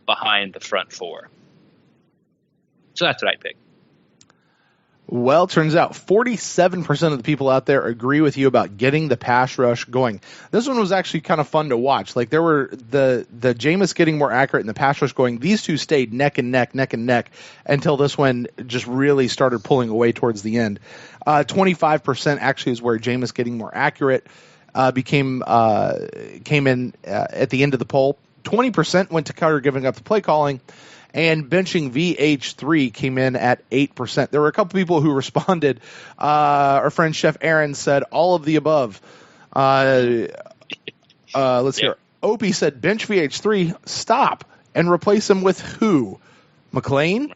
behind the front four. So that's what I'd pick. Well, turns out 47% of the people out there agree with you about getting the pass rush going. This one was actually kind of fun to watch. There were the Jameis getting more accurate and the pass rush going. These two stayed neck and neck until this one just really started pulling away towards the end. 25% actually is where Jameis getting more accurate came in at the end of the poll. 20% went to Carter giving up the play calling. And benching VH3 came in at 8%. There were a couple people who responded. Our friend Chef Aaron said all of the above. Let's hear. Opie said bench VH3, stop, and replace him with who? McClain?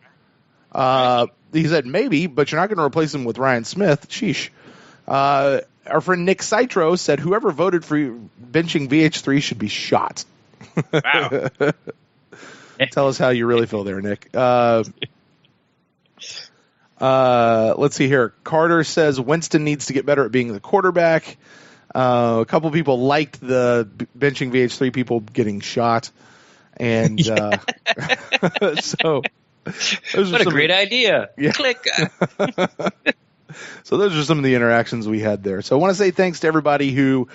He said maybe, but you're not going to replace him with Ryan Smith. Sheesh. Our friend Nick Citro said whoever voted for benching VH3 should be shot. Wow. Tell us how you really feel there, Nick. Let's see here. Carter says Winston needs to get better at being the quarterback. A couple people liked the benching VH3 people getting shot. And so what a great idea. Yeah. Click. So those are some of the interactions we had there. So I want to say thanks to everybody who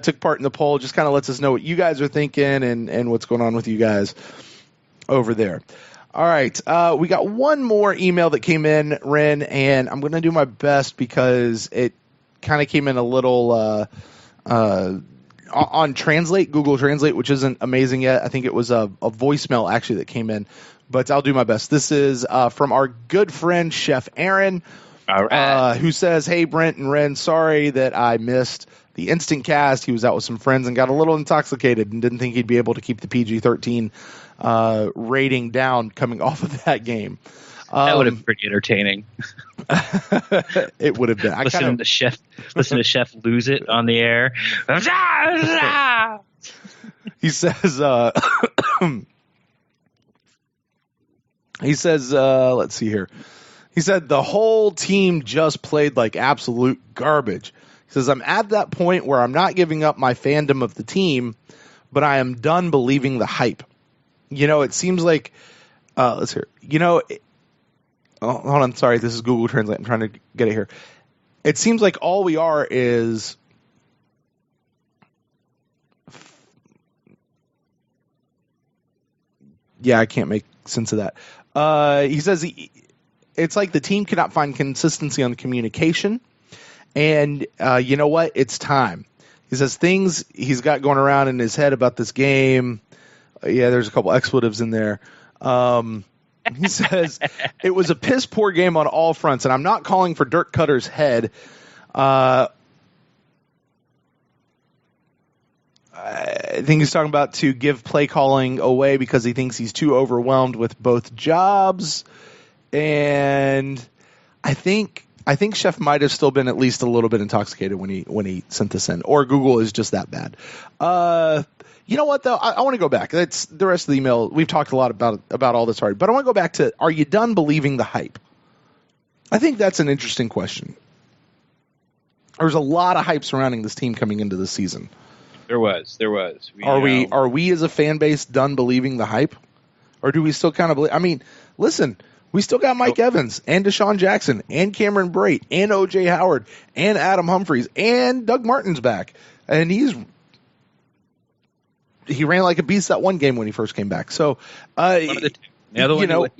took part in the poll. Just kind of lets us know what you guys are thinking and what's going on with you guys over there. All right. We got one more email that came in, Ren, and I'm going to do my best because it kind of came in a little on Translate, Google Translate, which isn't amazing yet. I think it was a voicemail actually that came in, but I'll do my best. This is from our good friend, Chef Aaron, who says, hey, Brent and Ren, sorry that I missed the instant cast. He was out with some friends and got a little intoxicated and didn't think he'd be able to keep the PG-13 rating down coming off of that game. That would have been pretty entertaining. It would have been. Listen to Chef lose it on the air. He says, He says, let's see here. He said the whole team just played like absolute garbage. He says, I'm at that point where I'm not giving up my fandom of the team, but I am done believing the hype. It seems like, let's hear. Hold on, sorry, this is Google Translate. I'm trying to get it here. It seems like all we are is I can't make sense of that. He says it's like the team cannot find consistency on communication, and you know what? It's time. He says things he's got going around in his head about this game. There's a couple expletives in there. He says it was a piss poor game on all fronts, and I'm not calling for Dirk Cutter's head. I think he's talking about to give play calling away because he thinks he's too overwhelmed with both jobs. And I think Chef might have still been at least a little bit intoxicated when he sent this in, or Google is just that bad. You know what, though? I want to go back. That's the rest of the email. We've talked a lot about all this already, but I want to go back to, are you done believing the hype? I think that's an interesting question. There's a lot of hype surrounding this team coming into the season. There was. Are we as a fan base done believing the hype? Or do we still kind of believe? I mean, listen, we still got Mike Evans and Deshaun Jackson and Cameron Brate and O.J. Howard and Adam Humphries and Doug Martin's back. And he ran like a beast that one game when he first came back. So, one of the two. The other one,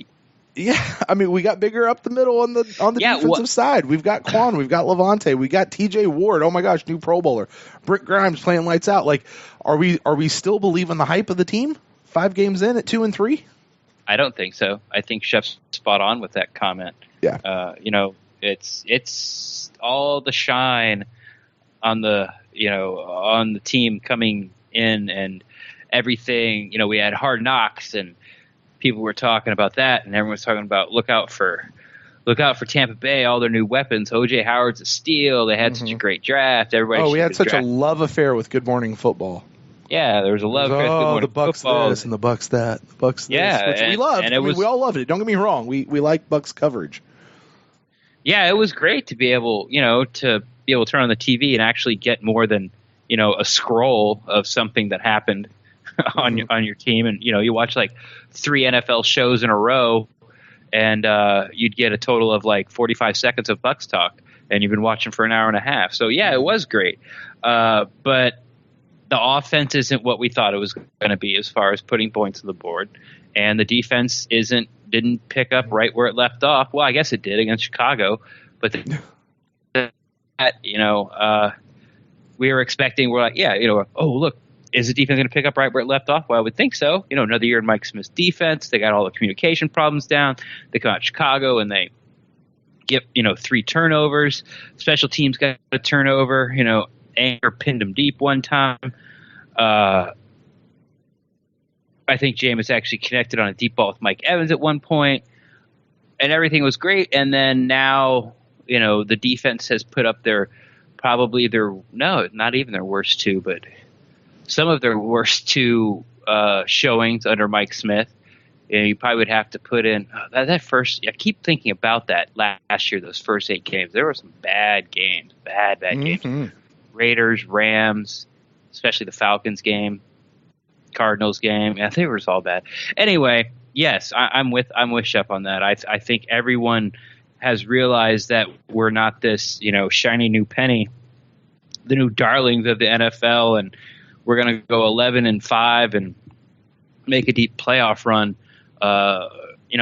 I mean, we got bigger up the middle on the defensive side. We've got Kwan, we've got Levante, we got T.J. Ward. Oh my gosh, new Pro Bowler. Britt Grimes playing lights out. Like, are we still believing the hype of the team? 5 games in at 2-3? I don't think so. I think Chef's spot on with that comment. Yeah. It's all the shine on the team coming in and everything. We had Hard Knocks and people were talking about that, and everyone was talking about look out for Tampa Bay, all their new weapons. O.J. Howard's a steal. They had such a great draft. We had such a love affair with Good Morning Football. Yeah, there was a love affair with Good Morning the Bucs Football. This and the Bucs that. The Bucs this, which we loved. We all loved it. Don't get me wrong. We like Bucs coverage. Yeah, it was great to be able, to turn on the TV and actually get more than, a scroll of something that happened on your team. And, you watch like 3 NFL shows in a row and you'd get a total of like 45 seconds of Bucs talk, and you've been watching for an hour and a half. So, yeah, it was great. But the offense isn't what we thought it was going to be as far as putting points on the board. And the defense didn't pick up right where it left off. Well, I guess it did against Chicago. But we were expecting, we're like, oh, look, is the defense going to pick up right where it left off? Well, I would think so. Another year in Mike Smith's defense. They got all the communication problems down. They come out to Chicago and they get, 3 turnovers. Special teams got a turnover. Anger pinned him deep one time. I think Jameis actually connected on a deep ball with Mike Evans at one point, and everything was great. And then now, the defense has put up not even their worst 2, but some of their worst 2 showings under Mike Smith. You probably would have to put in that first. I keep thinking about that last year. Those first 8 games, there were some bad games, bad games. Raiders, Rams, especially the Falcons game, Cardinals game. I think it was all bad. Anyway, yes, I'm with Shep on that. I think everyone has realized that we're not this, shiny new penny, the new darlings of the NFL, and we're going to go 11-5 and make a deep playoff run.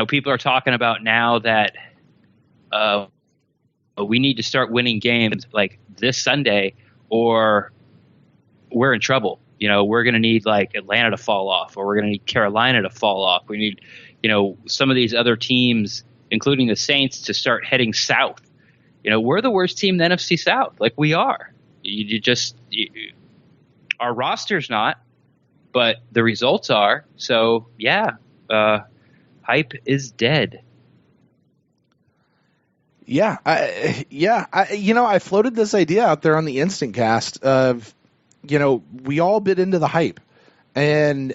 People are talking about now that we need to start winning games like this Sunday, or we're in trouble. We're going to need like Atlanta to fall off, or we're going to need Carolina to fall off. We need, some of these other teams, including the Saints, to start heading south. We're the worst team in the NFC South. Like, we are. Our roster's not, but the results are. So, yeah, hype is dead. Yeah, I floated this idea out there on the Instant Cast of, we all bit into the hype, and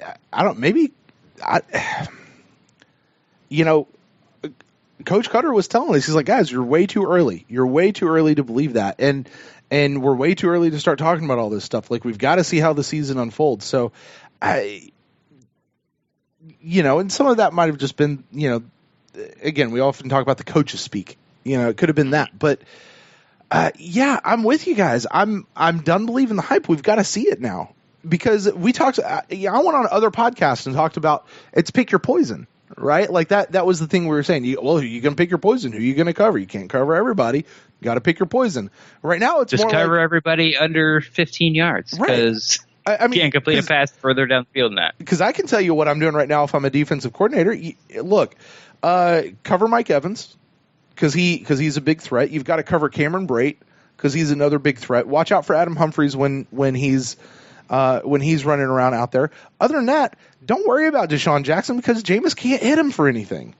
Coach Cutter was telling us, he's like, guys, you're way too early. You're way too early to believe that. And we're way too early to start talking about all this stuff. Like, we've got to see how the season unfolds. So, and some of that might have just been, again, we often talk about the coaches speak. It could have been that. But, I'm with you guys. I'm done believing the hype. We've got to see it now. Because we talked, I went on other podcasts and talked about, it's pick your poison. Right? Like that was the thing we were saying. You're going to pick your poison. Who are you going to cover? You can't cover everybody. You got to pick your poison. Right now, it's just more cover like, everybody under 15 yards because you can't complete a pass further down the field than that. Because I can tell you what I'm doing right now if I'm a defensive coordinator. Look, cover Mike Evans because he's a big threat. You've got to cover Cameron Brate because he's another big threat. Watch out for Adam Humphries when he's running around out there. Other than that, don't worry about Deshaun Jackson because Jameis can't hit him for anything.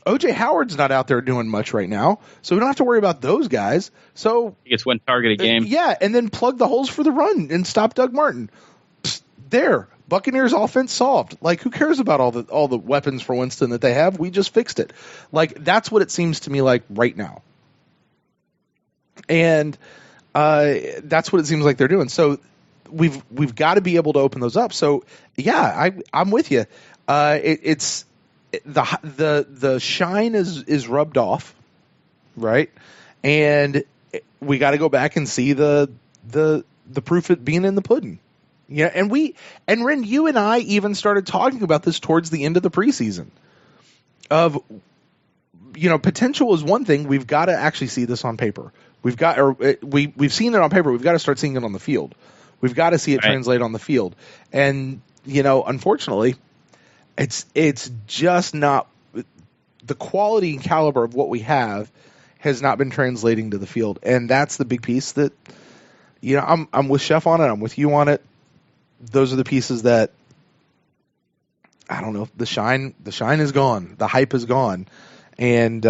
O.J. Howard's not out there doing much right now, so we don't have to worry about those guys. So he gets one target a game. Yeah, and then plug the holes for the run and stop Doug Martin. There, Buccaneers offense solved. Like, who cares about all the weapons for Winston that they have? We just fixed it. Like, that's what it seems to me like right now. And that's what it seems like they're doing. So we've got to be able to open those up. So yeah, I'm with you. It's the shine is rubbed off, right? And we got to go back and see the proof of being in the pudding. Yeah, and Ren, you and I even started talking about this towards the end of the preseason. Of potential is one thing. We've got to actually see this on paper. We've seen it on paper. We've got to start seeing it on the field. We've got to see it translate on the field. And, unfortunately, it's just not – the quality and caliber of what we have has not been translating to the field. And that's the big piece that, I'm with Chef on it. I'm with you on it. Those are the pieces that, I don't know, the shine is gone. The hype is gone. And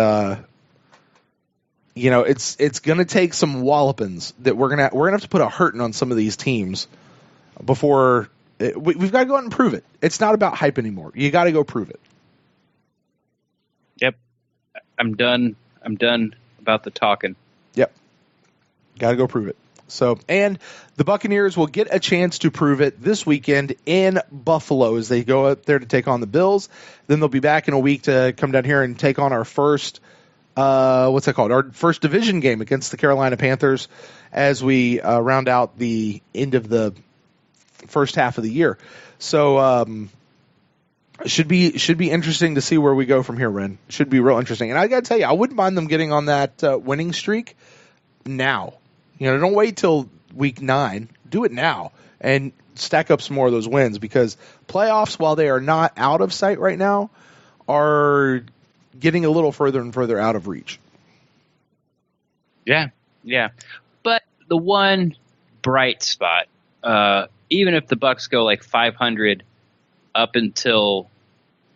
it's going to take some wallopings that we're gonna have to put a hurting on some of these teams before we've got to go out and prove it. It's not about hype anymore. You got to go prove it. Yep, I'm done about the talking. Yep, got to go prove it. So, and the Buccaneers will get a chance to prove it this weekend in Buffalo as they go up there to take on the Bills. Then they'll be back in a week to come down here and take on our first. What's that called? Our first division game against the Carolina Panthers as we round out the end of the first half of the year. So should be interesting to see where we go from here, Ren. Should be real interesting. And I got to tell you, I wouldn't mind them getting on that winning streak now. Don't wait till week 9. Do it now and stack up some more of those wins because playoffs, while they are not out of sight right now, are getting a little further and further out of reach. Yeah. But the one bright spot, even if the Bucs go like 500 up until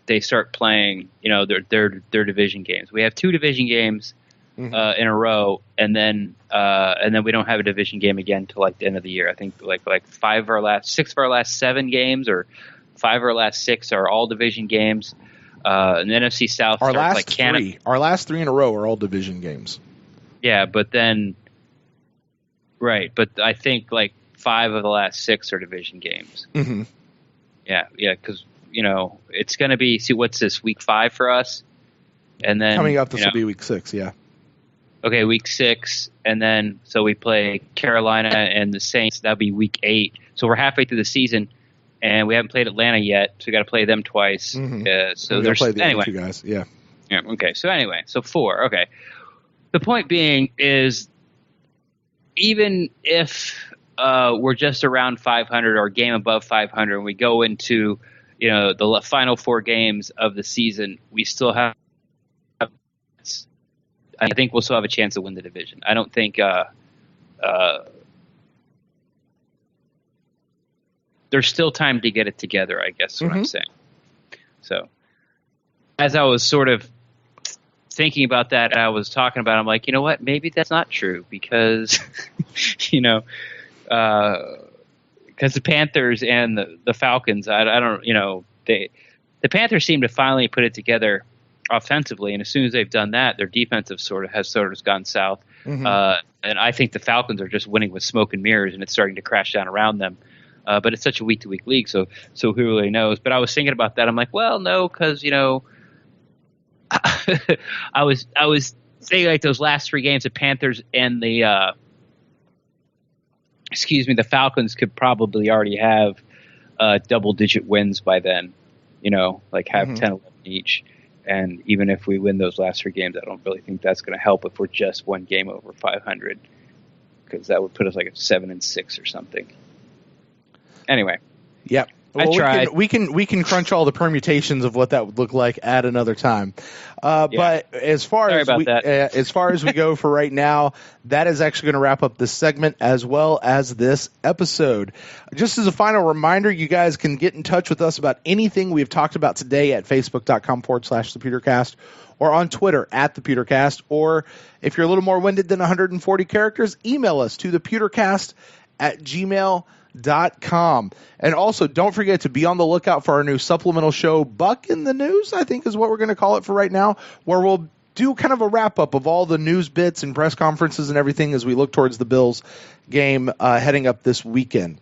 they start playing, their division games. We have 2 division games in a row, and then we don't have a division game again till like the end of the year. I think like 6 of our last 7 games, or 5 of our last 6 are all division games. And the NFC South our starts last like Canada. 3. Our last 3 in a row are all division games. Yeah, but then but I think like 5 of the last 6 are division games. Mm-hmm. Yeah, because it's going to be what's this, week 5 for us, and then coming up this will be week 6. Yeah. Okay, week 6, and then so we play Carolina and the Saints. That'll be week 8. So we're halfway through the season, and we haven't played Atlanta yet. So we got to play them twice. Mm-hmm. So there's play the other 2 guys. Yeah. Yeah. Okay. So 4. Okay. The point being is, even if we're just around 500 or a game above 500, and we go into the final 4 games of the season, we still have. I think we'll still have a chance to win the division. I don't think there's still time to get it together, I guess is what I'm saying. So as I was sort of thinking about that, I was talking about it, I'm like, you know what? Maybe that's not true because, because the Panthers and the Falcons, I don't, the Panthers seem to finally put it together offensively, and as soon as they've done that, their defense has sort of gone south. And I think the Falcons are just winning with smoke and mirrors, and it's starting to crash down around them. But it's such a week-to-week league, so who really knows? But I was thinking about that. I'm like, well, no, because I was saying like those last 3 games, the Panthers and the Falcons could probably already have double-digit wins by then. Like have 10, 11 each. And even if we win those last 3 games, I don't really think that's going to help if we're just 1 game over 500, because that would put us like at 7-6 or something. Anyway. Yep. Well, I tried. We can crunch all the permutations of what that would look like at another time. But as far as we go for right now, that is actually going to wrap up this segment as well as this episode. Just as a final reminder, you guys can get in touch with us about anything we've talked about today at facebook.com/thepewtercast or on Twitter @thepewtercast. Or if you're a little more winded than 140 characters, email us to thepewtercast@gmail.com. And also, don't forget to be on the lookout for our new supplemental show, Buck in the News, I think is what we're going to call it for right now, where we'll do kind of a wrap-up of all the news bits and press conferences and everything as we look towards the Bills game heading up this weekend.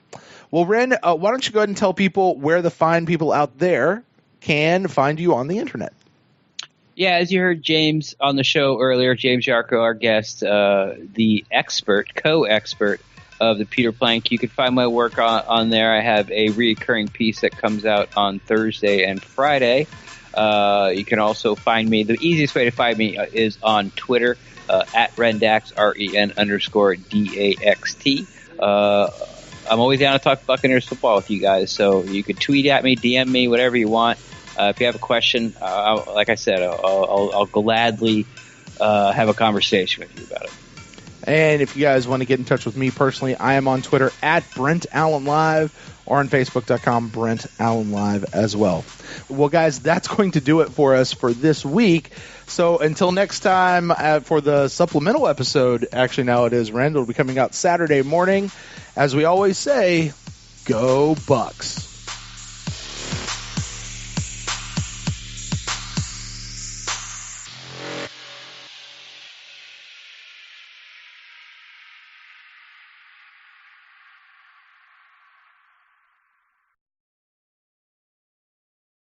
Well, Ren, why don't you go ahead and tell people where the fine people out there can find you on the internet? Yeah, as you heard James on the show earlier, James Yarko, our guest, the co-expert of the Pewter Plank. You can find my work on there. I have a recurring piece that comes out on Thursday and Friday. You can also find me. The easiest way to find me is on Twitter, @Rendax, REN_DAXT. I'm always down to talk Buccaneers football with you guys, so you can tweet at me, DM me, whatever you want. If you have a question, like I said, I'll gladly have a conversation with you about it. And if you guys want to get in touch with me personally, I am on Twitter @BrentAllenLive or on Facebook.com BrentAllenLive as well. Well, guys, that's going to do it for us for this week. So until next time for the supplemental episode, actually now it is, Rand, it'll be coming out Saturday morning. As we always say, go Bucs.